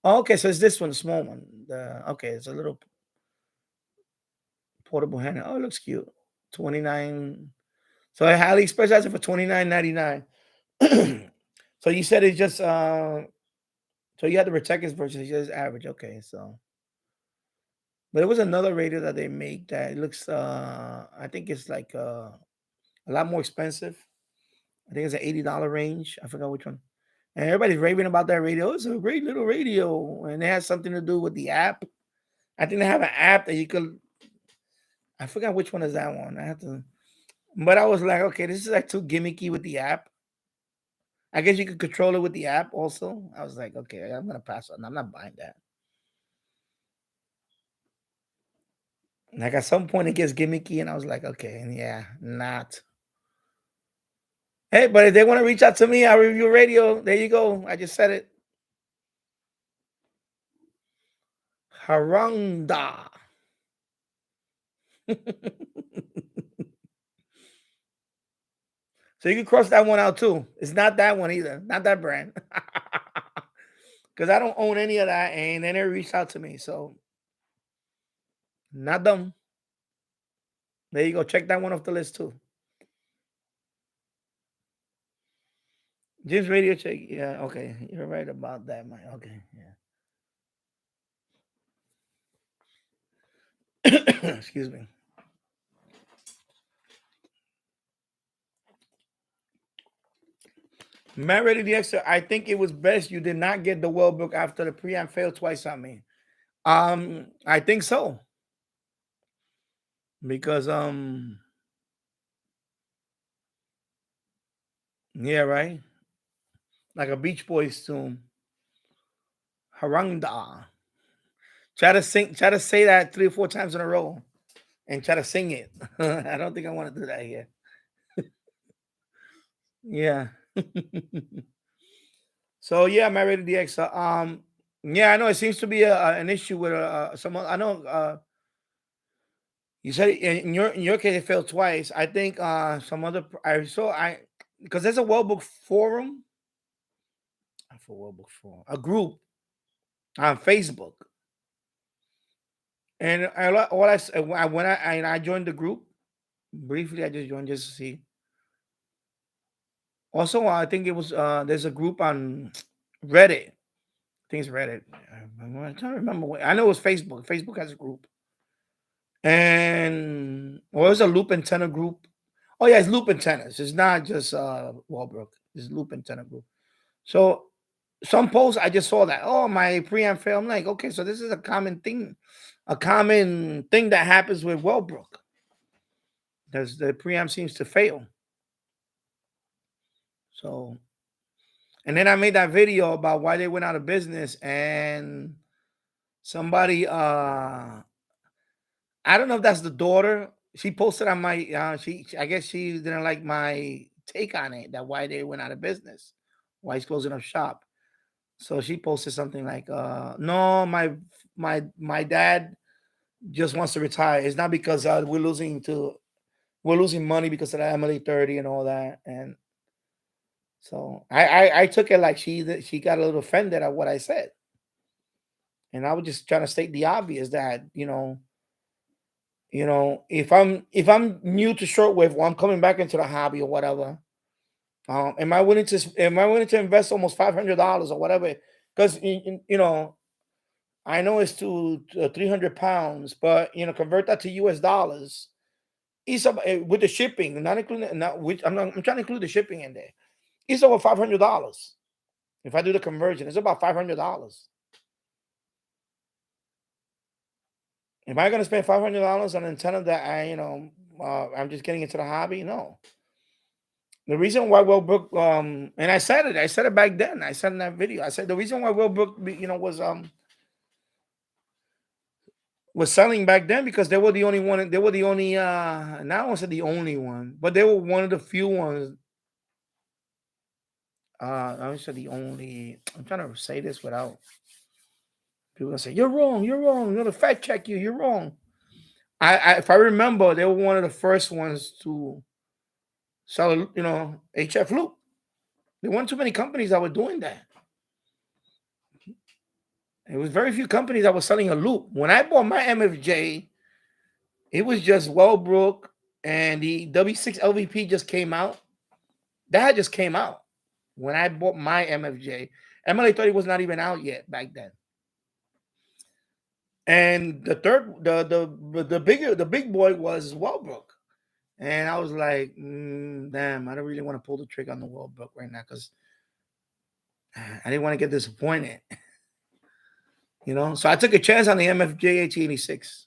Oh, okay, so it's this one, the small one. Okay, it's a little portable handle. Oh, it looks cute. 29. So I highly specialized it for 29.99. So you said it's just so you had the Retekis version, it's just average. Okay, so but it was another radio that they make that it looks I think it's like a lot more expensive. I think it's an $80 range. I forgot which one. And everybody's raving about that radio. It's a great little radio. And it has something to do with the app. I think they have an app that you could. I forgot which one is that one. I have to. But I was like, okay, this is like too gimmicky with the app. I guess you could control it with the app also. I was like, okay, I'm gonna pass on. I'm not buying that. Like at some point it gets gimmicky, and I was like, okay, yeah, not. Hey, but if they want to reach out to me, I'll review radio. There you go. I just said it. Haranga. So you can cross that one out too. It's not that one either. Not that brand. Because I don't own any of that, and they never reached out to me. So not them. There you go. Check that one off the list too. Jim's radio check. Yeah, okay. You're right about that, Mike. Okay, yeah. Excuse me. Matt Ready the Extra. I think it was best you did not get the Wellbrook after the preamp failed twice on me. I think so. because yeah, right, like a Beach Boys tune, Harangda. Try to say that 3 or 4 times in a row, and try to sing it. I don't think I want to do that here. Yeah. So yeah, Married DX. Yeah, I know it seems to be an issue with someone. I know you said in your case it failed twice. I think some other I saw I because there's a Wellbook forum. For Wellbook forum, a group on Facebook, and when I joined the group briefly, I just joined just to see. Also, I think it was there's a group on Reddit. I think it's Reddit. I'm trying to remember. I know it was Facebook. Facebook has a group, and or it was a loop antenna group. Oh yeah, it's loop antennas. It's not just Walbrook. It's loop antenna group. So some posts I just saw that. Oh, my preamp failed. I'm like, okay, so this is a common thing that happens with Wellbrook. Does the preamp seems to fail? So, and then I made that video about why they went out of business, and somebody I don't know if that's the daughter. She posted on my I guess she didn't like my take on it, that why they went out of business, why he's closing up shop. So she posted something like no, my dad just wants to retire. It's not because we're losing money because of the MLA 30 and all that. And so I took it like she got a little offended at what I said. And I was just trying to state the obvious that, if I'm new to shortwave or I'm coming back into the hobby or whatever, am I willing to invest almost $500 or whatever? Because I know it's to 300 pounds, but convert that to US dollars. It's with the shipping, not including not which I'm trying to include the shipping in there. It's over $500. If I do the conversion, it's about $500. Am I going to spend $500 on an antenna that I'm just getting into the hobby? No. The reason why Wellbrook, and I said it back then. I said in that video, I said the reason why Wellbrook, was selling back then because they were the only one. They were the only. Now I won't say the only one, but they were one of the few ones. I would say the only. I'm trying to say this without people gonna say you're wrong. You're wrong. I'm gonna fact check you. You're wrong. If I remember, they were one of the first ones to sell, HF loop. There weren't too many companies that were doing that. It was very few companies that were selling a loop. When I bought my MFJ, it was just Wellbrook and the W6 LVP just came out. That just came out when I bought my MFJ. MLA 30 was not even out yet back then. And the big boy was Wellbrook. And I was like, damn, I don't really want to pull the trigger on the Wellbrook right now because I didn't want to get disappointed. So I took a chance on the MFJ 1886.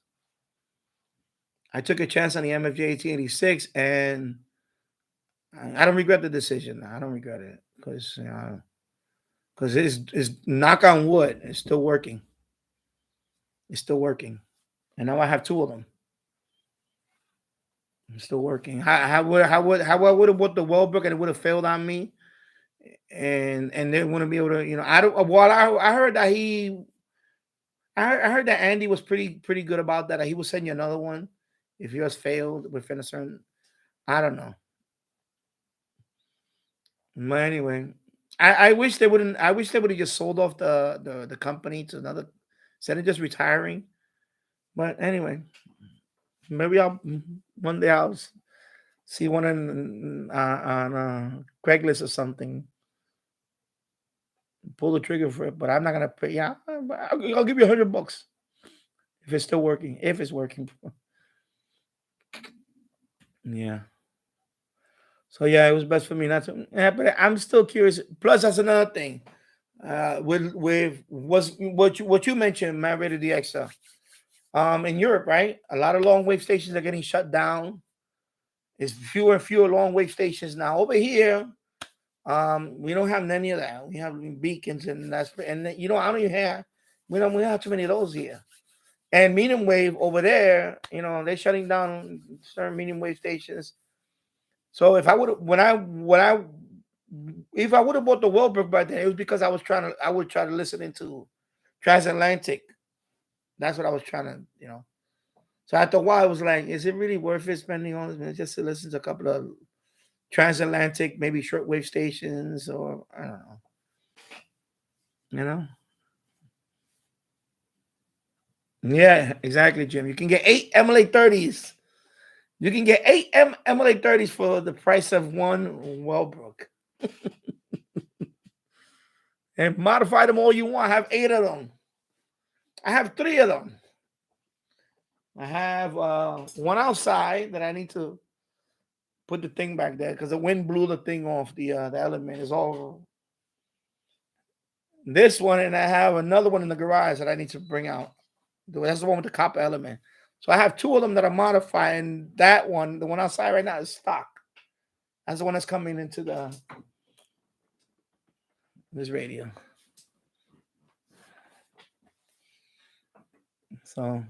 I took a chance on the MFJ 1886, and I don't regret the decision. I don't regret it because it's knock on wood, it's still working. It's still working, and now I have two of them. It's still working. How I would have bought the Wellbrook and it would have failed on me, and they wouldn't be able to. I don't. Well, I heard that I heard that Andy was pretty good about that. He would send you another one if yours failed within a certain. I don't know. But anyway, I wish they wouldn't. I wish they would have just sold off the company to another, instead of just retiring. But anyway, maybe one day I'll see one on Craigslist or something. Pull the trigger for it, but I'm not gonna pay. Yeah, I'll give you $100 if it's still working. If it's working, yeah. So yeah, it was best for me not to. Yeah, but I'm still curious. Plus, that's another thing. With was what you mentioned, Married DX. In Europe, right? A lot of long wave stations are getting shut down. There's fewer and fewer long wave stations now. Over here, we don't have any of that. We have beacons and I don't even have we don't have too many of those here. And medium wave over there, they're shutting down certain medium wave stations. So if I would if I would have bought the Wellbrook by then, it was because I would try to listen into transatlantic. That's what I was trying to. So after a while, I was like, is it really worth it spending all this money just to listen to a couple of transatlantic, maybe shortwave stations, or I don't know. Yeah, exactly, Jim. You can get 8 MLA 30s. You can get 8 MLA 30s for the price of one Wellbrook. And modify them all you want. I have 8 of them. I have 3 of them. I have one outside that I need to put the thing back there because the wind blew the thing off. The element is all this one, and I have another one in the garage that I need to bring out. That's the one with the copper element. So I have 2 of them that are modified, and that one, the one outside right now, is stock. That's the one that's coming into this radio. So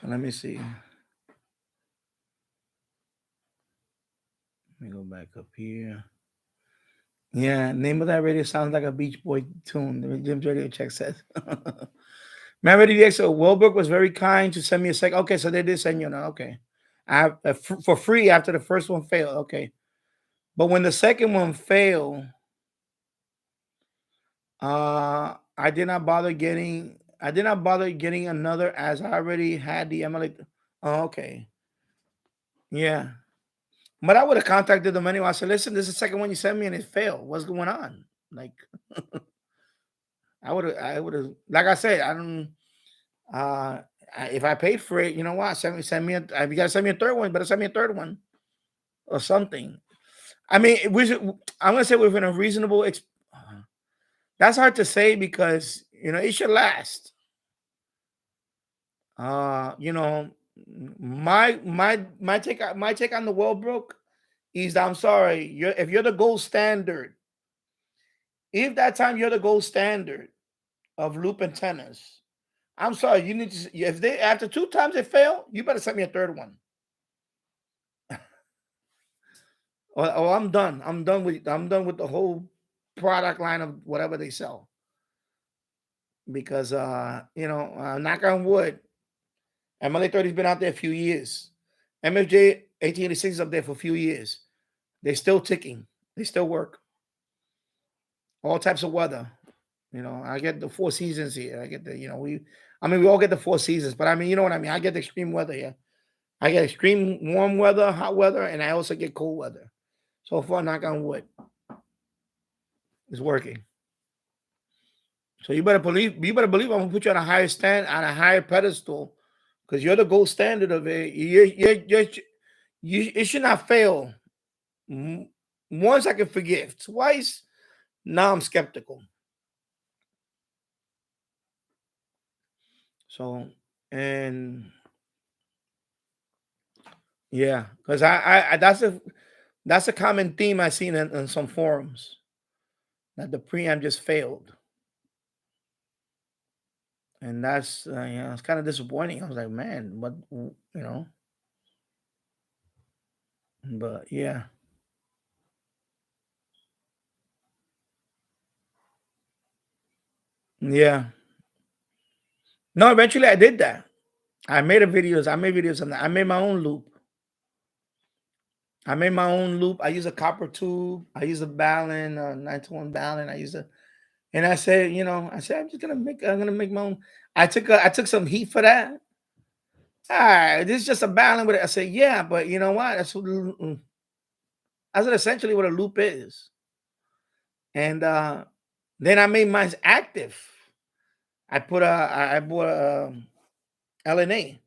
let me see. Let me go back up here. Yeah, name of that radio sounds like a Beach Boy tune. Jim's Radio Check says. Remember the DX, Wilbrook was very kind to send me a second. Okay, so they did send you now. Okay. I have for free after the first one failed. Okay. But when the second one failed, I did not bother getting another as I already had the MLA. Oh, okay. Yeah. But I would have contacted them anyway. I said, listen, this is the second one you sent me and it failed. What's going on? Like I would have, like I said, I don't if I paid for it, you know what? Send me if you gotta send me a third one, better send me a third one or something. I mean, I'm gonna say within a reasonable that's hard to say because it should last. My take on the Wellbrook is that I'm sorry, if you're the gold standard, if that time you're the gold standard of loop antennas, I'm sorry, you need to, if they after 2 times they fail, you better send me a third one. or I'm done. I'm done with the whole product line of whatever they sell. Because knock on wood, MLA 30's been out there a few years. MFJ 1886 is up there for a few years. They're still ticking. They still work. All types of weather. I get the 4 seasons here. I get the, we all get the 4 seasons, but I mean, you know what I mean? I get the extreme weather here. I get extreme warm weather, hot weather, and I also get cold weather. So far, knock on wood, it's working. So you better believe I'm gonna put you on a higher pedestal, because you're the gold standard of it. It should not fail. Once I can forgive. Twice, now I'm skeptical. So, and yeah, because I that's a common theme I've seen in some forums, that the preamp just failed. And that's it's kind of disappointing. I was like, man, but but yeah. Yeah. No, eventually I did that. I made videos on that. I made my own loop. I use a copper tube. I use a Balun, 921 Balun. And I said, I'm gonna make my own. I took some heat for that. All right, this is just a Balun with it. I said, yeah, but you know what? That's essentially what a loop is. And then I made mine active. I bought a LNA,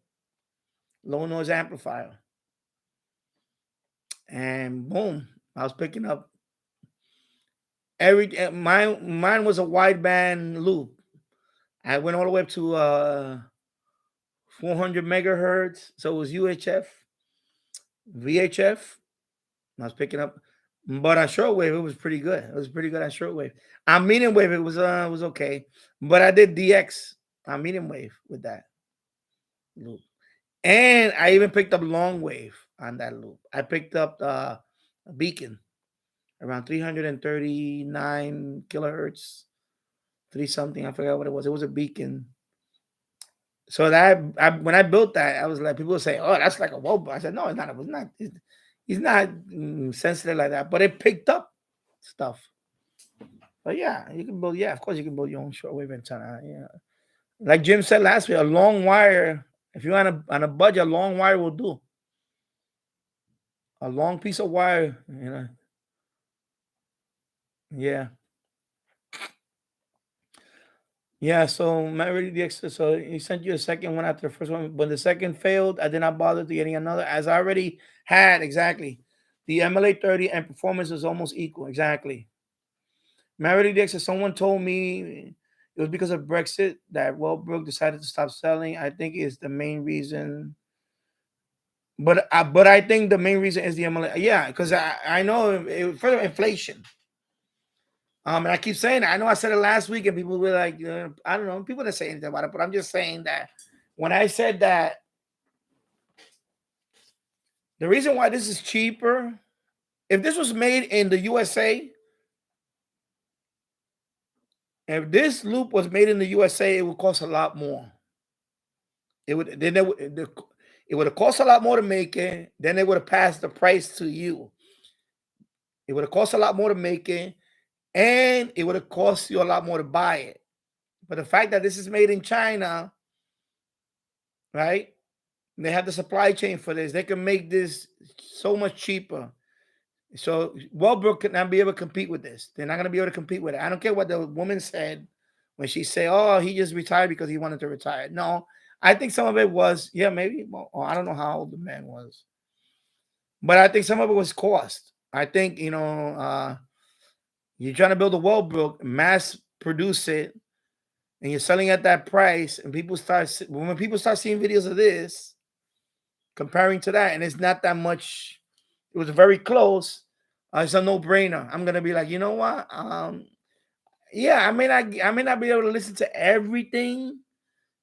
low noise amplifier. And boom, I was picking up Mine was a wideband loop. I went all the way up to 400 megahertz. So it was UHF, VHF. I was picking up, but on shortwave it was pretty good. It was pretty good on shortwave. On medium wave it was okay, but I did DX on medium wave with that loop, and I even picked up long wave on that loop. I picked up a beacon around 339 kilohertz, three something. I forgot what it was. It was a beacon. So that when I built that, I was like, people would say, "Oh, that's like a whoa." I said, "No, it's not. It was not. He's not sensitive like that." But it picked up stuff. But yeah, you can build. Yeah, of course you can build your own shortwave antenna. Yeah, like Jim said last week, a long wire. If you're on a budget, a long wire will do. A long piece of wire, Yeah. Yeah, so so he sent you a second one after the first one. When the second failed, I did not bother to getting another, as I already had exactly. The MLA 30 and performance is almost equal. Exactly. Mary Dixon, someone told me it was because of Brexit that Wellbrook decided to stop selling. I think is the main reason. But I think the main reason is the MLA. Yeah, because I know it further inflation. And I keep saying that. I know I said it last week, and people were like, I don't know, people didn't say anything about it, but I'm just saying that when I said that the reason why this is cheaper, if this was made in the USA, if this loop was made in the USA, it would cost a lot more. It would have cost a lot more to make it. Then they would have passed the price to you. It would have cost a lot more to make it, and it would have cost you a lot more to buy it. But the fact that this is made in China, right? They have the supply chain for this. They can make this so much cheaper. So Wellbrook could not be able to compete with this. They're not going to be able to compete with it. I don't care what the woman said when she said, "Oh, he just retired because he wanted to retire." No, I think some of it was, yeah, maybe. Well, I don't know how old the man was, but I think some of it was cost. I think you're trying to build a Wellbrook, mass produce it, and you're selling at that price, and when people start seeing videos of this, comparing to that, and it's not that much. It was very close. It's a no-brainer. I'm gonna be like, you know what? Yeah, I may not be able to listen to everything.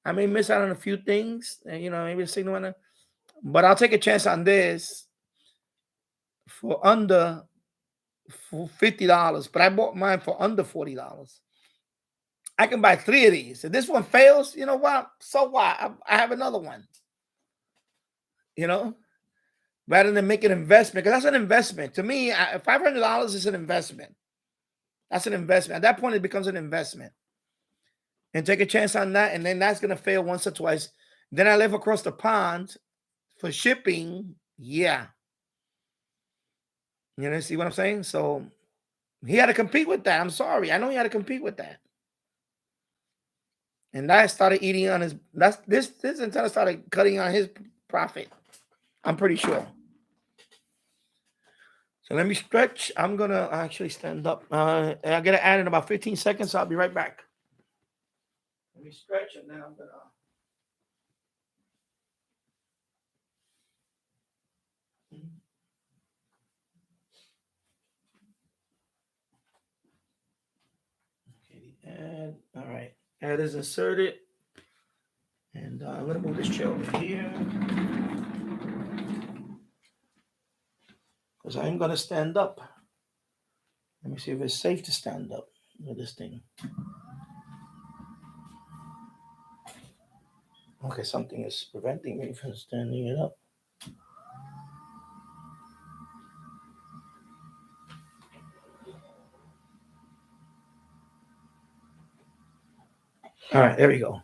I may miss out on a few things, and maybe a signal, but I'll take a chance on this for under $50. But I bought mine for under $40. I can buy 3 of these. If this one fails, you know what? So what? I have another one. Rather than make an investment, because that's an investment. To me, $500 is an investment. That's an investment. At that point, it becomes an investment. And take a chance on that, and then that's going to fail once or twice. Then I live across the pond for shipping. Yeah. See what I'm saying? So he had to compete with that. I'm sorry. I know he had to compete with that. And that started eating on this antenna started cutting on his profit. I'm pretty sure. So let me stretch. I'm going to actually stand up. I got to add in about 15 seconds. So I'll be right back. Let me stretch, and then I'm going to. Okay, add. All right. Add is inserted. And I'm going to move this chair over here. Because I'm going to stand up. Let me see if it's safe to stand up with this thing. Okay, something is preventing me from standing it up. All right, there we go.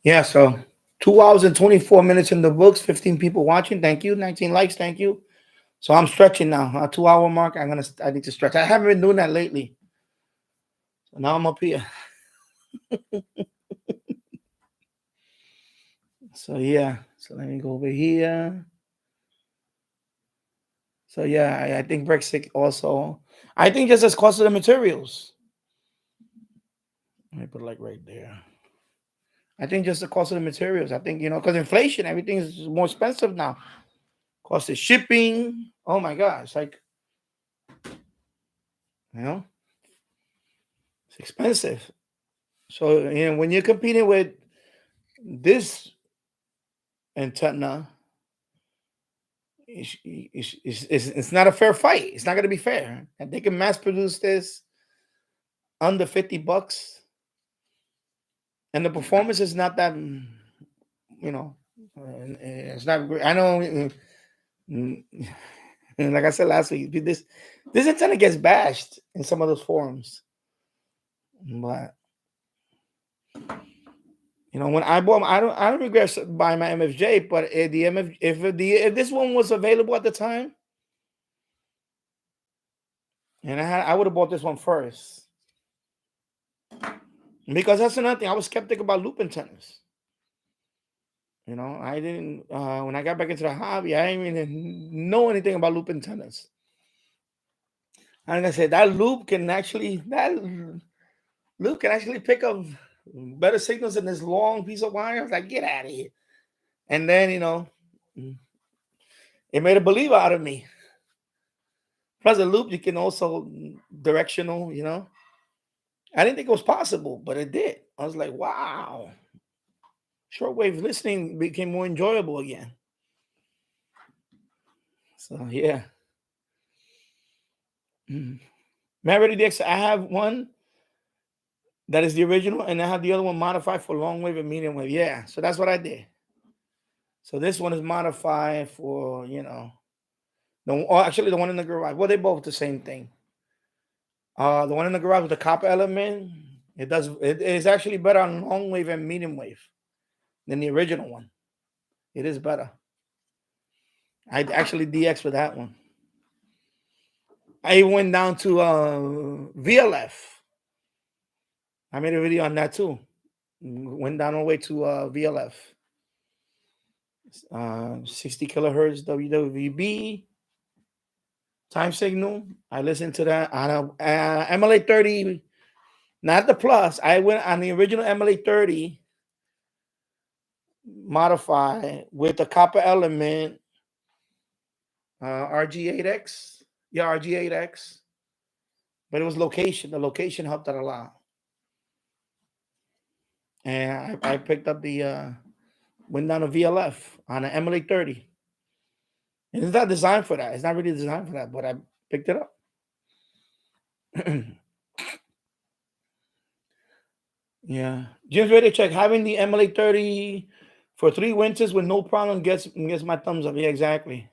Yeah, so 2 hours and 24 minutes in the books, 15 people watching. Thank you. 19 likes. Thank you. So I'm stretching now. 2-hour mark. I need to stretch. I haven't been doing that lately. So now I'm up here. So yeah. So let me go over here. So yeah, I think Brexit also. I think just as cost of the materials. Let me put it like right there. I think just the cost of the materials. I think, because inflation, everything is more expensive now. Cost of shipping. Oh my God. It's like, it's expensive. So, when you're competing with this antenna, it's not a fair fight. It's not going to be fair. And they can mass produce this under $50. And the performance is not that, it's not great. I know, like I said last week, this antenna gets bashed in some of those forums. But when I bought, I don't regret buying my MFJ. But if this one was available at the time, and I would have bought this one first, because that's another thing. I was skeptical about loop antennas. I didn't when I got back into the hobby, I didn't even know anything about loop antennas. And I said that loop can actually pick up better signals than this long piece of wire. I was like, get out of here. And then it made a believer out of me. Plus the loop, you can also directional. I didn't think it was possible, but it did. I was like, wow. Shortwave listening became more enjoyable again. So yeah. Maverick DX, I have one that is the original, and I have the other one modified for long wave and medium wave. Yeah, so that's what I did. So this one is modified for, actually the one in the garage. Well, they both the same thing. The one in the garage with the copper element, it is actually better on long wave and medium wave than the original one. It is better. I actually DX with that one. I went down to VLF. I made a video on that too. Went down all the way to VLF. 60 kilohertz WWB time signal. I listened to that on a MLA 30, not the plus. I went on the original MLA 30 modified with the copper element RG8X. Yeah, RG8X. But it was location. The location helped out a lot. And I picked up the went down to VLF on an MLA 30. And it's not designed for that. It's not really designed for that, but I picked it up. Yeah. James Radio Check. Having the MLA 30 for 3 winters with no problem gets my thumbs up. Yeah, exactly.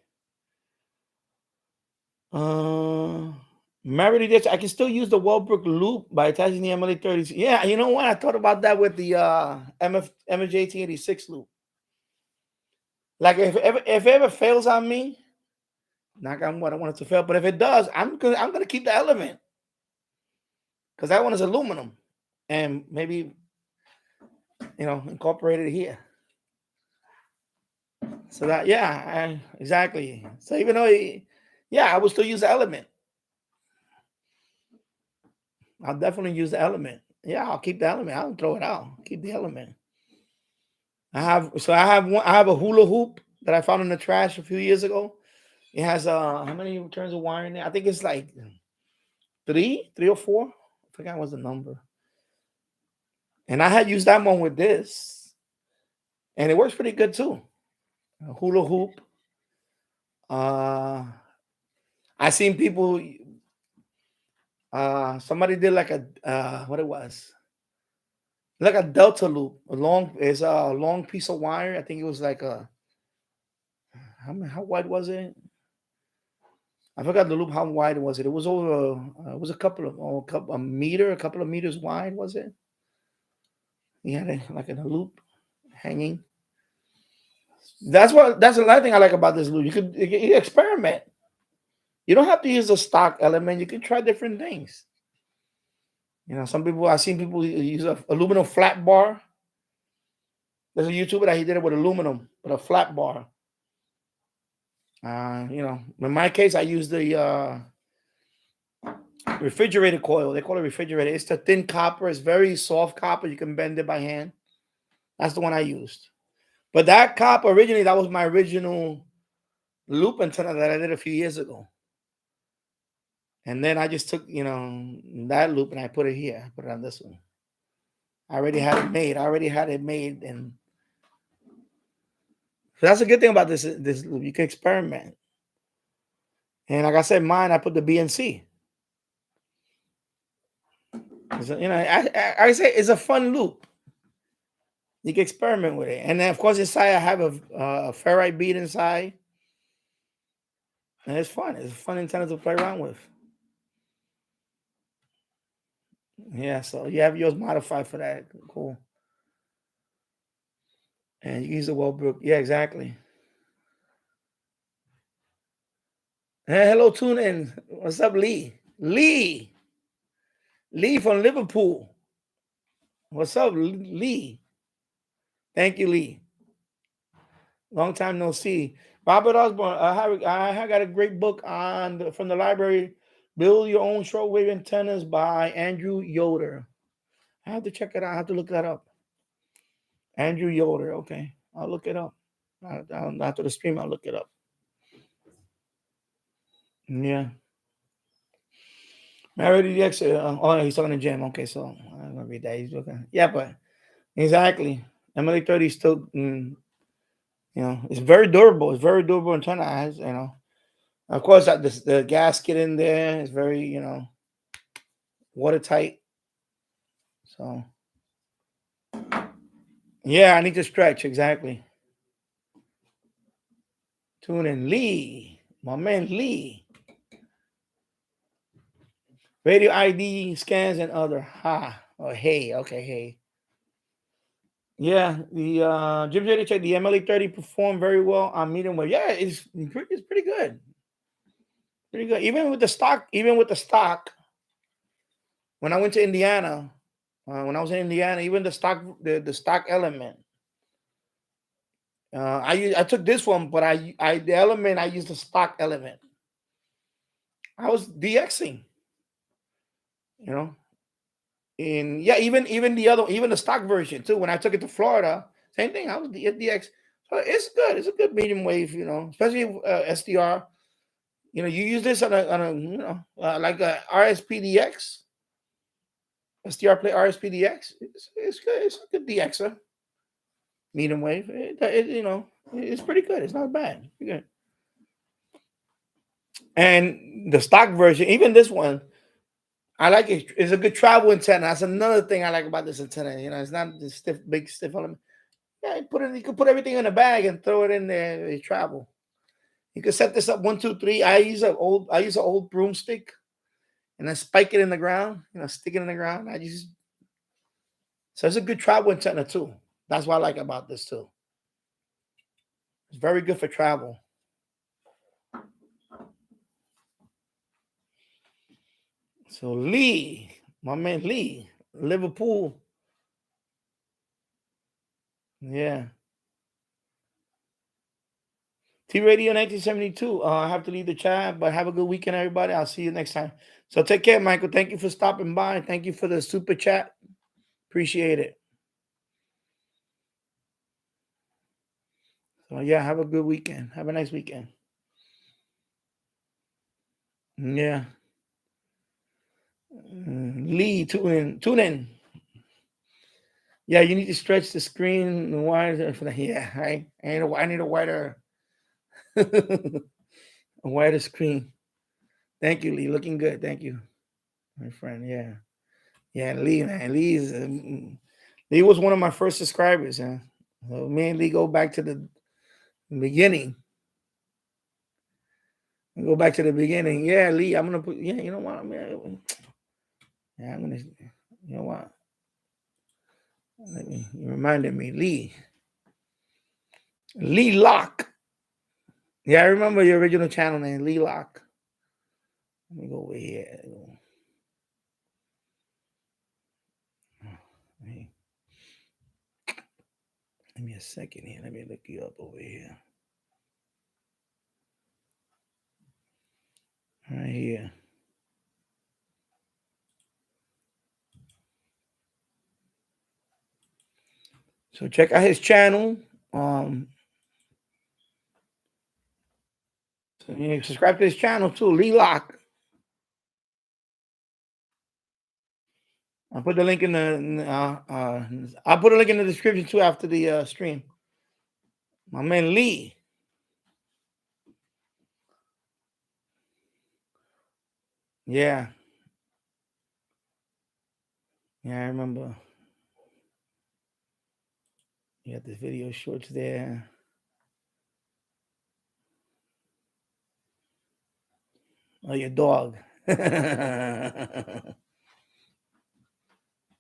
Mary Ditch, I can still use the Wellbrook loop by attaching the MLA 30s. Yeah, you know what? I thought about that with the MFJ 1886 loop. Like if it ever fails on me, knock on wood, I want it to fail. But if it does, I'm gonna keep the element. Because that one is aluminum. And maybe incorporate it here. So that exactly. So even though I will still use the element. I'll definitely use the element. Yeah, I'll keep the element. I don't throw it out. Keep the element. I have a hula hoop that I found in the trash a few years ago. It has how many turns of wire in there? I think it's like 3 or 4. I forgot what's the number. And I had used that one with this, and it works pretty good too. A hula hoop. I seen people. Somebody did like a what it was, like a delta loop. It's a long piece of wire. I think it was like how wide was it? I forgot the loop. How wide was it? It was over. It was a couple of meters wide. Was it? He had like in a loop hanging. That's another thing I like about this loop. You can experiment. You don't have to use a stock element. You can try different things. Some people, I've seen people use a aluminum flat bar. There's a YouTuber that he did it with aluminum, with a flat bar. You know, in my case, I use the refrigerated coil. They call it refrigerated. It's the thin copper. It's very soft copper. You can bend it by hand. That's the one I used. But that copper originally, that was my original loop antenna that I did a few years ago. And then I just took, you know, that loop and I put it here. I put it on this one. I already had it made. And so that's a good thing about this loop. You can experiment. And like I said, mine, I put the BNC. So, you know, I say it's a fun loop. You can experiment with it. And then, of course, inside I have a ferrite bead inside. And it's fun. It's a fun antenna to play around with. Yeah, so you have yours modified for that. Cool. And you use the Wellbrook. Yeah, exactly. Hey, hello, tune in. What's up, Lee? Lee from Liverpool. What's up, Lee? Thank you, Lee. Long time no see. Robert Osborne, I got a great book on from the library, Build Your Own Shortwave Antennas by Andrew Yoder. I have to check it out. I have to look that up. Andrew Yoder. Okay. I'll look it up. After the stream, I'll look it up. Yeah. Married DX. Oh, he's talking to Jim. Okay, so I'm gonna read that. He's okay. Yeah, but exactly. MLA 30 still, you know, it's very durable. It's very durable antenna. It has, you know, of course, that the gasket in there is very, you know, watertight. So, yeah, I need to stretch exactly. Tune in, Lee, my man Lee. Radio ID scans and other. Ha. Oh, hey. Okay, hey. Yeah, the Jim J check the MLA 30 performed very well on medium wave. Yeah, it's pretty good. Pretty good. Even with the stock, when I went to Indiana, when I was in Indiana, even the stock element. I took this one, but the element I used the stock element. I was DXing, you know. And yeah, even the stock version too. When I took it to Florida, same thing. I was DX. So it's good. It's a good medium wave, you know, especially SDR. You know, you use this on a you know like a RSPdx, SDRPlay RSPdx. It's good. It's a good DXer, medium wave. You know, it's pretty good. It's not bad. Pretty good. And the stock version, even this one, I like it. It's a good travel antenna. That's another thing I like about this antenna. You know, it's not the big stiff element. Yeah, you can put everything in a bag and throw it in there. You travel. You can set this up 1, 2, 3. I use an old broomstick, and I spike it in the ground. You know, stick it in the ground. So it's a good travel antenna too. That's what I like about this too. It's very good for travel. So Lee, my man Lee, Liverpool. Yeah. T Radio 1972. I have to leave the chat, but have a good weekend, everybody. I'll see you next time. So take care, Michael. Thank you for stopping by. Thank you for the super chat. Appreciate it. So yeah, have a good weekend. Have a nice weekend. Yeah. Lee, tune in. Yeah, you need to stretch the screen wider for that. Yeah, right. I need a wider, a wider screen. Thank you, Lee. Looking good. Thank you, my friend. Yeah, yeah, Lee, man. Lee was one of my first subscribers. Huh? So me and Lee go back to the beginning. Go back to the beginning. Yeah, Lee. I'm gonna put. Yeah, you know what? Yeah, I'm gonna. You know what? You reminded me, Lee. Lee Lock. Yeah, I remember your original channel name, Lee Lock. Let me go over here. Give me a second here. Let me look you up over here. right here. So check out his channel. So you subscribe to his channel too, Lee Lock. I'll put the link in the I'll put a link in the description too after the stream. My man Lee. Yeah. Yeah, I remember. You got the video shorts there. Oh, your dog.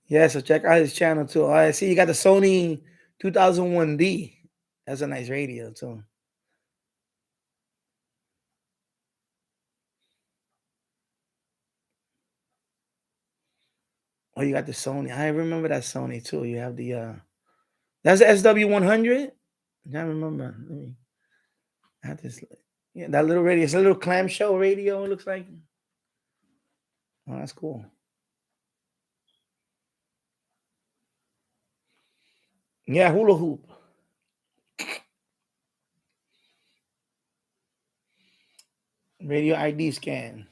Yeah, so check out his channel too. I see you got the Sony 2001D. That's a nice radio too. Oh, you got the Sony. I remember that Sony too. You have the that's the SW100. I remember. Let me have this. Yeah, that little radio. It's a little clamshell radio. It looks like. Oh, that's cool. Yeah, hula hoop. Radio ID scan.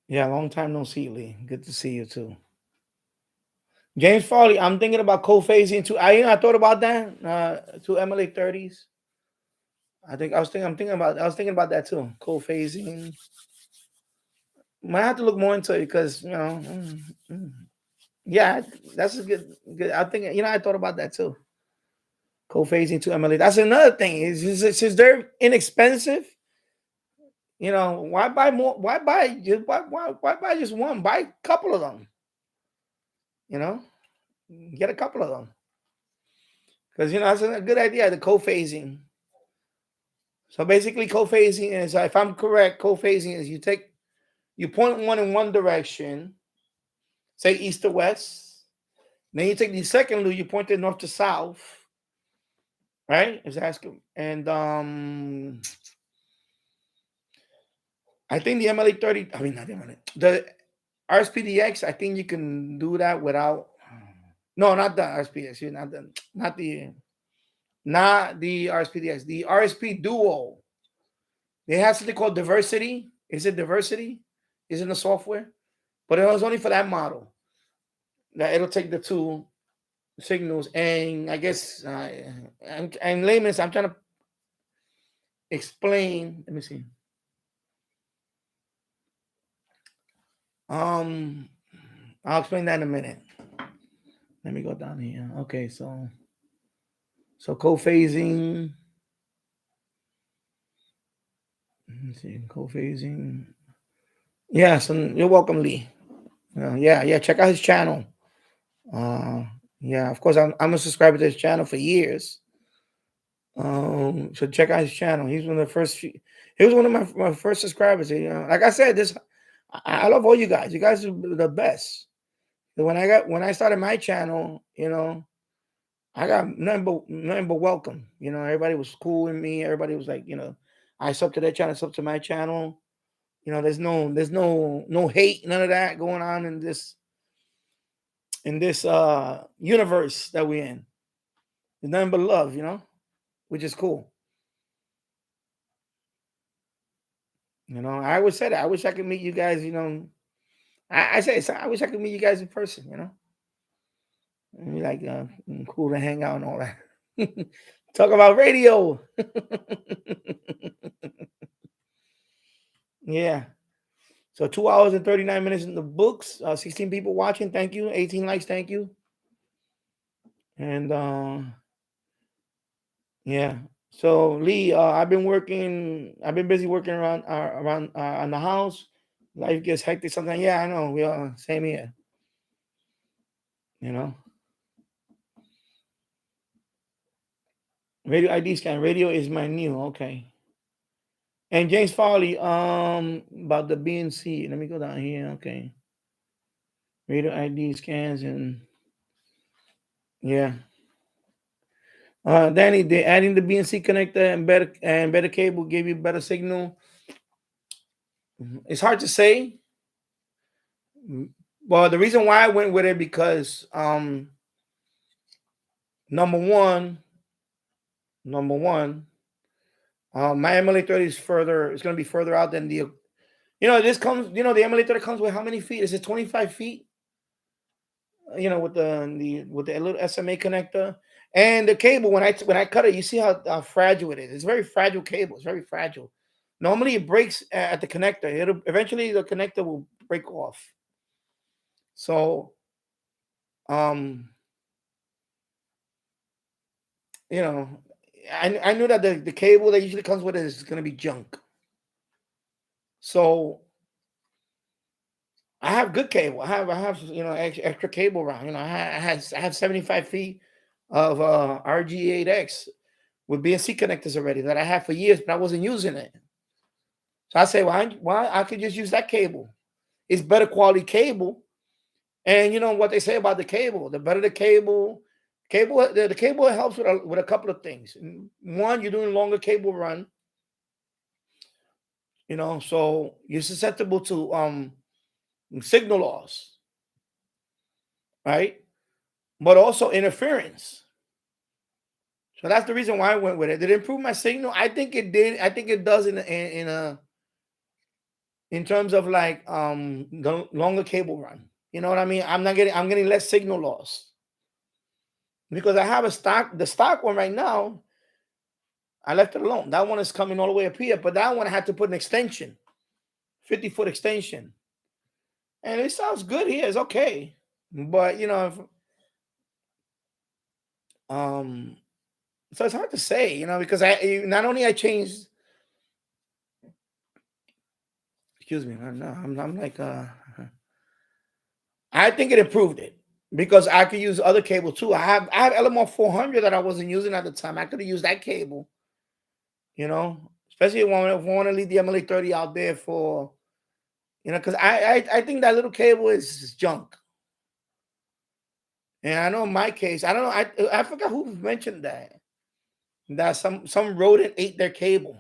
Yeah, long time no see, Lee. Good to see you too. James Farley, I'm thinking about co-phasing too. I thought about that. Two MLA 30s. I was thinking about that too. Co-phasing. Might have to look more into it because yeah, that's a good. I think I thought about that too. Co-phasing to MLA. That's another thing. Since they're inexpensive, why buy more? Why buy just one? Buy a couple of them. Get a couple of them because that's a good idea. The co-phasing. So basically, co-phasing is, if I'm correct, co-phasing is you point one in one direction, say east to west. Then you take the second loop, you point it north to south, right? Is asking, and I think the MLA 30. I mean, not the MLA, the RSPdx. I think you can do that without. No, not the RSPdx. Not the RSPdx. The RSP Duo. They have something called diversity. Is it diversity? Is in the software? But it was only for that model. That it'll take the two signals, and I guess in layman's, I'm trying to explain. Let me see. I'll explain that in a minute. Let me go down here. Okay, so co-phasing. Let me see, co-phasing. Yeah, so you're welcome, Lee. Yeah. Check out his channel. Yeah, of course, I'm a subscriber to his channel for years. So check out his channel. He's one of the first. He was one of my first subscribers. Like I said, I love all you guys. You guys are the best. When I started my channel, I got nothing but welcome. Everybody was cool with me. Everybody was like, I sub to their channel, sub to my channel. There's no hate, none of that going on in this universe that we're in. There's nothing but love, which is cool. I always said it. I wish I could meet you guys. I say I wish I could meet you guys in person. It'd be like cool to hang out and all that. Talk about radio. Yeah. So 2 hours and 39 minutes in the books. 16 people watching. Thank you. 18 likes. Thank you. And yeah. So Lee, I've been busy working around on the house. Life gets hectic sometimes. Yeah, I know. We are same here. Radio ID scan. Radio is my new. Okay. And James Farley, about the BNC. Let me go down here. Okay. Radio ID scans and Yeah. Danny, they adding the BNC connector and better cable gave you better signal. It's hard to say. Well, the reason why I went with it because number one, my MLA 30 is further. It's going to be further out than the. This comes. The MLA 30 comes with how many feet? Is it 25 feet? With the little SMA connector and the cable. When I cut it, you see how fragile it is. It's very fragile cable. It's very fragile. Normally, it breaks at the connector. It'll eventually the connector will break off. So, I knew that the cable that usually comes with it is going to be junk. So I have good cable. I have extra cable around. I have 75 feet of RG8X with BNC connectors already that I had for years, but I wasn't using it. So I say, why I could just use that cable. It's better quality cable. And you know what they say about the cable. The better the cable, the cable helps with a couple of things. One, you're doing longer cable run. So you're susceptible to signal loss, right? But also interference. So that's the reason why I went with it. Did it improve my signal? I think it did. I think it does in terms of like the longer cable run. You know what I mean? I'm getting less signal loss. Because I have the stock one right now, I left it alone. That one is coming all the way up here, but that one I had to put an extension, 50-foot extension. And it sounds good here. It's okay. But so it's hard to say, because I changed. Excuse me. I'm like I think it improved it because I could use other cable too. I have LMR 400 that I wasn't using at the time. I could have used that cable, especially if I want to leave the MLA 30 out there for, because I think that little cable is junk. And I know in my case, I don't know, I forgot who mentioned that some rodent ate their cable.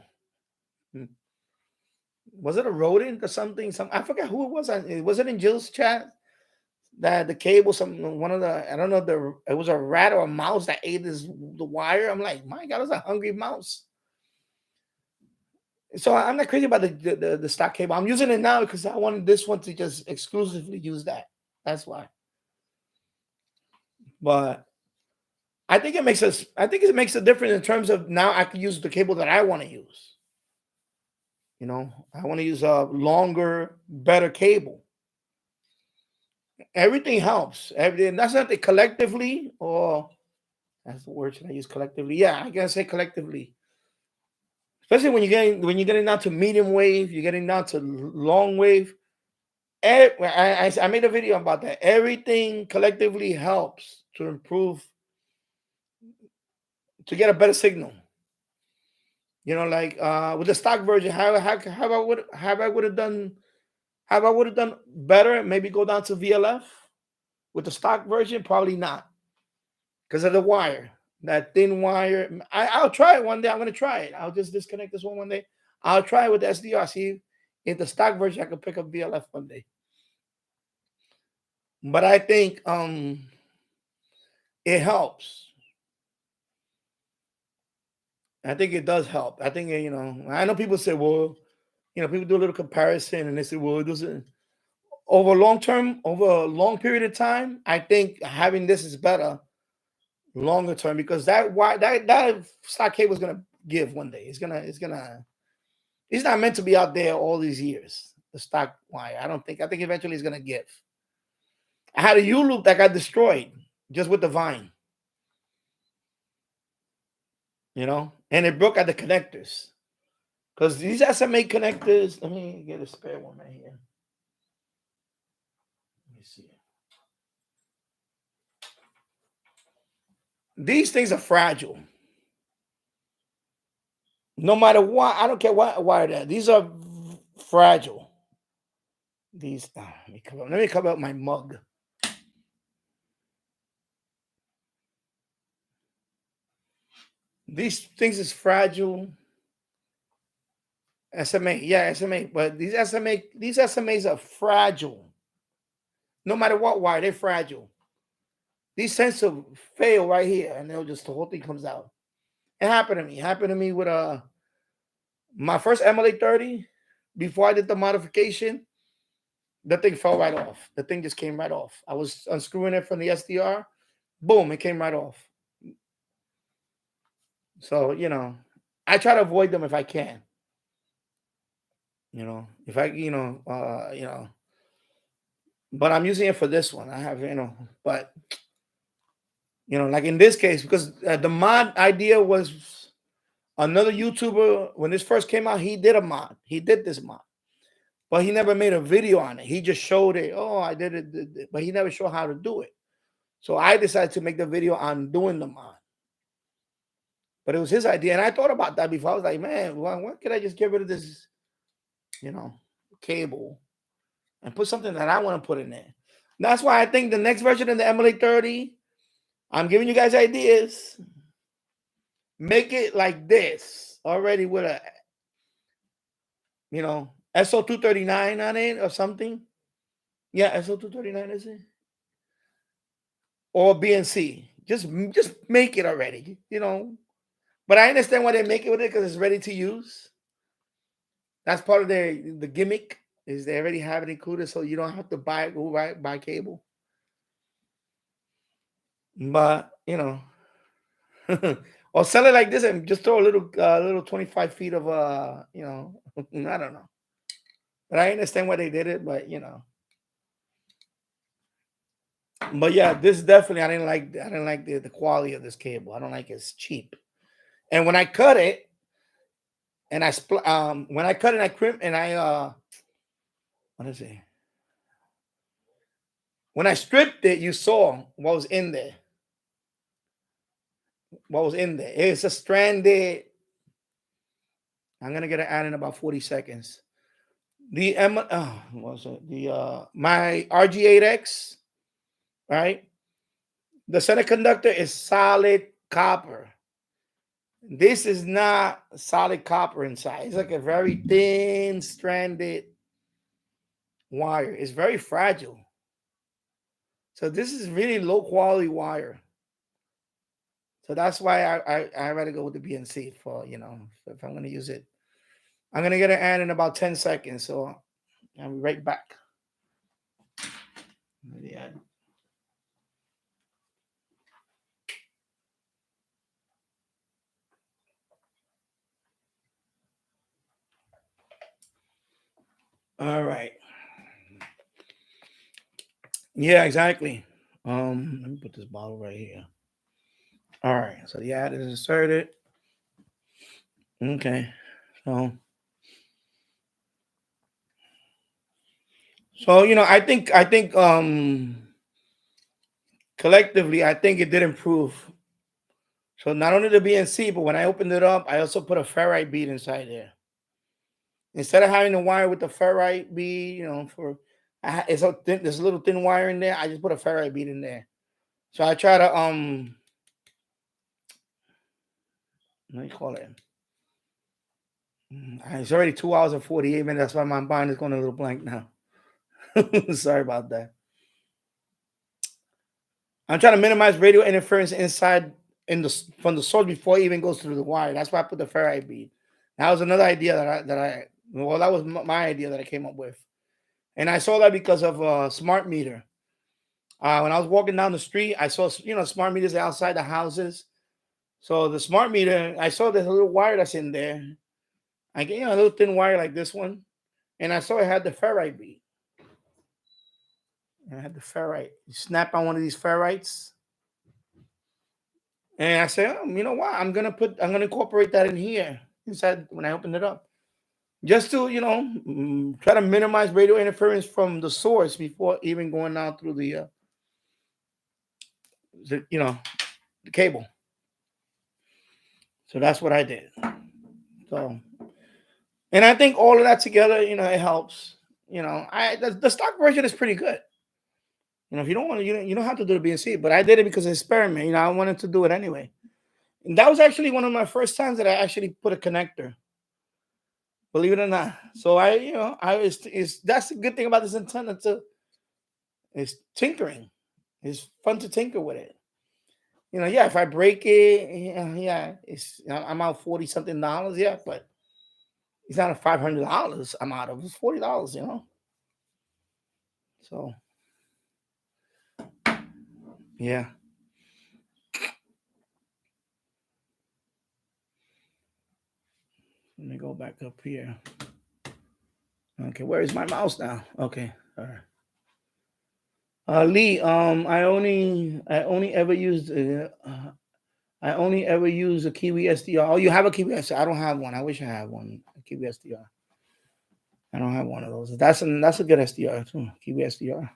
Was it a rodent or something? I forgot who it was. Was it in Jill's chat? That the cable, I don't know, it was a rat or a mouse that ate the wire. I'm like, my God, it was a hungry mouse. So I'm not crazy about the stock cable. I'm using it now because I wanted this one to just exclusively use that. That's why. But I think it makes a difference in terms of now I can use the cable that I want to use. I want to use a longer, better cable. Everything helps. Everything. That's not the collectively, or that's the word should I use, collectively? Yeah, I gotta say collectively. Especially when you're getting down to medium wave, you're getting down to long wave. I made a video about that. Everything collectively helps to improve, to get a better signal. Like with the stock version, how I would have done better, maybe go down to VLF. With the stock version, probably not, because of the wire, that thin wire. I'll try it one day. I'm gonna try it. I'll just disconnect this one day. I'll try it with the SDR. See if the stock version I can pick up VLF one day. But I think it helps. I think it does help. I think I know people say, well, people do a little comparison and they say, well, it doesn't. Over a long period of time, I think having this is better longer term, because that stock cable is gonna give one day. It's not meant to be out there all these years. The stock wire, I think eventually it's gonna give. I had a U loop that got destroyed just with the vine, and it broke at the connectors. Because these SMA connectors, let me get a spare one right here. Let me see. These things are fragile. No matter what, I don't care what wire they're. These are fragile. These, let me cover up my mug. These things is fragile. SMA, yeah, SMA. But these SMAs are fragile. No matter what wire, they're fragile. These tends to fail right here, and they'll just the whole thing comes out. It happened to me. It happened to me with my first MLA 30. Before I did the modification, the thing fell right off. The thing just came right off. I was unscrewing it from the SDR. Boom, it came right off. So, I try to avoid them if I can. If I, but I'm using it for this one. I have, but, like in this case, because the mod idea was another YouTuber, when this first came out, he did a mod. He did this mod. But he never made a video on it. He just showed it. Oh, I did it. But he never showed how to do it. So I decided to make the video on doing the mod. But it was his idea. And I thought about that before. I was like, man, why could I just get rid of this, cable and put something that I want to put in there? That's why I think the next version of the MLA 30, I'm giving you guys ideas. Make it like this already with a, SO239 on it or something. Yeah, SO239 is it? Or BNC. Just make it already, But I understand why they make it with it, because it's ready to use. That's part of the gimmick, is they already have it included, so you don't have to buy cable. But or sell it like this and just throw a little 25 feet of I don't know. But I understand why they did it, but But yeah, this definitely I didn't like the quality of this cable. I don't like it's cheap. And when I cut it, and when I cut it, I crimp and I what is it? When I stripped it, you saw what was in there. What was in there? It's a stranded. I'm gonna get it out in about 40 seconds. The what was it? The my RG8X, right? The center conductor is solid copper. This is not solid copper inside. It's like a very thin stranded wire. It's very fragile. So this is really low quality wire. So that's why I rather go with the BNC for, if I'm going to use it. I'm going to get it in about 10 seconds. So I'll be right back. Yeah. All right. Yeah, exactly. Let me put this bottle right here. All right. So the ad is inserted. Okay. So I think collectively, I think it did improve. So not only the BNC, but when I opened it up, I also put a ferrite bead inside there. Instead of having the wire with the ferrite bead, there's a little thin wire in there. I just put a ferrite bead in there. So I try to what do you call it? It's already 2 hours and 48 minutes. That's why my mind is going a little blank now. Sorry about that. I'm trying to minimize radio interference inside from the source before it even goes through the wire. That's why I put the ferrite bead. That was another idea that was my idea that I came up with. And I saw that because of a smart meter. When I was walking down the street, I saw, smart meters outside the houses. So the smart meter, I saw there's a little wire that's in there. I get, a little thin wire like this one. And I saw it had the ferrite bead. I had the ferrite. You snap on one of these ferrites. And I said, you know what? I'm gonna incorporate that in here inside when I open it up. Just to, try to minimize radio interference from the source before even going out through the cable. So that's what I did. So, and I think all of that together, it helps. The stock version is pretty good. If you don't want to, you don't have to do the BNC, but I did it because of experiment. I wanted to do it anyway. And that was actually one of my first times that I actually put a connector. Believe it or not. So that's the good thing about this antenna too. It's tinkering. It's fun to tinker with it. If I break it, I'm out $40-something. Yeah, but it's not a $500 I'm out of. It's $40. So yeah. Let me go back up here. Okay, where is my mouse now? Okay, all right. Lee, I only ever used a Kiwi SDR. Oh, you have a Kiwi SDR? I don't have one. I wish I had one. A Kiwi SDR. I don't have one of those. That's a good SDR too. Kiwi SDR.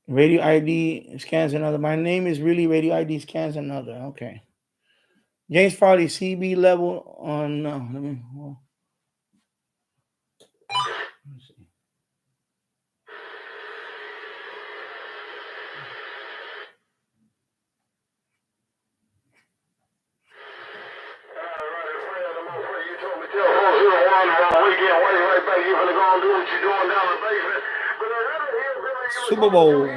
Radio ID scans another. My name is really Radio ID scans another. Okay. James Farley, CB level on. No, let me see. Super Bowl.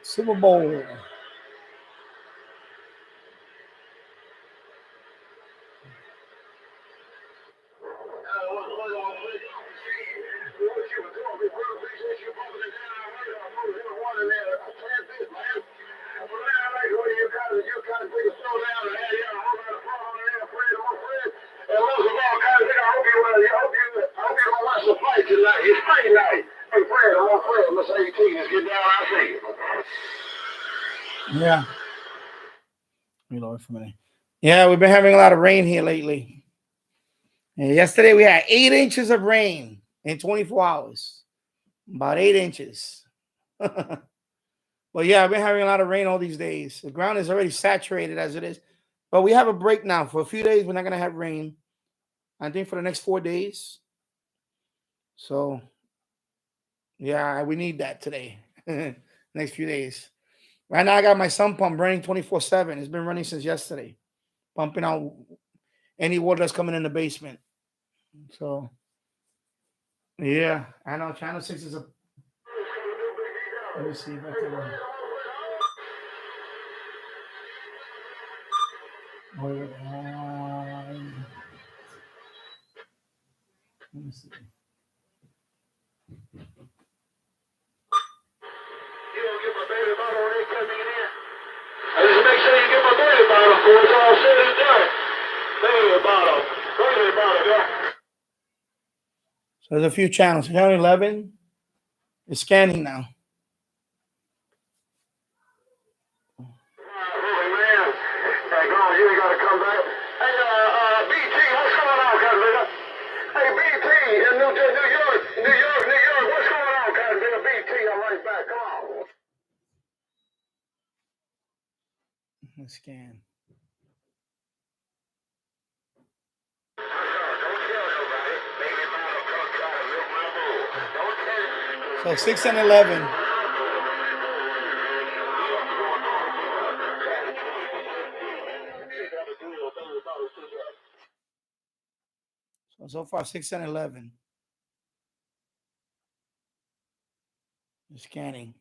Super Bowl. Yeah. Let me lower for a minute. Yeah, we've been having a lot of rain here lately. And yesterday we had 8 inches of rain in 24 hours. About 8 inches. But yeah, I've been having a lot of rain all these days. The ground is already saturated as it is. But we have a break now. For a few days, we're not going to have rain. I think for the next 4 days. So, yeah, we need that today. Next few days. Right now, I got my sump pump running 24/7. It's been running since yesterday, pumping out any water that's coming in the basement. So, yeah, I know Channel 6 is a. Let me see if I can. Let me see. You don't get my baby bottle when they coming in. I just make sure you get my baby bottle before it's all said and done. Baby bottle. Baby bottle, yeah. So there's a few channels. Channel 11 is scanning now. Holy man. Hey, go on, you ain't got to come back. Hey, BT, what's going on, Cosmic? Hey, BT, in New York, what's going on, Cosmic? BT, I'm right back. Come on. Let's scan. So 6 and 11. So far 6 and 11. Scanning.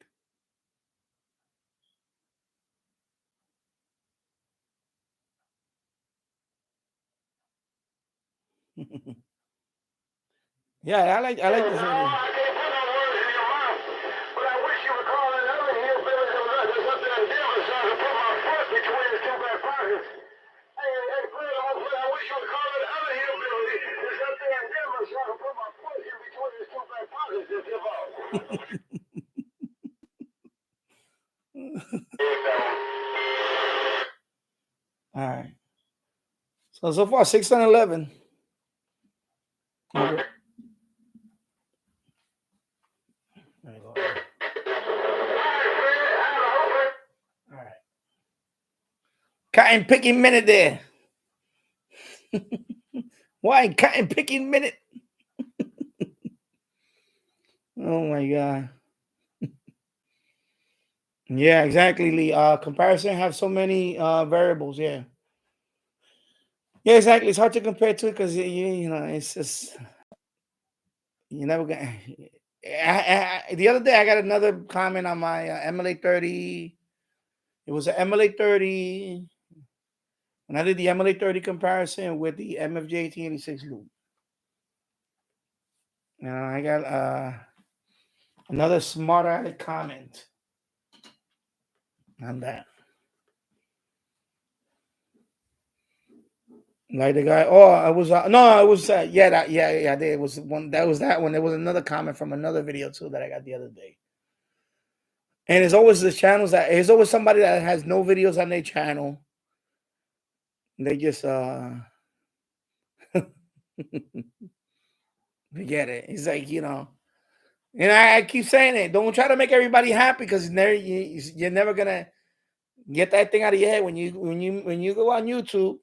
Yeah, I like this I radio. can't put no words in your mouth, but I wish you would call that other hillbilly that's up there in Denver so I could put my foot between his two back pockets. Hey, Fred, I wish you would call that other hillbilly that's up there in Denver so I could put my foot in between his two back pockets and tip off. All So far 6 and 11. Okay. There you go. All right. Cotton picking minute there. Why cotton picking minute? Oh my god. Yeah, exactly, Lee. Comparison have so many variables. Yeah. Yeah, exactly. It's hard to compare to it because you know it's just you never gonna. The other day I got another comment on my MLA 30. It was an MLA 30. When I did the MLA 30 comparison with the MFJ 1886 loop. Now I got another smart aleck comment on that. Like the guy, oh, I was no, it was yeah. There was one that was that one. There was another comment from another video too that I got the other day. And it's always the channels that there's always somebody that has no videos on their channel. They just forget it. It's like, you know, and I keep saying it. Don't try to make everybody happy because you're never gonna get that thing out of your head when you go on YouTube.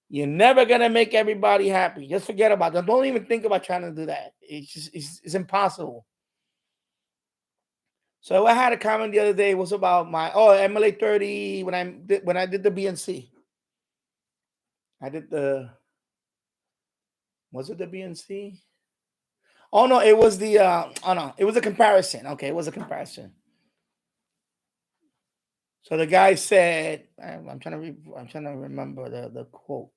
You're never gonna make everybody happy. Just forget about it. Don't even think about trying to do that. It's impossible. So I had a comment the other day. It was about my MLA 30 when I did the BNC. I did the was it the BNC? Oh no, it was the it was a comparison. Okay, it was a comparison. So the guy said, I'm trying to remember the quote.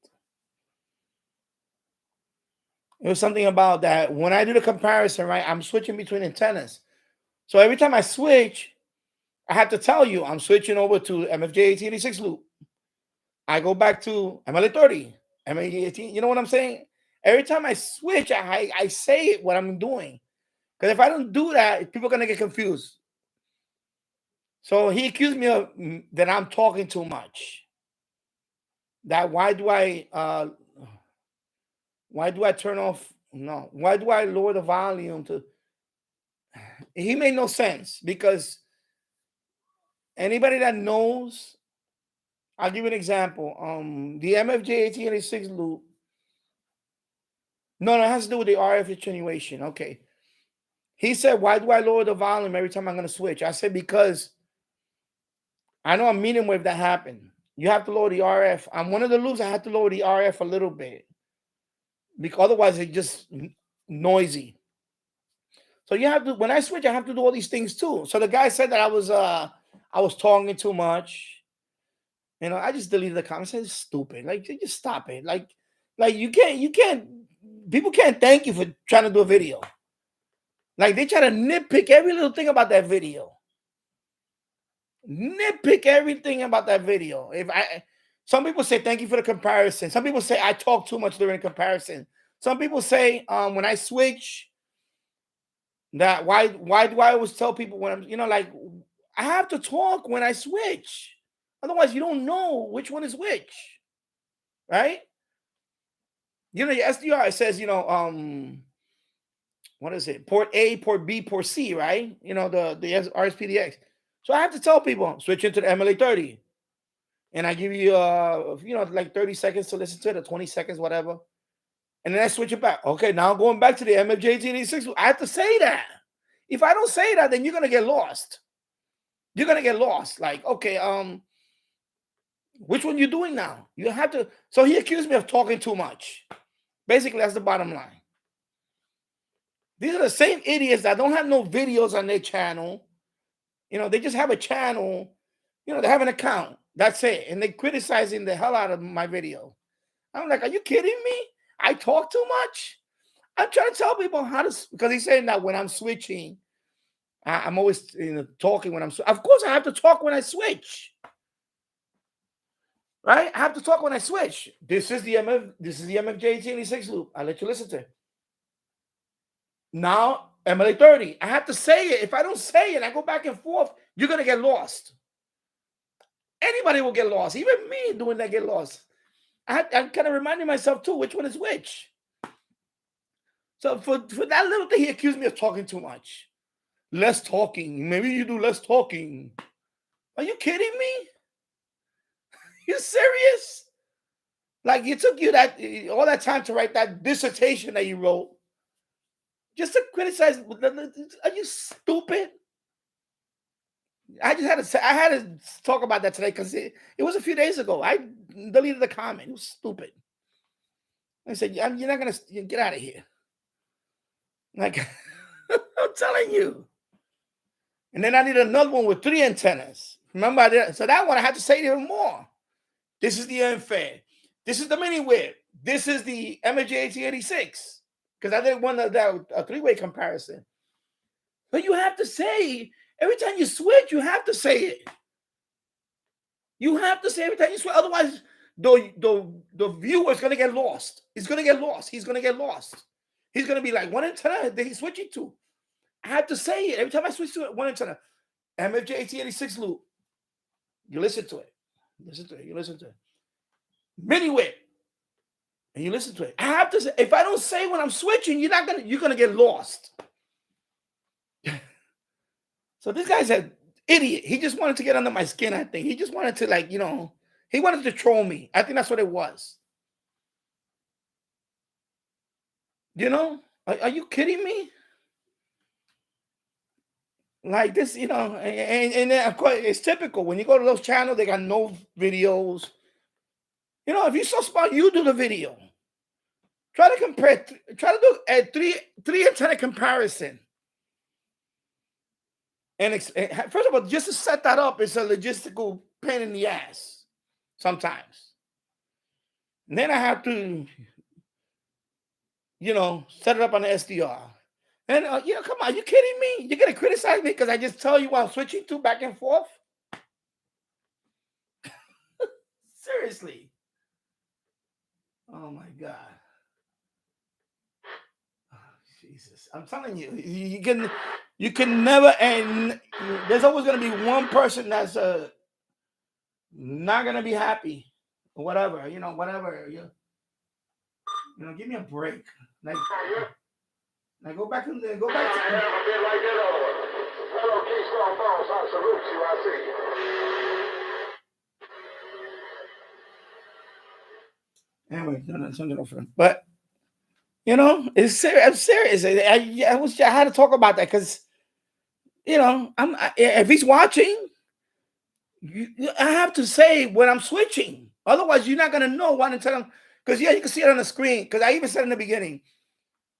It was something about that when I do the comparison, right? I'm switching between antennas. So every time I switch, I have to tell you I'm switching over to MFJ 1886 loop. I go back to MLA 30, MLA 18. You know what I'm saying? Every time I switch, I say it what I'm doing. Because if I don't do that, people are gonna get confused. So he accused me of that I'm talking too much. That why do I turn off? No, why do I lower the volume to? He made no sense because anybody that knows, I'll give you an example. The MFJ 1886 loop. No, it has to do with the RF attenuation. Okay. He said, why do I lower the volume every time I'm going to switch? I said, because I know a medium wave that happened. You have to lower the RF. On one of the loops, I had to lower the RF a little bit. Because otherwise, it's just noisy. So you have to, when I switch, I have to do all these things too. So the guy said that I was talking too much. You know, I just deleted the comment. I said, it's stupid. Like, just stop it. Like you can't, people can't thank you for trying to do a video. Like they try to nitpick every little thing about that video. Nitpick everything about that video. Some people say thank you for the comparison. Some people say I talk too much during comparison. Some people say when I switch, that why do I always tell people when I'm, you know, like I have to talk when I switch. Otherwise, you don't know which one is which, right? You know, your SDR, it says, you know, what is it? Port A, port B, port C, right? You know, the RSPdx. So I have to tell people switch into the MLA 30. And I give you you know, like 30 seconds to listen to it, or 20 seconds, whatever. And then I switch it back. Okay, now I'm going back to the MFJ 1886. I have to say that. If I don't say that, then you're gonna get lost. You're gonna get lost. Like, okay, which one you doing now? You have to. So he accused me of talking too much. Basically, that's the bottom line. These are the same idiots that don't have no videos on their channel. You know, they just have a channel. You know, they have an account. That's it. And they're criticizing the hell out of my video. I'm like, are you kidding me? I talk too much? I'm trying to tell people how to, because he's saying that when I'm switching, I'm always, you know, talking when I'm, of course I have to talk when I switch. Right? I have to talk when I switch. This is the MFJ 1886 loop. I'll let you listen to it. Now, MLA 30. I have to say it. If I don't say it, I go back and forth, you're going to get lost. Anybody will get lost. Even me doing that get lost. I'm kind of reminding myself too which one is which. So for that little thing, he accused me of talking too much. Less talking. Maybe you do less talking. Are you kidding me? You serious? Like it took you all that time to write that dissertation that you wrote just to criticize? Are you stupid? I had to talk about that today because it was a few days ago. I deleted the comment. It was stupid. I said, "You're not gonna get out of here." Like I'm telling you. And then I need another one with 3 antennas. Remember, so that one I had to say even more. This is the unfair. This is the mini whip. This is the MJ1886. Because I did one that a 3-way comparison. But you have to say every time you switch, you have to say it. You have to say every time you switch. Otherwise, the viewer is going to get lost. He's going to get lost. He's going to get lost. He's going to be like, one antenna that he's switching to. I have to say it every time I switch to it. One antenna. MFJ1886 loop. You listen to it. You listen to it. Mini whip. And you listen to it. I have to say, if I don't say when I'm switching, you're gonna get lost. So this guy's an idiot. He just wanted to get under my skin, I think. He just wanted to he wanted to troll me. I think that's what it was. Are you kidding me? Like this, and then of course it's typical. When you go to those channels, they got no videos. If you're so smart, you do the video. Try to do a three antenna comparison. And first of all, just to set that up is a logistical pain in the ass sometimes. And then I have to, set it up on the SDR. And, come on, you kidding me? You're going to criticize me because I just tell you what I'm switching to back and forth? Seriously. Oh, my God. Oh, Jesus. I'm telling you, you can never, and there's always going to be one person that's not going to be happy or whatever, whatever. Give me a break. Now go back to. I have a bit like that other one. Hello, Keystone Boss. I salute you. I see you. Anyway, no, something different. But it's serious. I'm serious. I had to talk about that because if he's watching, I have to say when I'm switching. Otherwise, you're not gonna know what to tell him. Because you can see it on the screen. Because I even said in the beginning,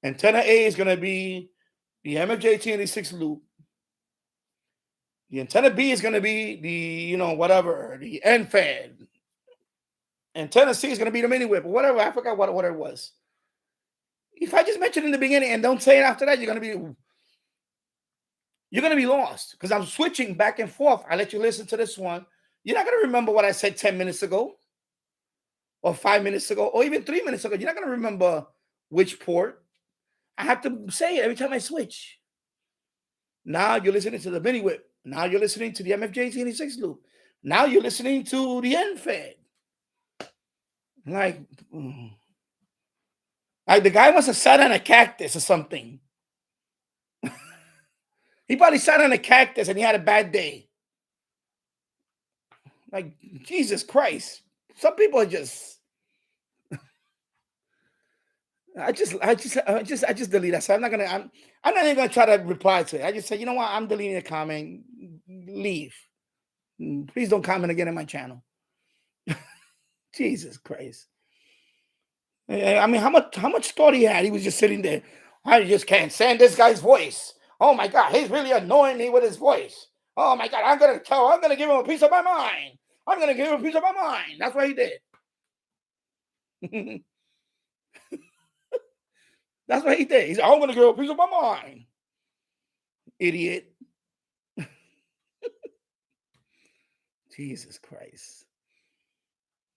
antenna A is gonna be the MFJ1886 loop. The antenna B is gonna be the whatever, the end fed. Antenna C is gonna be the mini whip or whatever. I forgot what it was. If I just mention in the beginning and don't say it after that, you're gonna be lost because I'm switching back and forth. I let you listen to this one. You're not gonna remember what I said 10 minutes ago, or 5 minutes ago, or even 3 minutes ago. You're not gonna remember which port. I have to say it every time I switch. Now you're listening to the mini whip. Now you're listening to the MFJ86 loop. Now you're listening to the end fed. Like the guy must have sat on a cactus or something. He probably sat on a cactus and he had a bad day. Like, Jesus Christ. Some people are just. I just delete that. So I'm not even gonna try to reply to it. I just say, you know what? I'm deleting the comment. Leave. Please don't comment again on my channel. Jesus Christ. I mean, how much thought he had? He was just sitting there. I just can't stand this guy's voice. Oh my God, he's really annoying me with his voice. Oh my God, I'm gonna give him a piece of my mind. I'm gonna give him a piece of my mind. That's what he did. That's what he did. He said, I'm gonna give him a piece of my mind. Idiot. Jesus Christ.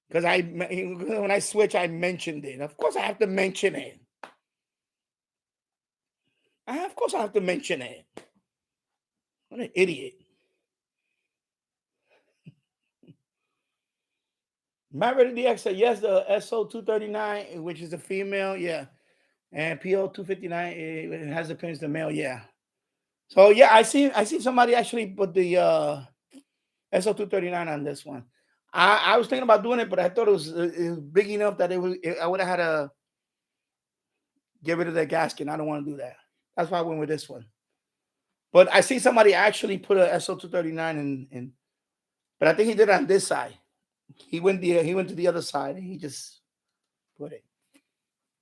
Because when I switch, I mentioned it. Of course, I have to mention it. Of course, I have to mention it. What an idiot. Maverick DX said yes, the SO239, which is the female, yeah. And PO259, it has the pins the male, yeah. So yeah, I see somebody actually put the SO239 on this one. I was thinking about doing it, but I thought it was big enough that I would have had to get rid of that gasket. I don't want to do that. That's why I went with this one. But I see somebody actually put a SO239 in, but I think he did it on this side. He went to the other side and he just put it.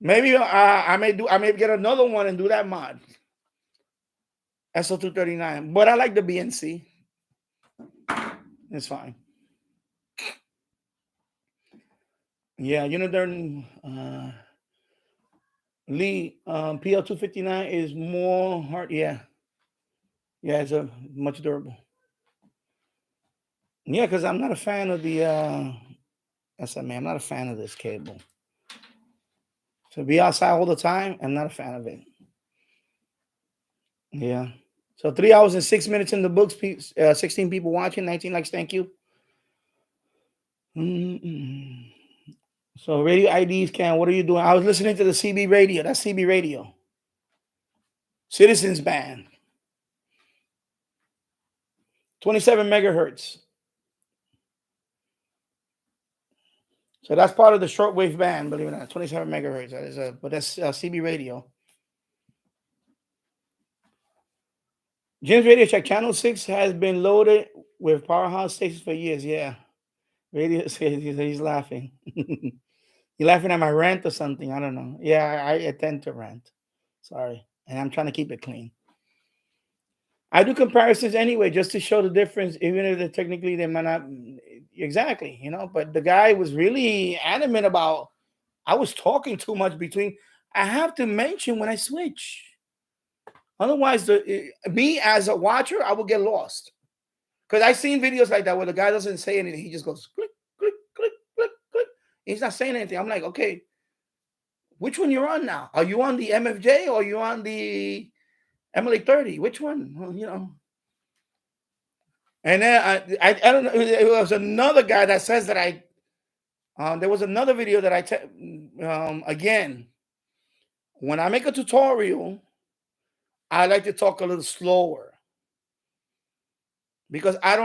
Maybe I may get another one and do that mod. SO239. But I like the BNC. It's fine. Yeah, Unidarn Lee PL259 is more hard. Yeah. Yeah, it's a much durable. Yeah, because I'm not a fan of the SMA. I'm not a fan of this cable. To be outside all the time, I'm not a fan of it. Yeah. So 3 hours and 6 minutes in the books. 16 people watching, 19 likes. Thank you. So radio IDs, Cam, what are you doing? I was listening to the CB radio. That's CB radio. Citizens band. 27 megahertz. So that's part of the shortwave band, believe it or not. 27 megahertz. But that's CB radio. James Radio Check Channel 6 has been loaded with powerhouse stations for years. Yeah. Radio he's laughing. You're laughing at my rant or something. I don't know. Yeah, I tend to rant. Sorry. And I'm trying to keep it clean. I do comparisons anyway, just to show the difference, even if they're technically they might not exactly, but the guy was really adamant about I was talking too much between. I have to mention when I switch. Otherwise, me as a watcher, I will get lost. Because I've seen videos like that where the guy doesn't say anything. He just goes click, click, click, click, click. He's not saying anything. I'm like, okay, which one you're on now? Are you on the MFJ or are you on the MLA 30? Which one? Well, And then I don't know. It was another guy that says that there was another video that again, when I make a tutorial, I like to talk a little slower. Because I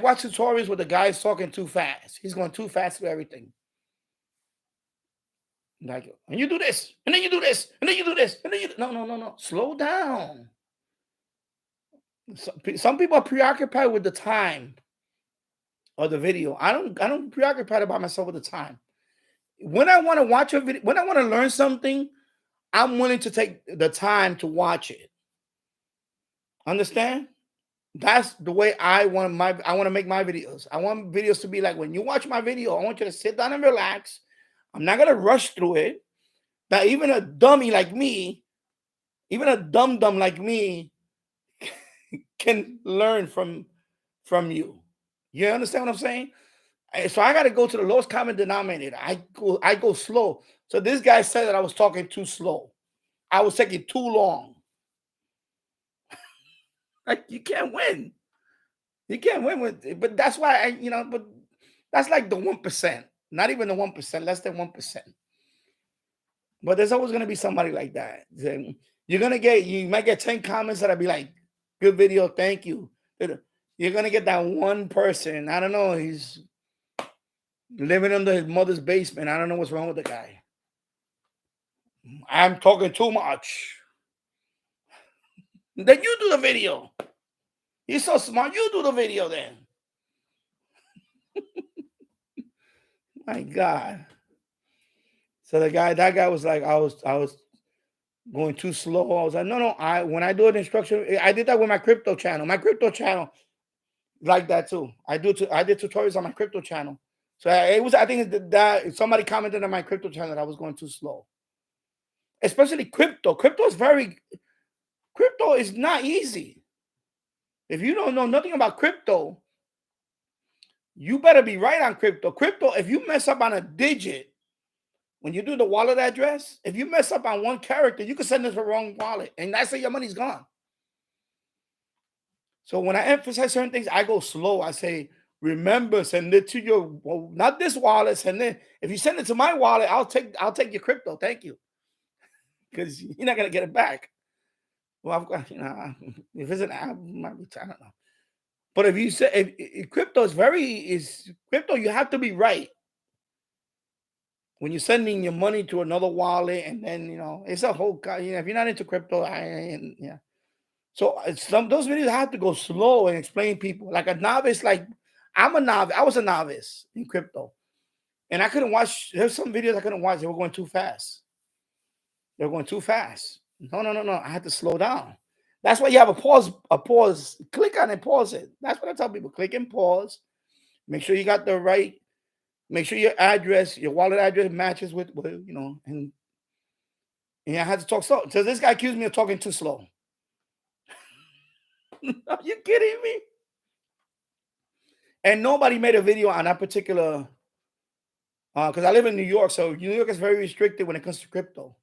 watch tutorials where the guy's talking too fast. He's going too fast for everything. Like, and you do this, and then you do this, and then you do this, and then no. Slow down. Some people are preoccupied with the time of the video. I don't preoccupy about myself with the time. When I want to watch a video, when I want to learn something, I'm willing to take the time to watch it. Understand? That's the way I want to make my videos. I want videos to be like, when you watch my video, I want you to sit down and relax. I'm not gonna rush through it. That even a dummy like me, even a dumb like me, can learn from you. You understand what I'm saying? So I got to go to the lowest common denominator. I go slow. So this guy said that I was talking too slow. I was taking too long. Like, you can't win. You can't win with it. But that's why but that's like the 1%. Not even the 1%, less than 1%. But there's always gonna be somebody like that. You might get 10 comments that'll be like, good video, thank you. You're gonna get that one person. I don't know, he's living under his mother's basement. I don't know what's wrong with the guy. I'm talking too much. Then you do the video. You're so smart. You do the video then. My God. So that guy was like, I was going too slow. I was like, no. When I do an instruction, I did that with my crypto channel. My crypto channel like that too. I did tutorials on my crypto channel. So I think that somebody commented on my crypto channel that I was going too slow. Especially crypto. Crypto is not easy. If you don't know nothing about crypto, you better be right on crypto. Crypto, if you mess up on a digit, when you do the wallet address, if you mess up on one character, you can send it to the wrong wallet. And that's it, your money's gone. So when I emphasize certain things, I go slow. I say, remember, send it to your, well, not this wallet. Send it. If you send it to my wallet, I'll take your crypto. Thank you, because you're not gonna get it back. Well, I've got, if it's an app, might be, I don't know. But if you say if crypto is crypto, you have to be right when you're sending your money to another wallet, and then it's a whole. If you're not into crypto, yeah. So those videos have to go slow and explain people like a novice. Like I'm a novice. I was a novice in crypto, and I couldn't watch. There's some videos I couldn't watch. They were going too fast. They were going too fast. No. I had to slow down. That's why you have a pause. Click on it, pause it. That's what I tell people. Click and pause. Make sure you got the right. Make sure your address, your wallet address matches with and I had to talk slow. So this guy accused me of talking too slow. Are you kidding me? And nobody made a video on that particular, because I live in New York, so New York is very restricted when it comes to crypto.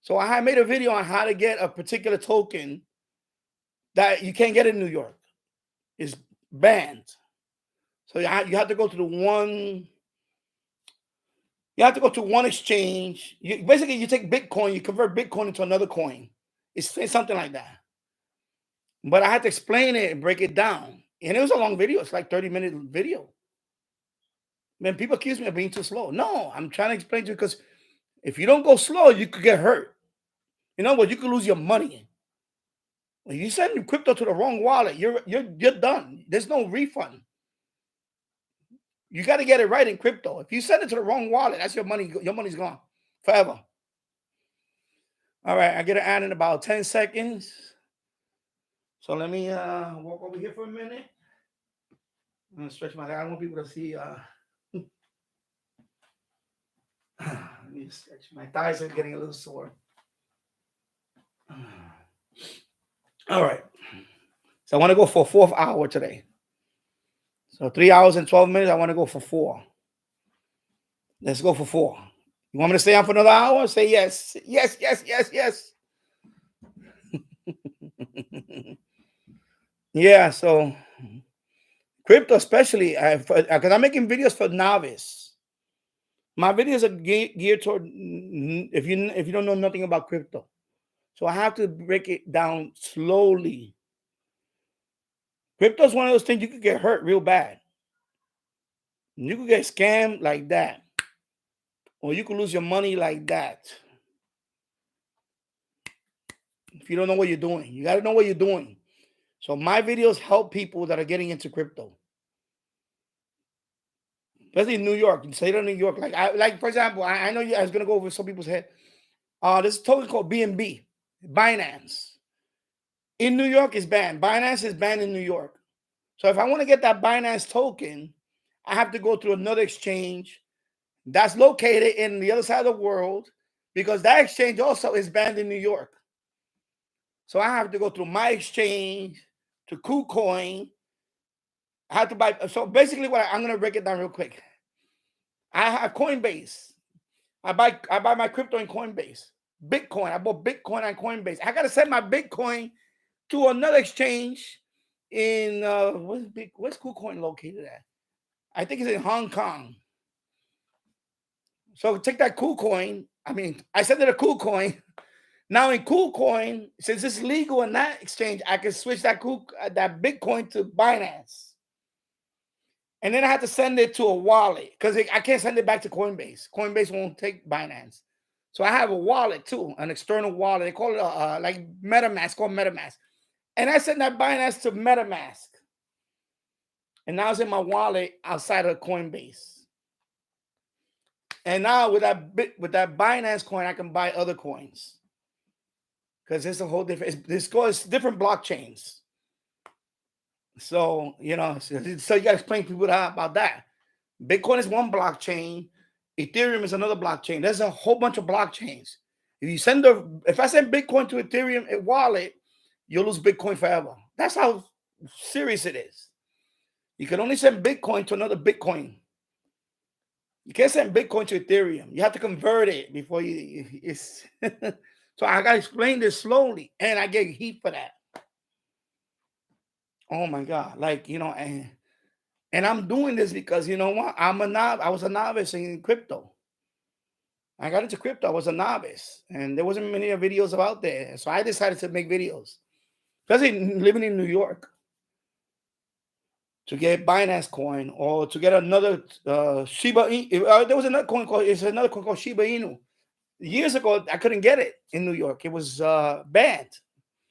So I had made a video on how to get a particular token that you can't get in New York. It's banned. So you have to go to the one. You have to go to one exchange. Basically, you take Bitcoin, you convert Bitcoin into another coin. It's something like that. But I had to explain it and break it down. And it was a long video. It's like 30-minute video. Man, people accuse me of being too slow. No, I'm trying to explain to you because if you don't go slow, you could get hurt. You know what? You could lose your money. When you send crypto to the wrong wallet, you're done. There's no refund. You got to get it right in crypto. If you send it to the wrong wallet, that's your money. Your money's gone forever. All right, I get an ad in about 10 seconds. So let me walk over here for a minute. I'm gonna stretch my leg. I don't want people to see. Let me stretch. My thighs are getting a little sore. All right. So I want to go for a 4th hour today. So 3 hours and 12 minutes. I want to go for 4. Let's go for 4. You want me to stay on for another hour? Say yes. Yes. Yeah. So crypto, especially, because I'm making videos for novice. My videos are geared toward if you don't know nothing about crypto. So I have to break it down slowly. Crypto is one of those things you could get hurt real bad. You could get scammed like that. Or you could lose your money like that. If you don't know what you're doing. You got to know what you're doing. So my videos help people that are getting into crypto. Especially in New York. You say it in New York. Like for example, I know I was going to go over some people's head. This token called BNB. Binance. In New York is banned. Binance is banned in New York. So if I want to get that Binance token, I have to go through another exchange that's located in the other side of the world because that exchange also is banned in New York. So I have to go through my exchange to KuCoin. I have to buy. So basically, I'm going to break it down real quick. I have Coinbase. I buy my crypto in Coinbase. Bitcoin. I bought Bitcoin on Coinbase. I got to send my Bitcoin to another exchange in where's KuCoin located at? I think it's in Hong Kong. So take that KuCoin. I send it a KuCoin. Now in KuCoin, since it's legal in that exchange, I can switch that Bitcoin to Binance. And then I have to send it to a wallet because I can't send it back to Coinbase. Coinbase won't take Binance. So I have a wallet too, an external wallet. They call it like MetaMask, called MetaMask. And I send that Binance to MetaMask. And now it's in my wallet outside of Coinbase. And now with that Binance coin, I can buy other coins. Because it's a whole different, it's different blockchains. So, so you got to explain to people about that. Bitcoin is one blockchain. Ethereum is another blockchain. There's a whole bunch of blockchains. If I send Bitcoin to Ethereum wallet, you'll lose Bitcoin forever. That's how serious it is. You can only send Bitcoin to another Bitcoin. You can't send Bitcoin to Ethereum. You have to convert it before it's so I got to explain this slowly, and I get heat for that. Oh my God. And And I'm doing this because you know what? I was a novice in crypto. I got into crypto. I was a novice, and there wasn't many videos about there. So I decided to make videos, especially living in New York, to get Binance coin or to get another Shiba Inu. There was another coin called Shiba Inu. Years ago, I couldn't get it in New York. It was banned.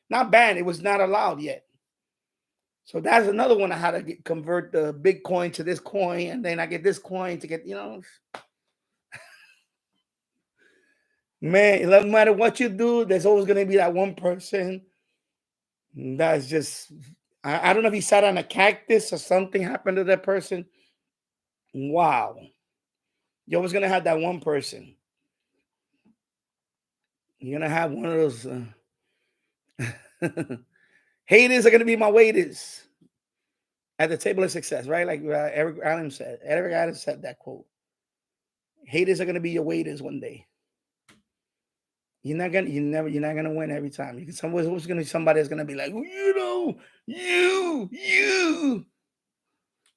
Not banned. It was not allowed yet. So that's another one I had to convert the Bitcoin to this coin, and then I get this coin to get, man, no matter what you do, there's always going to be that one person that's just, I don't know if he sat on a cactus or something happened to that person. Wow. You're always going to have that one person. You're going to have one of those haters are going to be my waiters at the table of success, right? Like Eric Adams said. Eric Adams said that quote. Haters are going to be your waiters one day. You're not gonna win every time. Somebody that's gonna be like, you.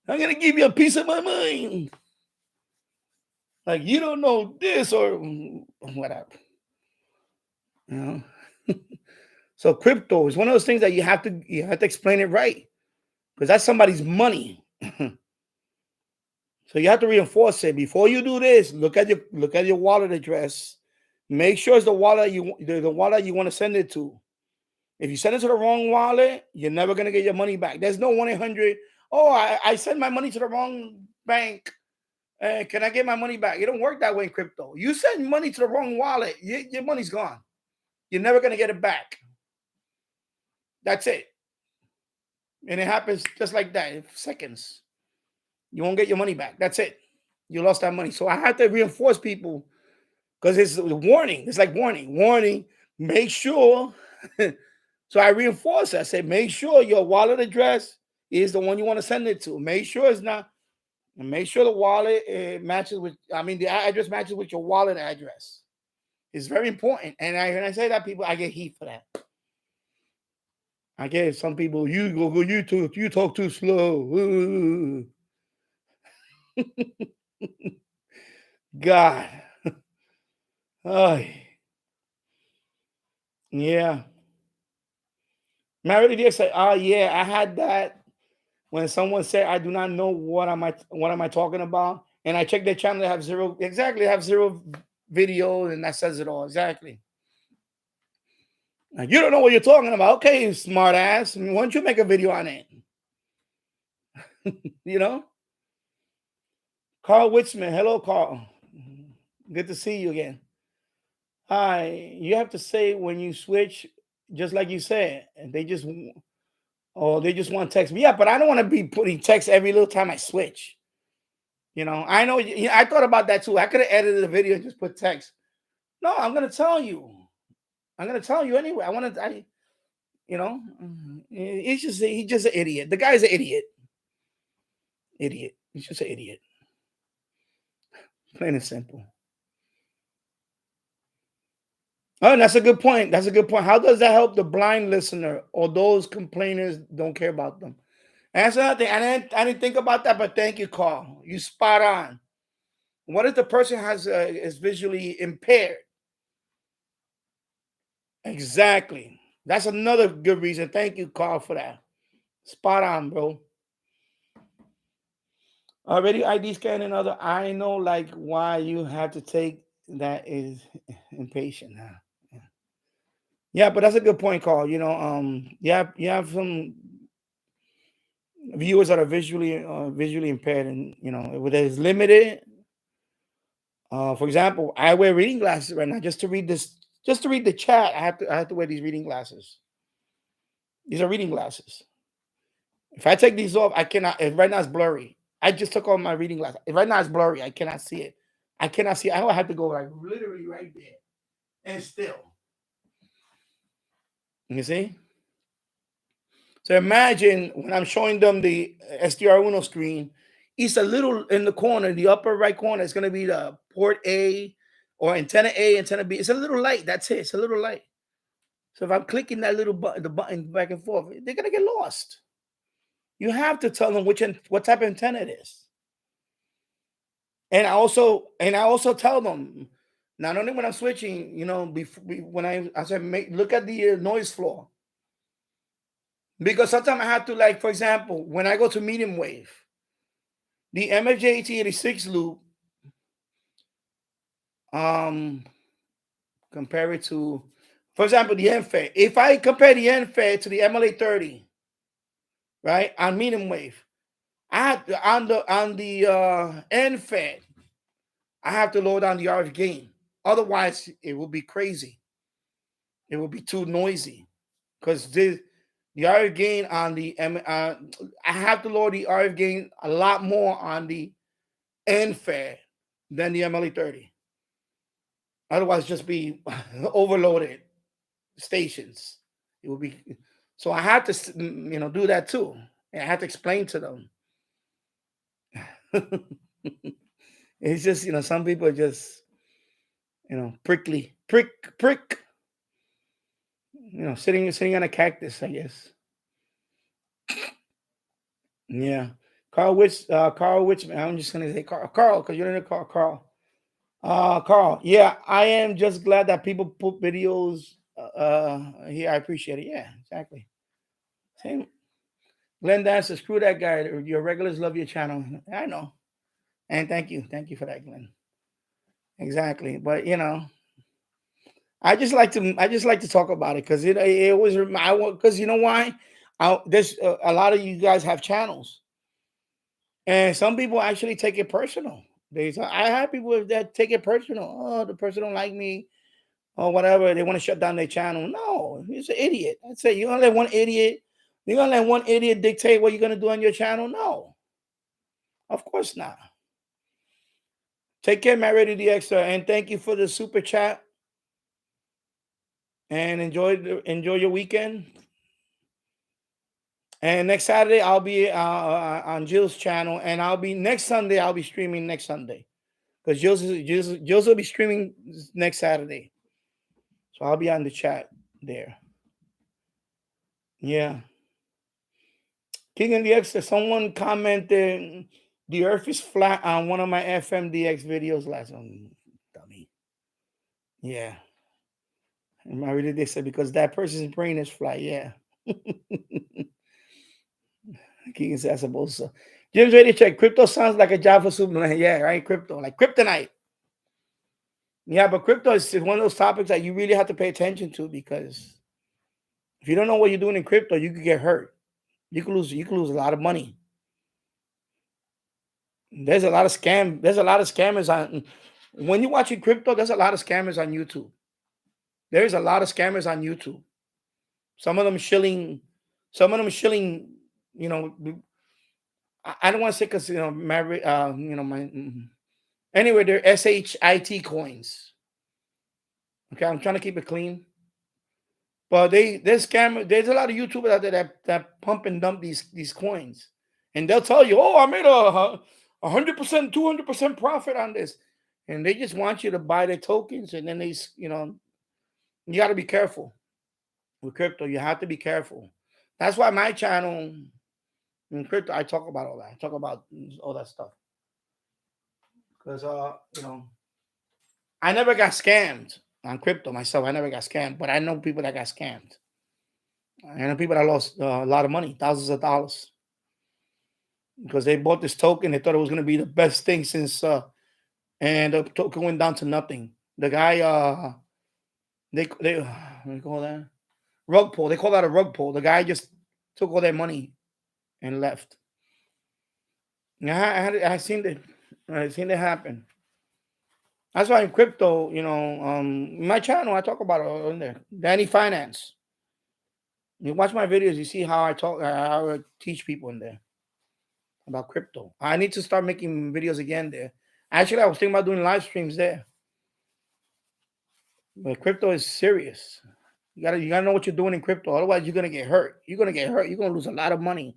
I'm gonna give you a piece of my mind. Like you don't know this or whatever. So crypto is one of those things that you have to explain it right, because that's somebody's money. So you have to reinforce it before you do this. Look at your wallet address. Make sure it's the wallet you want to send it to. If you send it to the wrong wallet, you're never gonna get your money back. There's no 1-800. Oh, I sent my money to the wrong bank. Can I get my money back? It don't work that way in crypto. You send money to the wrong wallet, your money's gone. You're never gonna get it back. That's it. And it happens just like that in seconds. You won't get your money back. That's it. You lost that money. So I have to reinforce people because it's a warning. It's like warning. Make sure. So I reinforce it. I say, make sure your wallet address is the one you want to send it to. Make sure it's not. And make sure the wallet matches with. The address matches with your wallet address. It's very important. And when I say that, people, I get heat for that. I get some people. You talk too slow. God. Oh, yeah. Mary DX said, "Oh yeah, I had that when someone said I do not know what am I talking about, and I checked their channel. They have zero video, and that says it all exactly. Like, you don't know what you're talking about. Okay, smart ass. Why don't you make a video on it? Carl Witzman. Hello, Carl. Good to see you again. Hi. You have to say when you switch, just like you said, and they just want text me. Yeah, but I don't want to be putting text every little time I switch. I know. I thought about that too. I could have edited the video and just put text. No, I'm gonna tell you. I'm gonna tell you anyway. He's just an idiot. The guy's an idiot. Idiot. He's just an idiot. Plain and simple. Oh, and that's a good point. How does that help the blind listener or those complainers don't care about them? And that's another thing. I didn't think about that, but thank you, Carl. You spot on. What if the person is visually impaired? Exactly. That's another good reason. Thank you, Carl, for that. Spot on, bro. Already ID scan and other. I know, like, why you have to take that is impatient. Yeah, but that's a good point, Carl. You have some viewers that are visually impaired, and where there's limited. For example, I wear reading glasses right now just to read the chat. I have to wear these reading glasses. These are reading glasses. If I take these off, I cannot. Right now it's blurry. I just took off my reading glasses. Right now it's blurry. I cannot see it. I don't have to go like literally right there, and still. You see? So imagine when I'm showing them the SDR screen, it's a little in the corner, the upper right corner. It's going to be the port A or antenna A, antenna B. It's a little light. That's it. It's a little light. So if I'm clicking that little button, the button back and forth, they're going to get lost. You have to tell them what type of antenna it is. And I also tell them, not only when I'm switching, when I said, look at the noise floor. Because sometimes I have to, like, for example, when I go to medium wave, the MFJ 86 loop, compare it to, for example, the NFET. If I compare the NFET to the MLA 30, right, on medium wave, I have to, on the NFET, I have to lower down the RF gain. Otherwise, it will be crazy. It will be too noisy because the RF gain on the I have to lower the RF gain a lot more on the NFET than the MLA 30. Otherwise, just be overloaded stations. It will be, so I had to do that too. And I had to explain to them. It's just, some people are just, prickly, prick, sitting on a cactus, I guess. Yeah. Carl, which I'm just gonna say Carl, because you're in the car, Carl. Carl, yeah, I am just glad that people put videos here. I appreciate it. Yeah, exactly. Same. Glenn Dancer, screw that guy. Your regulars love your channel. I know. And thank you for that, Glenn. Exactly. But I just like to talk about it because it was, because you know why? There's a lot of you guys have channels, and some people actually take it personal. I have people that take it personal. Oh, the person don't like me or whatever. They want to shut down their channel. No, he's an idiot. I'd say you're gonna let one idiot dictate what you're gonna do on your channel? No, of course not. Take care, Hamradio DX, and thank you for the super chat. And enjoy your weekend. And next Saturday I'll be on Jill's channel, and next Sunday I'll be streaming next Sunday, because Jill's will be streaming next Saturday, so I'll be on the chat there. Yeah. King of the Extra, someone commented the Earth is flat on one of my FMDX videos last one. Dummy. Yeah. And I really did say because that person's brain is flat. Yeah. King says, I suppose so. Jim's ready to check. Crypto sounds like a Java Superman. Yeah, right. Crypto, like kryptonite. Yeah, but crypto is one of those topics that you really have to pay attention to, because if you don't know what you're doing in crypto, you could get hurt. You could lose a lot of money. There's a lot of scammers on. When you're watching crypto, there's a lot of scammers on YouTube. There's a lot of scammers on YouTube. Some of them shilling. I don't want to say because anyway, they're SHIT coins. Okay, I'm trying to keep it clean. But there's a lot of YouTubers out there that pump and dump these coins, and they'll tell you, "Oh, I made 100%, 200% profit on this," and they just want you to buy their tokens, and then you got to be careful with crypto. You have to be careful. That's why my channel in crypto, I talk about all that. I talk about all that stuff because I never got scammed on crypto myself. I never got scammed, but I know people that got scammed. I know people that lost a lot of money, thousands of dollars, because they bought this token. They thought it was going to be the best thing since, and the token went down to nothing. The guy, they what do you call that? Rug pull. They call that a rug pull. The guy just took all their money and left. Yeah, I seen it. I seen it happen. That's why in crypto, my channel, I talk about it on there. Danny Finance. You watch my videos, you see how I teach people in there about crypto. I need to start making videos again there. Actually, I was thinking about doing live streams there. But crypto is serious. You gotta know what you're doing in crypto. Otherwise, you're gonna get hurt. You're gonna lose a lot of money.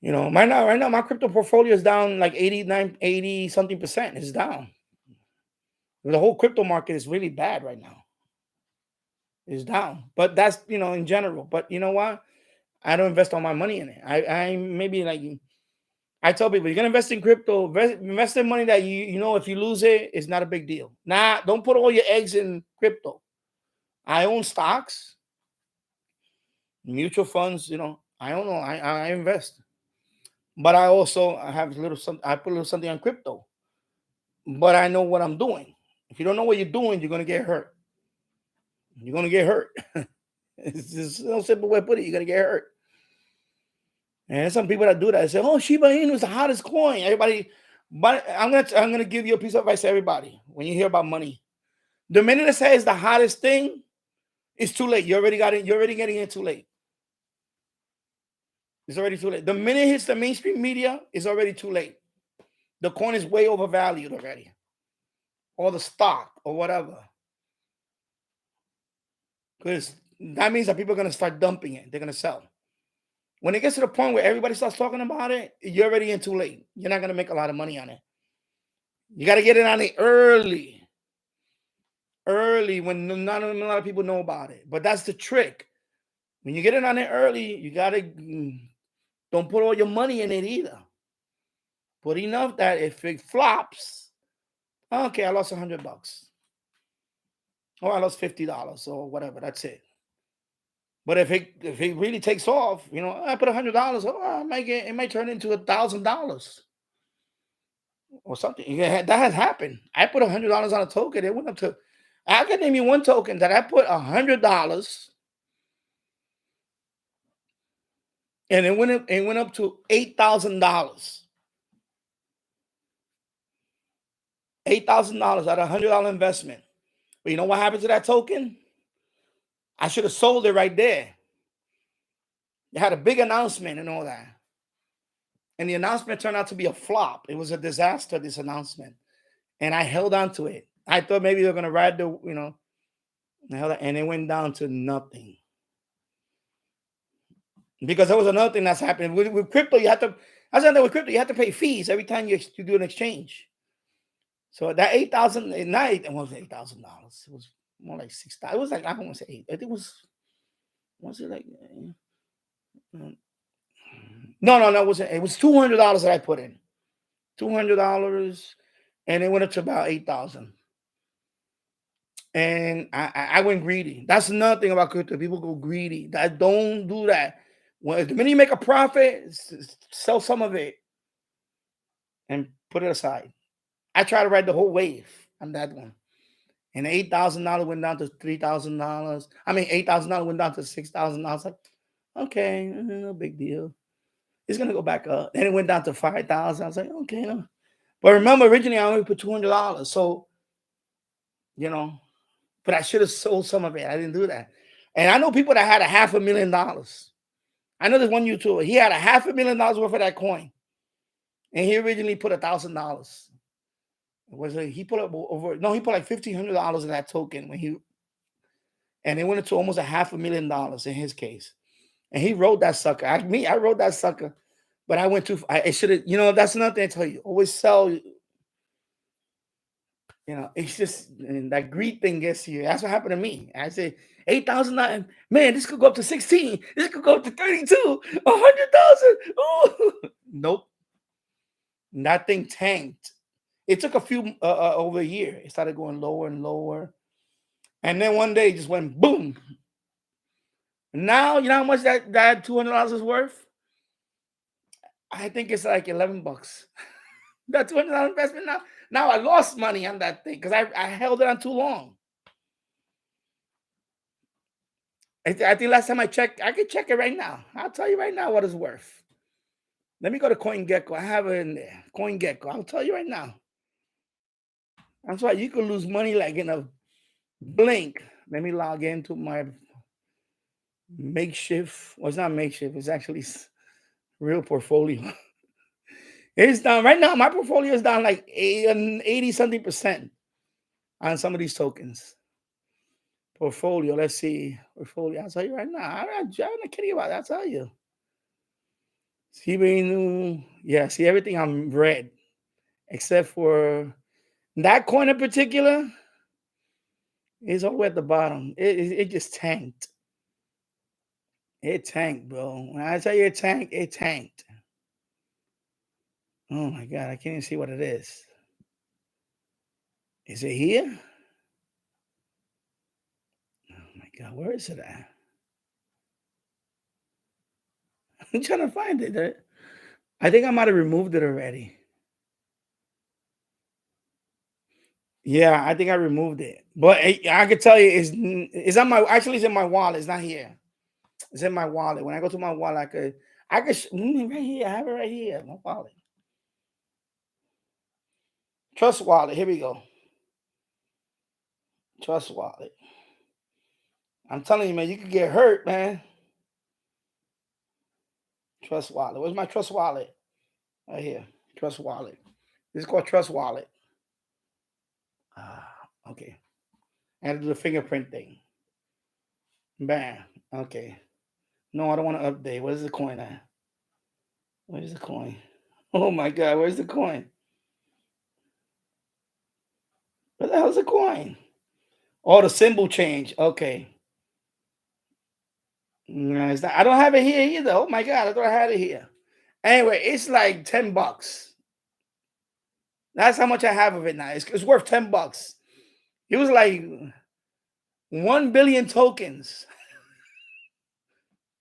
Right now, my crypto portfolio is down like 80 something percent. It's down. The whole crypto market is really bad right now. It's down. But that's, in general. But you know what? I don't invest all my money in it. I maybe like I tell people, you're gonna invest in crypto, invest in money that you know if you lose it, it's not a big deal. Nah, don't put all your eggs in crypto. I own stocks, mutual funds, you know. I don't know. I invest. But I also have a little some I put a little something on crypto. But I know what I'm doing. If you don't know what you're doing, you're gonna get hurt. You're gonna get hurt. It's just no simple way to put it. You're gonna get hurt. And there's some people that do that. They say, "Oh, Shiba Inu is the hottest coin." Everybody, but I'm gonna give you a piece of advice to everybody. When you hear about money, the minute it says the hottest thing, it's too late. You already got it. You're already getting it too late. It's already too late. The minute it hits the mainstream media, it's already too late. The coin is way overvalued already, or the stock, or whatever. Because that means that people are gonna start dumping it. They're gonna sell. When it gets to the point where everybody starts talking about it, you're already in too late. You're not gonna make a lot of money on it. You got to get it on it early when not a lot of people know about it. But that's the trick. When you get it on it early, you got to don't put all your money in it either. Put enough that if it flops, okay, I lost $100, or I lost $50, or whatever. That's it. But if it really takes off, you know, I put $100, oh, it might turn into $1,000 or something. Yeah, that has happened. I put $100 on a token. It went up to. I can name you one token that I put $100, and it went up to $8,000. $8,000 at $100 investment. But you know what happened to that token? I should have sold it right there. They had a big announcement and all that, and the announcement turned out to be a flop. It was a disaster. This announcement, and I held on to it. I thought maybe they're gonna ride the, you know, and it went down to nothing. Because there was another thing that's happening with crypto. You have to. I said that with crypto, you have to pay fees every time you do an exchange. So that 8,000 at night, it was $8,000. It was more like 6,000. It was like, I don't want to say 8. I think it was it like? No, it wasn't. It was $200 that I put in. $200, and it went up to about 8,000. And I went greedy. That's another thing about crypto. People go greedy. Don't do that. Well, the minute you make a profit, sell some of it and put it aside. I tried to ride the whole wave on that one. And $8,000 went down to $3,000. I mean, $8,000 went down to $6,000. Like, okay, no big deal. It's gonna go back up. Then it went down to $5,000. I was like, okay, no. But remember, originally I only put $200. So, you know, but I should have sold some of it. I didn't do that. And I know people that had $500,000. I know there's one YouTuber. He had $500,000 worth of that coin, and he originally put $1,000. He put up over? No, he put like $1,500 in that token and it went into almost $500,000 in his case. And he rode that sucker. I rode that sucker, but I went too. I should have. You know, that's another thing I tell you. Always sell. You know, it's just that greed thing gets you. That's what happened to me. I say 8,000. Man, this could go up to 16. This could go up to 32. 100,000. Oh, nope. That thing tanked. It took a few over a year. It started going lower and lower, and then one day it just went boom. Now you know how much that $200 is worth? I think it's like $11. That $200 investment now. Now I lost money on that thing because I held it on too long. I think last time I checked, I can check it right now. I'll tell you right now what it's worth. Let me go to CoinGecko. I have it in there. CoinGecko. I'll tell you right now. That's why you could lose money like in a blink. Let me log into my makeshift. Well, it's not makeshift. It's actually real portfolio. It's down right now. My portfolio is down like 80 something percent on some of these tokens. Portfolio. Let's see. Portfolio. I'll tell you right now. I'm not kidding about that. I'll tell you. See, yeah. See, everything I'm red except for that coin in particular. Is all the way at the bottom. It just tanked. It tanked, bro. When I tell you it tanked, it tanked. Oh my God, I can't even see what it is. Is it here? Oh my God, where is it at? I'm trying to find it. I think I might have removed it already. Yeah, I think I removed it. But I could tell you it's on my actually it's in my wallet. It's not here. It's in my wallet. When I go to my wallet, I could right here. I have it right here. My wallet. Trust wallet. Here we go. Trust wallet. I'm telling you, man, you could get hurt, man. Trust wallet. Where's my trust wallet? Right here. Trust wallet. This is called trust wallet. Okay. And do the fingerprint thing. Bam. Okay. No, I don't want to update. Where's the coin at? Where's the coin? Oh my God, where's the coin? Where the hell's the coin? Oh, the symbol change. Okay. No, it's not. I don't have it here either. Oh my God, I thought I had it here. Anyway, it's like $10. That's how much I have of it now. It's worth $10. It was like 1 billion tokens.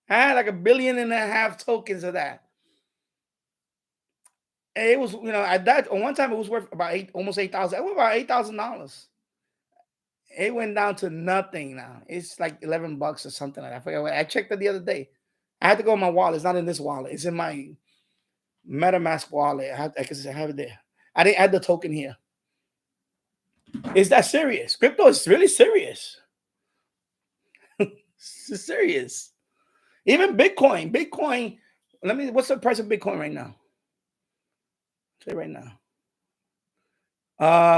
I had like 1.5 billion tokens of that. And it was, at that one time it was worth about almost $8,000. It was about $8,000. It went down to nothing now. It's like $11 or something like that. I forget. I checked it the other day. I had to go in my wallet. It's not in this wallet. It's in my MetaMask wallet. I have it there. I didn't add the token here. Is that serious? Crypto is really serious. It's serious. Even Bitcoin. What's the price of Bitcoin right now? Say right now.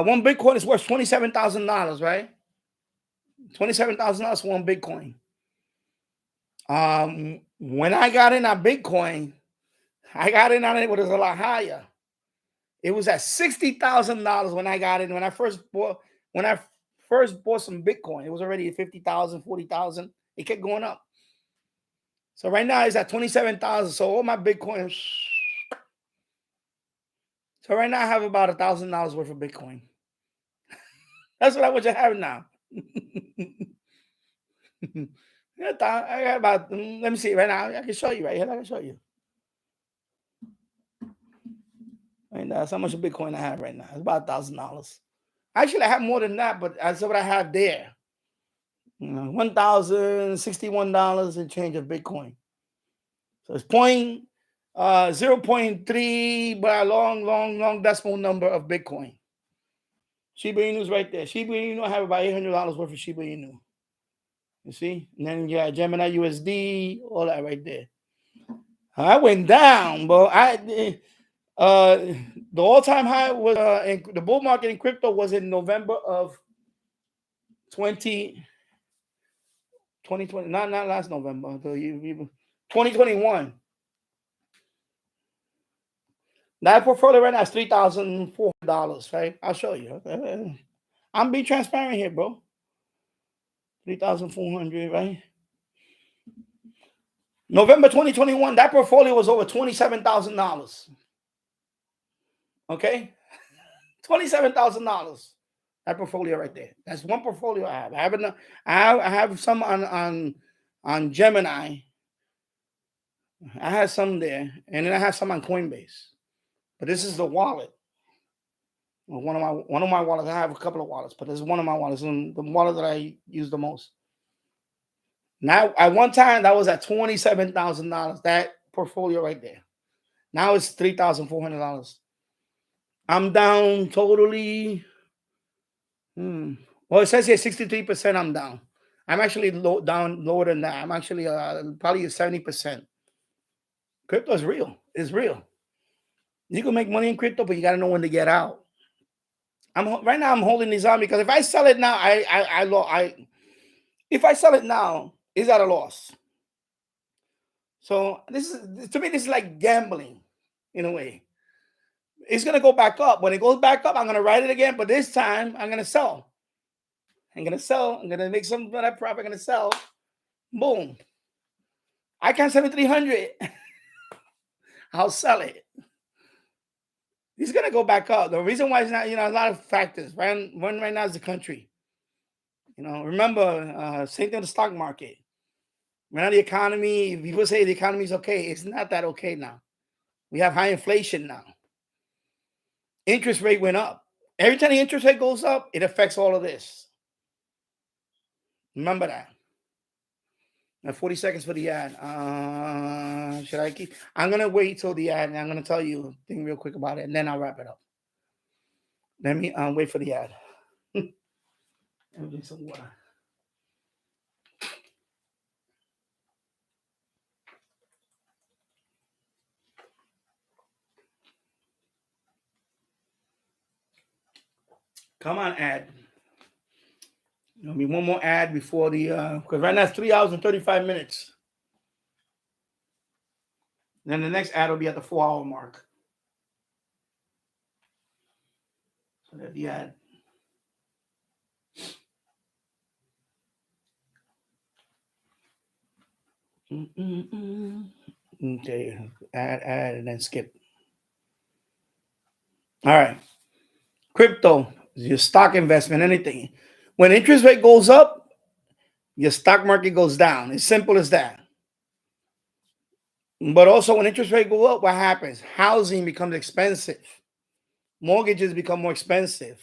One Bitcoin is worth $27,000, right? $27,000 for one Bitcoin. When I got in on Bitcoin, I got in on it when it was a lot higher. It was at $60,000 when I got in. When I first bought some Bitcoin, it was already at 50,000, 40,000. It kept going up. So right now it's at 27,000. So all my Bitcoin. So right now I have about $1,000 worth of Bitcoin. That's what I want you to have now. I got about. Let me see right now. I can show you right here. I can show you. And that's how much of Bitcoin I have right now. It's about $1,000. Actually, I have more than that, but that's what I have there. $1,061 and change of Bitcoin. So it's 0.3 by a long decimal number of Bitcoin. Shiba Inu is right there. Shiba Inu, I have about $800 worth of Shiba Inu. You see? And then you got Gemini USD, all that right there. I went down, bro. The all-time high was in the bull market in crypto was in November of 2020, not last November, 2021. That portfolio right now is $3,400, right? I'll show you. I'm being transparent here, bro. 3,400, right? November 2021, that portfolio was over $27,000. Okay? $27,000. That portfolio right there. That's one portfolio I have. I have some on Gemini. I have some there, and then I have some on Coinbase. But this is the wallet. One of my wallets. I have a couple of wallets, but this is one of my wallets, and the wallet that I use the most. Now, at one time, that was at $27,000. That portfolio right there. Now it's $3,400. I'm down totally. Well, it says here 63%. I'm down. I'm actually down lower than that. I'm actually probably 70%. Crypto is real. It's real. You can make money in crypto, but you got to know when to get out. Right now I'm holding these on because if I sell it now, if I sell it now, it's at a loss. So to me, this is like gambling in a way. It's gonna go back up. When it goes back up, I'm gonna write it again, but this time I'm gonna sell. I'm gonna make some of that profit. I'm gonna sell. Boom. I can't sell it 300. I'll sell it. It's gonna go back up. The reason why it's not, a lot of factors. One right now is the country. Remember, same thing with the stock market. Right now, the economy, people say the economy is okay. It's not that okay now. We have high inflation now. Interest rate went up. Every time the interest rate goes up, it affects all of this. Remember that. Now, 40 seconds for the ad. Should I keep? I'm going to wait till the ad, and I'm going to tell you a thing real quick about it, and then I'll wrap it up. Let me wait for the ad. Let me drink some water. Come on, ad. There'll be one more ad before the, because right now it's 3 hours and 35 minutes. Then the next ad will be at the 4-hour mark. So there's the ad. Okay, add, and then skip. All right. Crypto, your stock investment, anything. When interest rate goes up, your stock market goes down. It's simple as that. But also when interest rate go up, what happens? Housing becomes expensive. Mortgages become more expensive.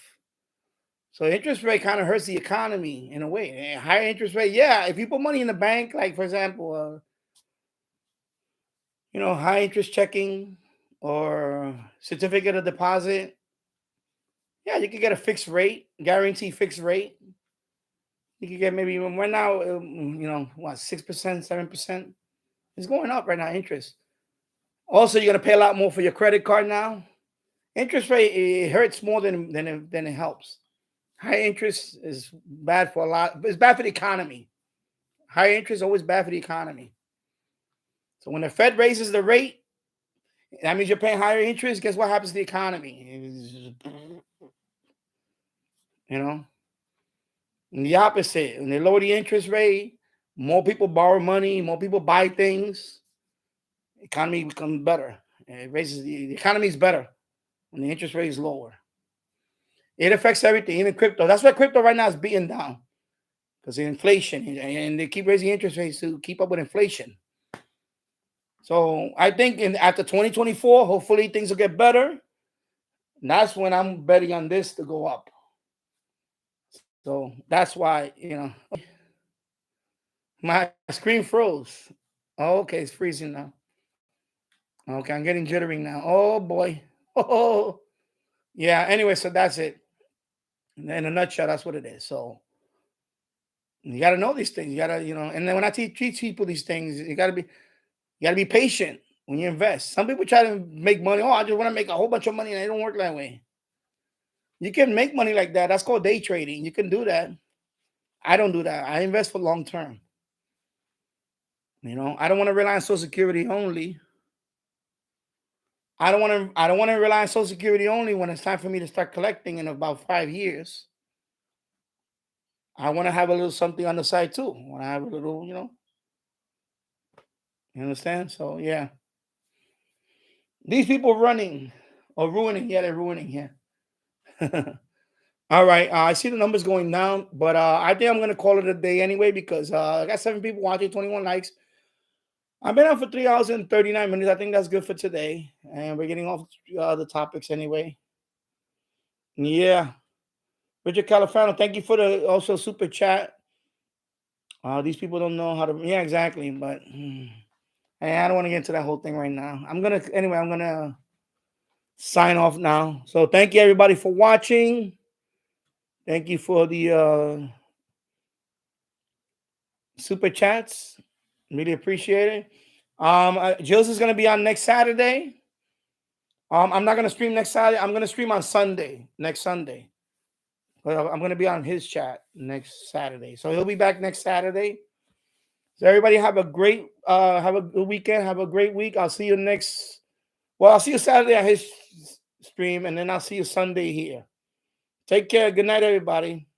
So interest rate kind of hurts the economy in a way. And higher interest rate, yeah. If you put money in the bank, like for example, high interest checking or certificate of deposit, yeah, you could get a fixed rate, guaranteed fixed rate. You could get maybe right now, 6%, 7%. It's going up right now, interest. Also, you're gonna pay a lot more for your credit card now. Interest rate, it hurts more than it helps. High interest is bad for a lot. It's bad for the economy. High interest is always bad for the economy. So when the Fed raises the rate, that means you're paying higher interest. Guess what happens to the economy? And the opposite. When they lower the interest rate, more people borrow money, more people buy things. The economy becomes better. It raises the economy is better when the interest rate is lower. It affects everything, even crypto. That's why crypto right now is beaten down because of inflation, and they keep raising interest rates to keep up with inflation. So I think after 2024, hopefully things will get better. And that's when I'm betting on this to go up. So that's why, my screen froze. Oh, okay, it's freezing now. Okay, I'm getting jittery now. Oh boy. Oh, yeah. Anyway, so that's it. In a nutshell, that's what it is. So you got to know these things. You got to, and then when I teach people these things, you got to be patient when you invest. Some people try to make money. Oh, I just want to make a whole bunch of money, and it don't work that way. You can make money like that. That's called day trading. You can do that. I don't do that. I invest for long term. I don't want to rely on Social Security only. I don't want to rely on Social Security only when it's time for me to start collecting in about 5 years. I want to have a little something on the side too. I want to have a little, you understand? So yeah. These people running or ruining, yeah, they're ruining here. All right. I see the numbers going down, but I think I'm gonna call it a day anyway because I got 7 people watching, 21 likes. I've been on for 3 hours and 39 minutes. I think that's good for today. And we're getting off the topics anyway. Yeah. Richard Califano, thank you for the also super chat. These people don't know how to. Yeah, exactly. But I don't want to get into that whole thing right now. I'm gonna sign off now. So thank you everybody for watching. Thank you for the super chats. Really appreciate it. Jill's is gonna be on next Saturday. I'm not gonna stream next Saturday. I'm gonna stream on Sunday, next Sunday. But I'm gonna be on his chat next Saturday. So he'll be back next Saturday. So everybody have a great have a good weekend. Have a great week. I'll see you I'll see you Saturday on his stream, and then I'll see you Sunday here. Take care. Good night, everybody.